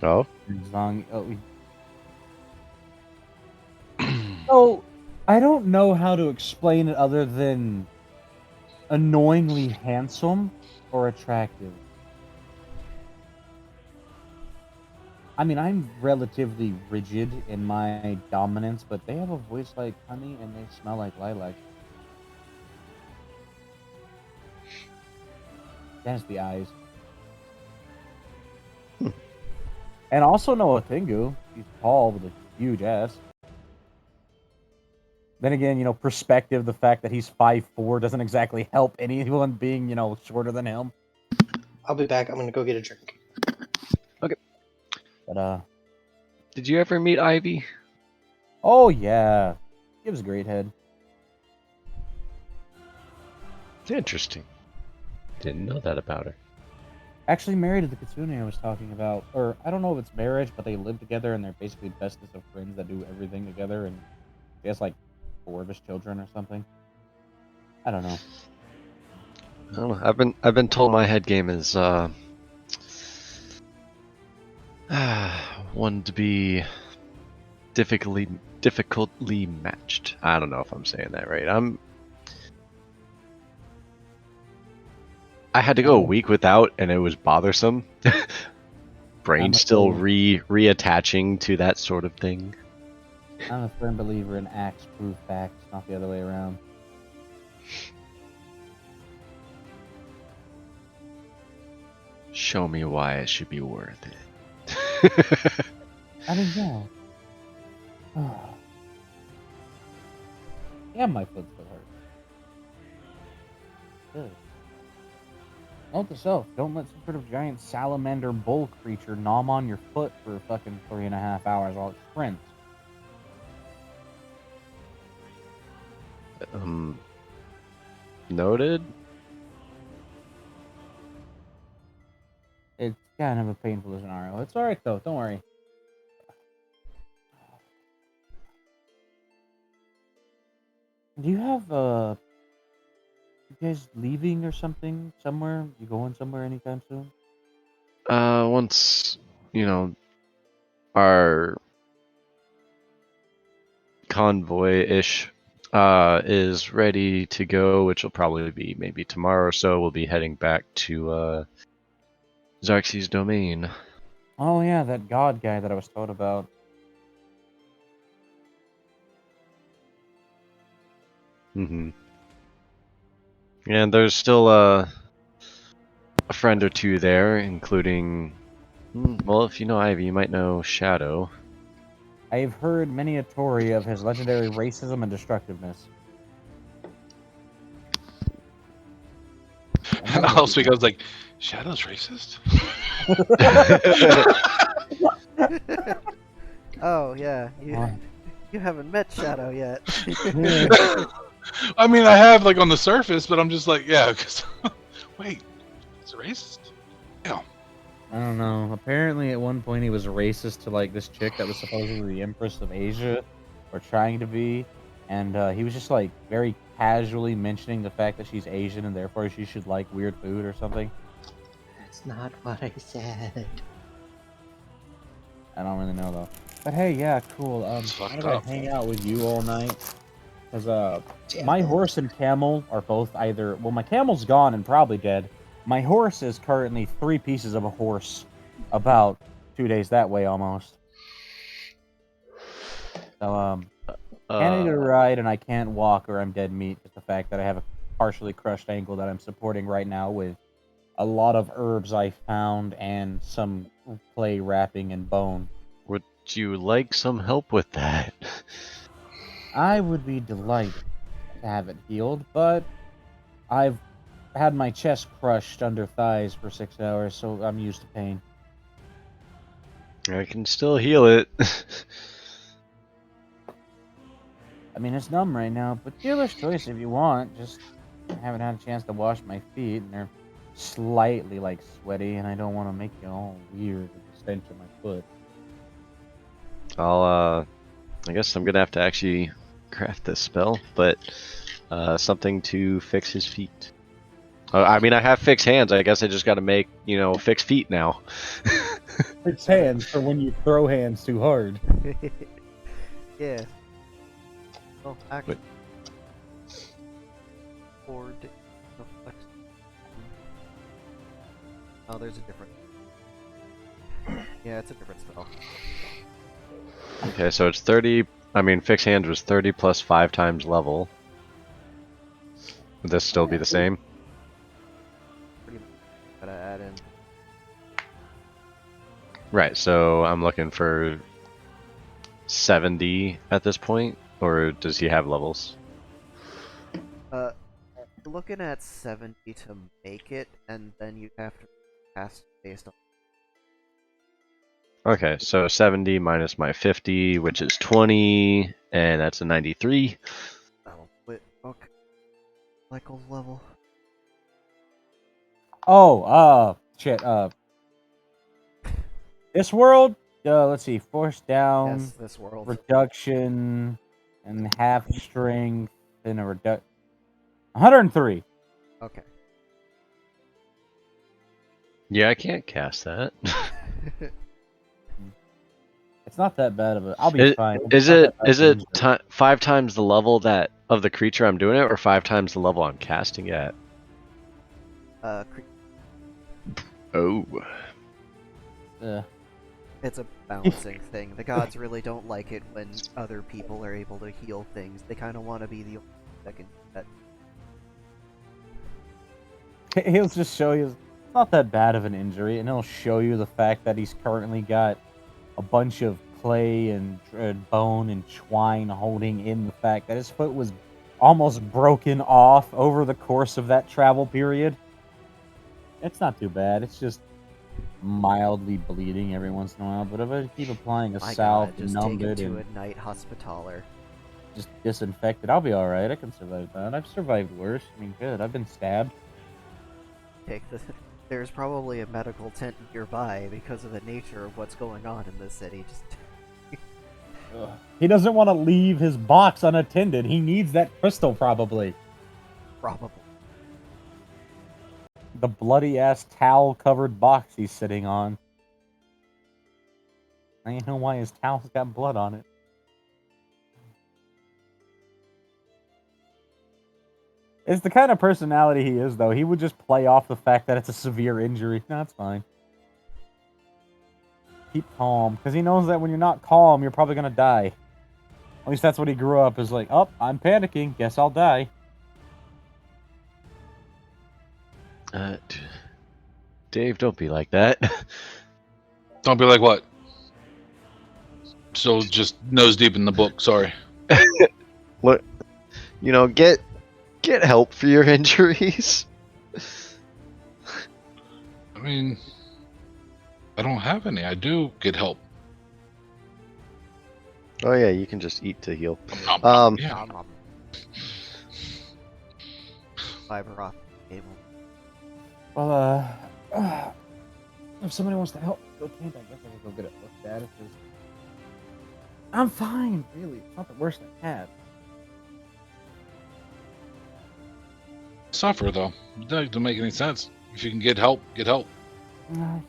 Oh, So, I don't know how to explain it other than annoyingly handsome or attractive. I mean, I'm relatively rigid in my dominance, but they have a voice like honey and they smell like lilac. Then it's the eyes. And also Noah Tengu. He's tall with a huge ass. Then again, perspective, the fact that he's 5'4" doesn't exactly help anyone being, shorter than him. I'll be back. I'm gonna go get a drink. But, did you ever meet Ivy? oh yeah. Gives a great head. Interesting. Didn't know that about her. Actually married to the Kitsune I was talking about. Or, I don't know if it's marriage, but they live together and they're basically bestest of friends that do everything together. And she has, 4 of his children or something. I don't know. I don't know. I've been told my head game is one to be difficultly matched. I don't know if I'm saying that right. I had to go a week without, and it was bothersome. Brain still reattaching to that sort of thing. I'm a firm believer in acts prove facts, not the other way around. Show me why it should be worth it. I mean, yeah. Yeah, my foot still hurts. Good. Note to self, don't let some sort of giant salamander bull creature nom on your foot for fucking 3.5 hours while it sprints. Noted. It's kind of a painful scenario. It's alright though, don't worry. Do you have you guys leaving or something somewhere? You going somewhere anytime soon? Once, our convoy-ish is ready to go, which will probably be maybe tomorrow or so, we'll be heading back to Xarxes' domain. Oh yeah, that god guy that I was told about. Mm-hmm. And there's still a friend or two there, including, well, if you know Ivy, you might know Shadow. I've heard many a story of his legendary racism and destructiveness. And I'll speak. I was like, Shadow's racist? Oh yeah, Uh, you haven't met Shadow yet. I mean, I have on the surface, but I'm just like, yeah, because wait, it's a racist? Yeah. I don't know. Apparently, at one point, he was racist to this chick that was supposedly the Empress of Asia, or trying to be, and he was just very casually mentioning the fact that she's Asian and therefore she should like weird food or something. That's not what I said. I don't really know though. But hey, yeah, cool. It's I'm fucked gonna up. hang out with you all night. Cause Damn my it. horse and camel are both either my camel's gone and probably dead. My horse is currently 3 pieces of a horse, about 2 days that way almost. So can't either ride and I can't walk or I'm dead meat. Just the fact that I have a partially crushed ankle that I'm supporting right now with a lot of herbs I found and some clay wrapping and bone. Would you like some help with that? I would be delighted to have it healed, but I've had my chest crushed under thighs for 6 hours, so I'm used to pain. I can still heal it. I mean, it's numb right now, but dealer's choice if you want. Just I haven't had a chance to wash my feet, and they're slightly, like, sweaty, and I don't want to make you all weird with the stench of my foot. I guess I'm gonna have to actually craft this spell, but something to fix his feet. I mean, I have fixed hands. I guess I just got to make, fixed feet now. It's hands for when you throw hands too hard. Yeah. Well, actually, Ford. No, flex. Oh, there's a different. Yeah, it's a different spell. Okay, so it's 30. I mean, fixed hands was 30 plus 5 times level. Would this still be the same? Pretty much. Gotta add in. Right, so I'm looking for 70 at this point, or does he have levels? You're looking at 70 to make it, and then you have to cast based on. Okay, so 70 minus my 50, which is 20, and that's a 93. Oh, wait, okay. Michael's level. Oh, shit, this world, let's see, force down, Yes, this world. reduction, and half strength, and a reduction. 103. Okay. Yeah, I can't cast that. It's not that bad of a. I'll be fine. Is It's not it that bad is of an it injury. 5 times the level that of the creature I'm doing it, or 5 times the level I'm casting it at? Oh. It's a balancing thing. The gods really don't like it when other people are able to heal things. They kind of want to be the only that can do that. He'll just show you it's not that bad of an injury, and he'll show you the fact that he's currently got a bunch of clay and bone and twine holding in the fact that his foot was almost broken off over the course of that travel period. It's not too bad. It's just mildly bleeding every once in a while, but if I keep applying a My salve god, to just numb take him it to and a night hospitaler. just disinfect it, I'll be alright. I can survive that. I've survived worse. I mean, good. I've been stabbed. Take the. There's probably a medical tent nearby because of the nature of what's going on in this city. Just He doesn't want to leave his box unattended. He needs that crystal, probably. probably. The bloody ass towel covered box he's sitting on. I don't know why his towel's got blood on it. It's the kind of personality he is, though. He would just play off the fact that it's a severe injury. No, it's fine. Keep calm, because he knows that when you're not calm, you're probably gonna die. At least that's what he grew up, is like, oh, I'm panicking, guess I'll die. Dave, don't be like that. Don't be like what? So just nose deep in the book. Sorry. Look, get help for your injuries. I mean, I don't have any. I do get help. Oh yeah, you can just eat to heal. Yeah. Nom nom. Fiber optic cable. Well, if somebody wants to help, go paint, I guess I can go get it looked at. I'm fine, really. It's not the worst I've had. Suffer though. It doesn't make any sense. If you can get help, get help. But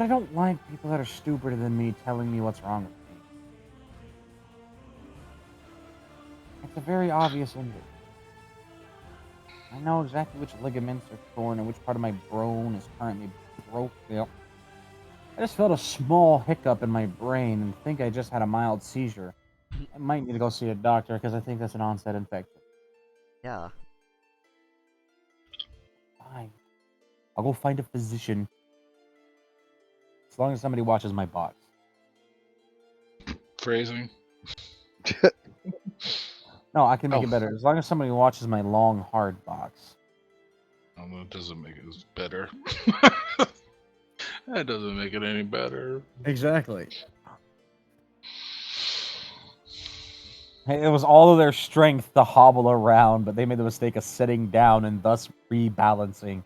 I don't like people that are stupider than me telling me what's wrong with me. It's a very obvious injury. I know exactly which ligaments are torn and which part of my bone is currently broke. Yep. I just felt a small hiccup in my brain and think I just had a mild seizure. I might need to go see a doctor because I think that's an onset infection. Yeah. Fine. I'll go find a physician. As long as somebody watches my box. Phrasing. No, I can make Oh. it better. As long as somebody watches my long, hard box. Oh, that doesn't make it better. That doesn't make it any better. Exactly. Hey, it was all of their strength to hobble around, but they made the mistake of sitting down and thus rebalancing.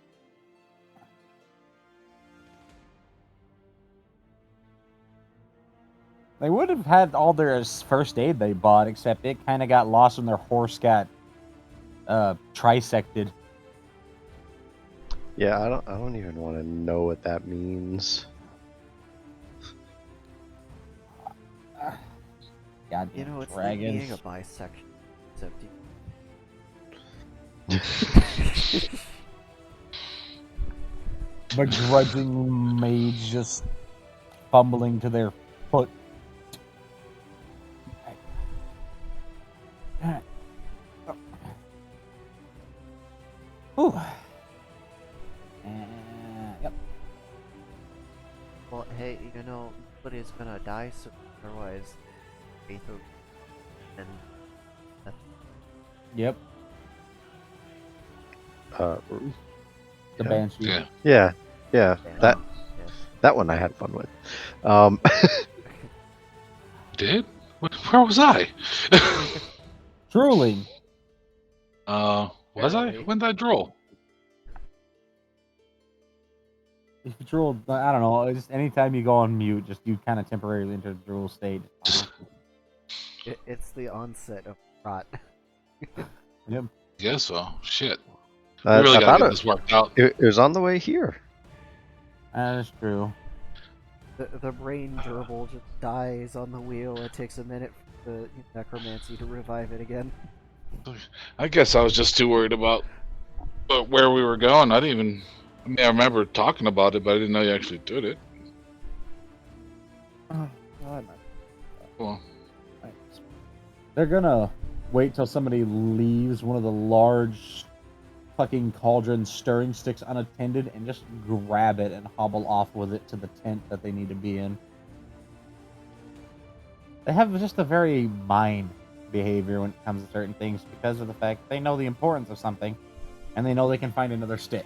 They would have had all their first aid they bought, except it kind of got lost when their horse got trisected. Yeah, I don't even want to know what that means. You Goddamn know, it's like dragons. being a bisexual, except Begrudging maids just fumbling to their foot. Ooh. Yep. well, hey, you know, nobody's gonna die, so otherwise, faith of and Yep. Uh, The Yeah. banshee. Yeah. yeah, yeah, that yes. that one I had fun with. Um, Did? Where was I? Truly. Was I? Barely. When did I drool? If you drool, I don't know. Just anytime you go on mute, just you kind of temporarily enter the drool state. It's the onset of rot. Yep. Guess so. Shit. We I really gotta thought get it, this worked out. it was on the way here. That is true. The brain gerbil just dies on the wheel. It takes a minute for the necromancy to revive it again. I guess I was just too worried about where we were going. I didn't even. I mean, I remember talking about it, but I didn't know you actually did it. Oh, God. Well, They're gonna wait till somebody leaves one of the large fucking cauldron stirring sticks unattended and just grab it and hobble off with it to the tent that they need to be in. They have just a very mind behavior when it comes to certain things because of the fact they know the importance of something and they know they can find another stick.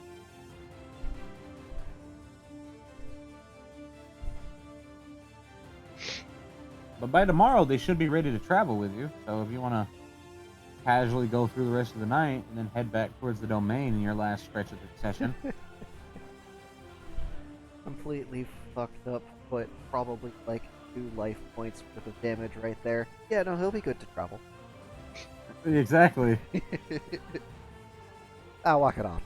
But by tomorrow, they should be ready to travel with you. So if you want to casually go through the rest of the night and then head back towards the domain in your last stretch of the session. Completely fucked up, but probably like 2 life points worth of damage right there. Yeah, no, he'll be good to travel. Exactly. I'll walk it off.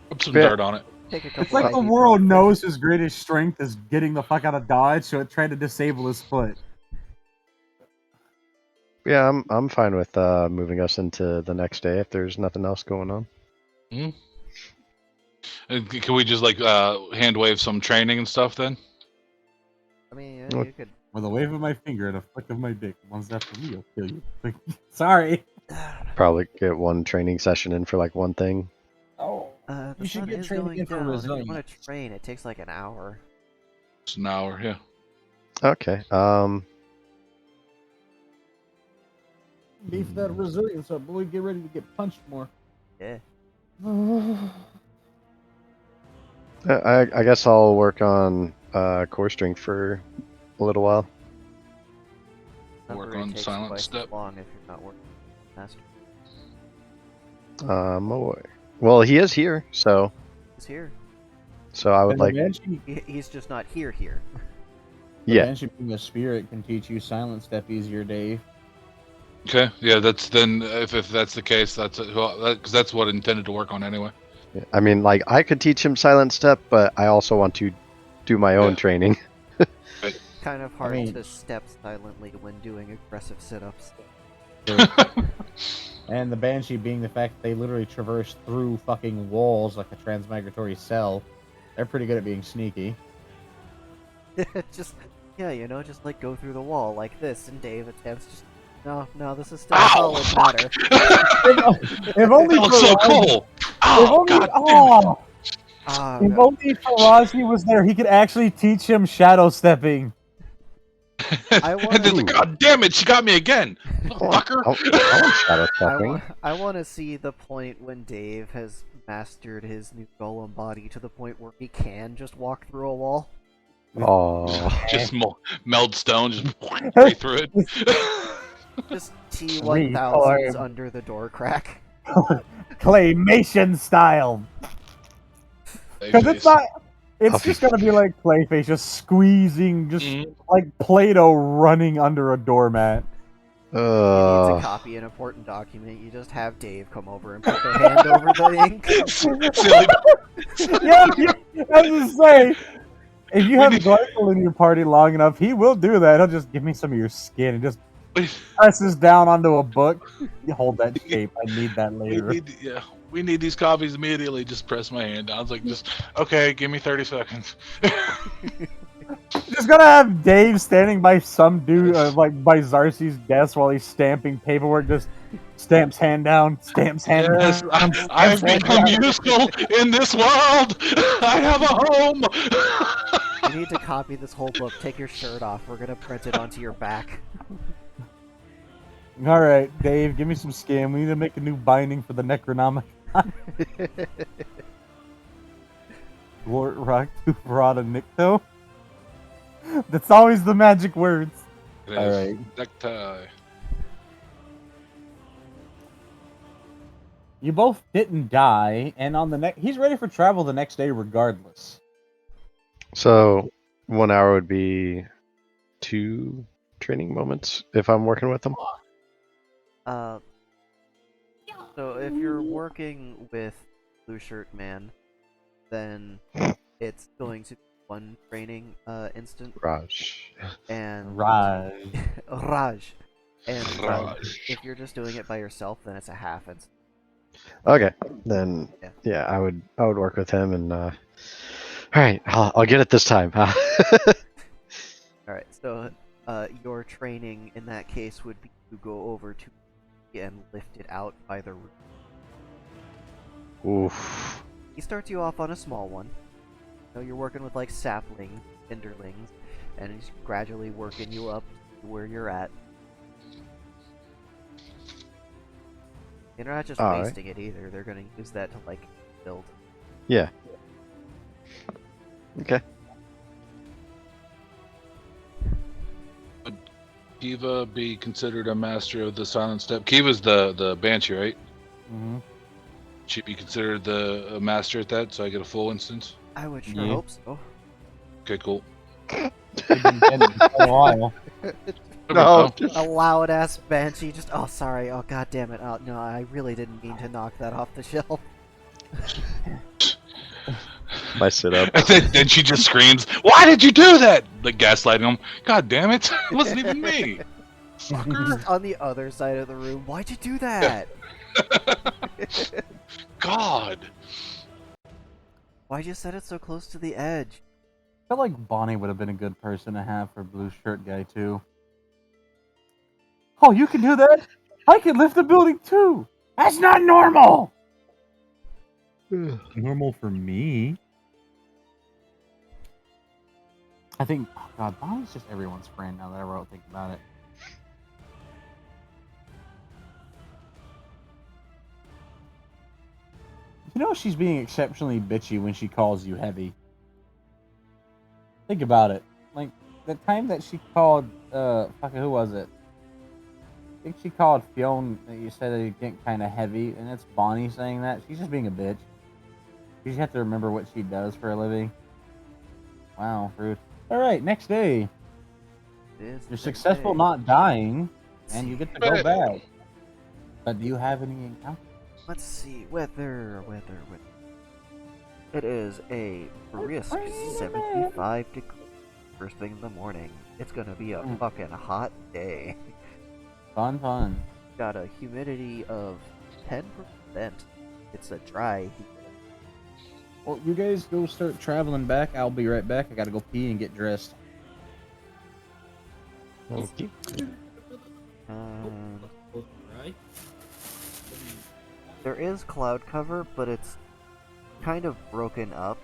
put some Yeah. dirt on it. Take a couple. It's like the ibuprofen. world knows his greatest strength is getting the fuck out of Dodge, so it tried to disable his foot. Yeah, I'm fine with moving us into the next day if there's nothing else going on. And can we just like hand wave some training and stuff then? I mean, What- you could. With a wave of my finger and a flick of my dick, one step from me, I'll kill you. Sorry. Probably get one training session in for like one thing. Oh. The You should sun get is training going in for down. If you resilience. want to train, it takes like an hour. It's an hour, yeah. Okay. Beef that resilience up, boy. Get ready to get punched more. Yeah. I guess I'll work on core strength for a little while. Work Temporary on takes silent twice as step. long if you're not working master. Well, he is here, so He's here. I would And like. the Banshee, He's just not here. the Yeah. Banshee being a spirit can teach you silent step easier, Dave. Okay, yeah. That's then if that's the case, that's because that's what I intended to work on anyway. I mean, like, I could teach him Silent Step, but I also want to do my own Yeah. training. Kind of hard mean- to step silently when doing aggressive sit-ups. And the Banshee being the fact that they literally traverse through fucking walls like a transmigratory cell. They're pretty good at being sneaky. Just, yeah, you know, just like go through the wall like this, and Dave attempts just, no, this is still Ow! solid Fuck! matter. If only That looks so cool! If Oh, only, god damn it! Ah, if only Farazi was there, he could actually teach him shadow stepping. I And wanna- then the god damn it, she got me again! I Fucker! want Shadow Stepping. I want to see the point when Dave has mastered his new golem body to the point where he can just walk through a wall. Oh, Just meld stone, just right through it. Just T1000s Reform. under the door crack. Claymation style. Because it's not. It's just gonna be like Clayface just squeezing, just Mhm. like Play-Doh running under a doormat. You need to uh, copy an important document. You just have Dave come over and put their hand over the ink. Silly. Yeah, I was just say, if you have need- Glycol in your party long enough, he will do that. He'll just give me some of your skin and just presses down onto a book. You hold that shape. I need that later. We need these copies immediately. Just press my hand down. It's like, just, okay, give me 30 seconds. Just gonna have Dave standing by some dude, like by Zarcy's desk while he's stamping paperwork. Just stamps hand down, stamps hand Yes, down. I've stamps hand become down. useful in this world. I have a home. You need to copy this whole book. Take your shirt off. We're gonna print it onto your back. All right, Dave, give me some skin. We need to make a new binding for the Necronomicon. Lord Rock to Verada Nicto. That's always the magic words. All right. Necktie. You both didn't die, and on the next, he's ready for travel the next day, regardless. so 1 hour would be 2 training moments if I'm working with them. So if you're working with Blue Shirt Man, then it's going to be 1 training instant, Raj. and Right. Raj. And Raj. if you're just doing it by yourself, then it's a half instant. Okay, then Yeah. yeah, I would work with him and. All right, I'll get it this time. All right. So your training in that case would be to go over to and lift it out by the root. Oof. He starts you off on a small one. So you're working with like saplings, cinderlings, and he's gradually working you up to where you're at. And they're not just Alright. wasting it either. They're gonna use that to like build. Yeah. Okay. Kiva be considered a master of the silent step? Kiva's the banshee, right? Mm-hmm. She be considered a master at that, so I get a full instance. I would sure Yeah. hope so. Okay, cool. They've been dead for a while. No. A loud ass banshee just sorry, god damn it. Oh no, I really didn't mean to knock that off the shelf. My sit up. And then she just screams, "Why did you do that?" Like gaslighting him. God damn it! It wasn't even me. Fucker. Just on the other side of the room. Why'd you do that? God. Why'd you set it so close to the edge? I feel like Bonnie would have been a good person to have for Blue Shirt Guy too. Oh, you can do that? I can lift the building too. That's not normal. Normal for me. I think, oh god, Bonnie's just everyone's friend now that I think about it. You know she's being exceptionally bitchy when she calls you heavy. Think about it. Like, the time that she called, who was it? I think she called Fionn that you said that you get kind of heavy, and it's Bonnie saying that. She's just being a bitch. You just have to remember what she does for a living. Wow, rude. Alright, next day. It is You're the successful day. not dying, and you get to go back. But do you have any encounters? Let's see. Weather. It is a brisk 75 degrees first thing in the morning. It's gonna be a fucking hot day. Fun. Got a humidity of 10%. It's a dry heat. Well, you guys go start traveling back. I'll be right back. I gotta go pee and get dressed. Okay. There is cloud cover, but it's kind of broken up.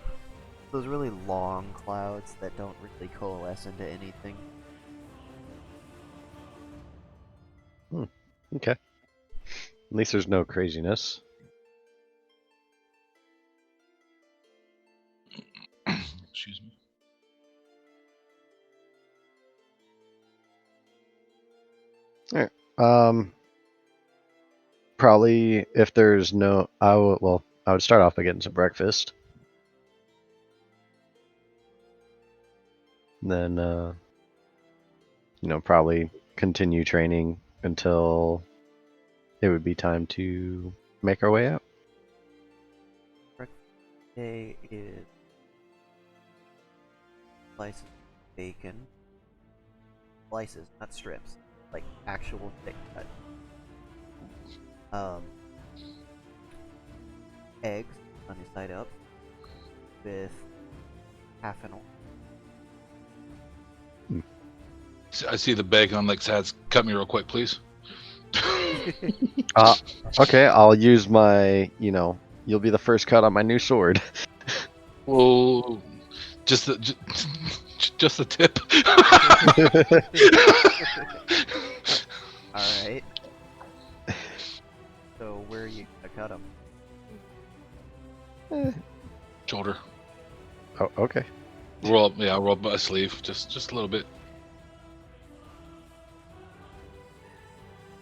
Those really long clouds that don't really coalesce into anything. Okay. At least there's no craziness. Excuse me. Probably if there's no, I would start off by getting some breakfast. Then, probably continue training until it would be time to make our way out. Day is slices of bacon. Slices, not strips. Like actual thick cut. Eggs, sunny side up, with half an orange. I see the bacon. Like, Sads, cut me real quick, please. Okay, I'll use my, you'll be the first cut on my new sword. Well, just the tip. Alright. So, where are you gonna cut them? Shoulder. Oh, okay. Roll up my sleeve, just a little bit.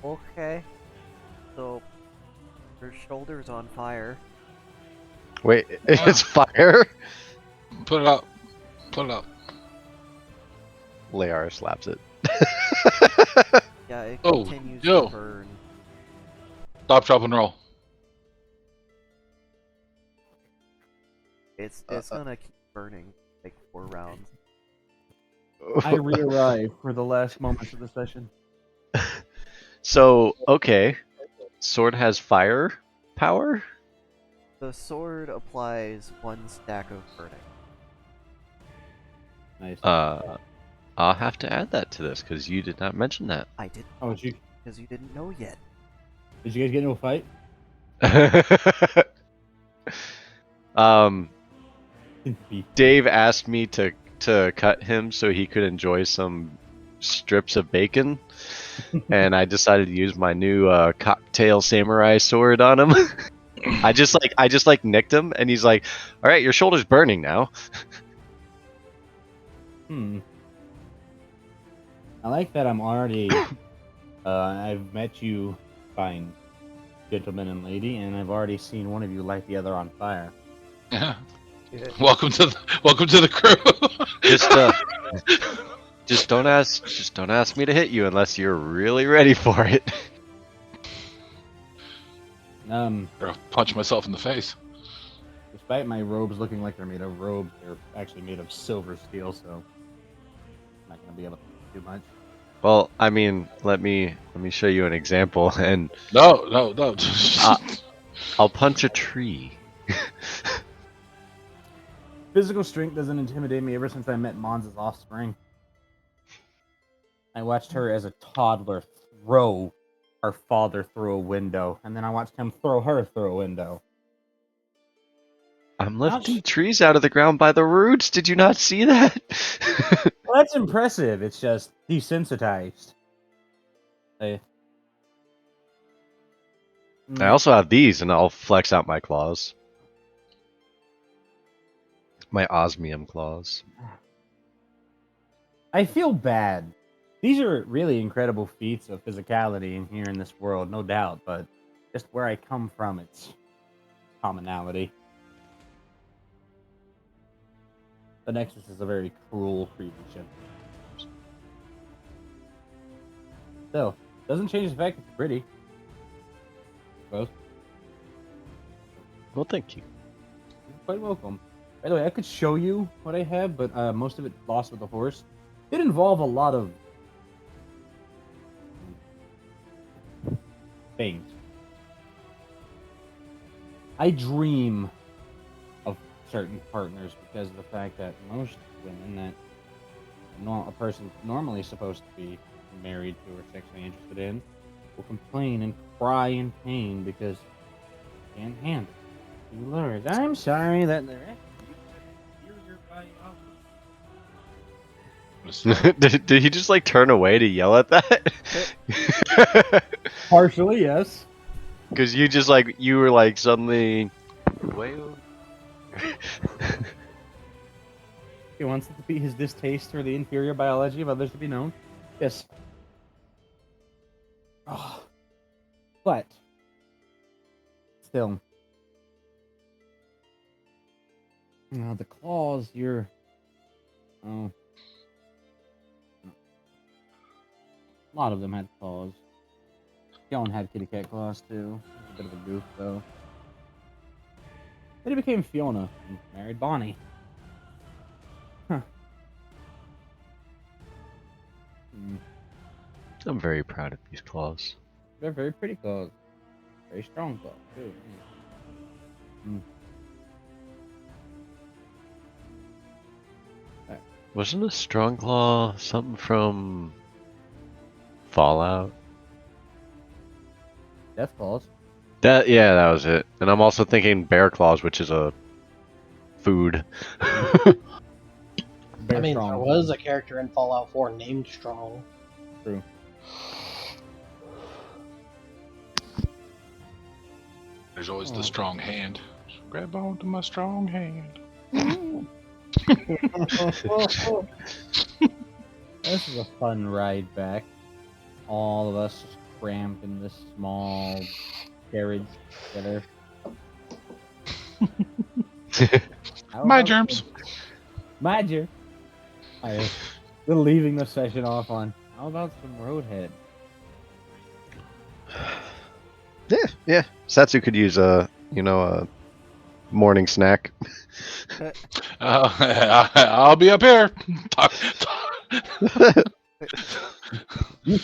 Okay. So, your shoulder's on fire. Wait, it's fire? Put it up. Put it up. Layar slaps it. Yeah, it Oh, continues yo. to burn. Stop, drop, and roll. It's gonna keep burning like 4 rounds. I re-arrive for the last moments of the session. So, okay. Sword has fire power? The sword applies 1 stack of burning. Nice. I'll have to add that to this because you did not mention that. I didn't, Oh, did because you didn't know yet. you guys get into a fight? Dave asked me to cut him so he could enjoy some strips of bacon, and I decided to use my new cocktail samurai sword on him. I just nicked him, and he's like, "All right, your shoulder's burning now." I like that I'm already. I've met you, fine gentleman and lady, and I've already seen one of you light the other on fire. Yeah. Welcome to the crew. Just don't ask me to hit you unless you're really ready for it. Or I'll punch myself in the face. Despite my robes looking like they're made of robes, they're actually made of silver steel, so I'm not gonna be able to do much. Well, I mean, let me show you an example, and No. I'll punch a tree. Physical strength doesn't intimidate me ever since I met Mons' offspring. I watched her as a toddler throw her father through a window, and then I watched him throw her through a window. I'm lifting trees out of the ground by the roots. Did you not see that? Well, that's impressive. It's just desensitized. I also have these, and I'll flex out my claws. My osmium claws. I feel bad. These are really incredible feats of physicality in here in this world, no doubt, but just where I come from, it's commonality. The Nexus is a very cruel creation. Still, doesn't change the fact that it's pretty. I suppose. Well, thank you. You're quite welcome. By the way, I could show you what I have, but most of it lost with the horse. It involve a lot of things. I dream of certain partners because of the fact that most women that a person normally supposed to be married to or sexually interested in will complain and cry in pain because they can't handle it. You Lord, I'm sorry that they're inferior biology. did he just like turn away to yell at that? Partially, yes. Because you were like suddenly way over. He wants it to be his distaste for the inferior biology of others to be known. Yes. Oh. But still, the claws. A lot of them had claws. Fiona had kitty cat claws too. A bit of a goof though. Then he became Fiona and married Bonnie. Huh. I'm very proud of these claws. They're very pretty claws. Very strong claws too. Wasn't a strong claw something from Fallout? Death claws. That was it. And I'm also thinking bear claws, which is a food. I Very mean, strong. there was a character in Fallout 4 named Strong. True. There's always the strong hand. Grab onto my strong hand. This is a fun ride back. All of us just cramped in this small carriage together. How My about germs. My germs. We're leaving the session off on. How about some Roadhead? Yeah. Satsu could use a morning snack. I'll be up here. Talk.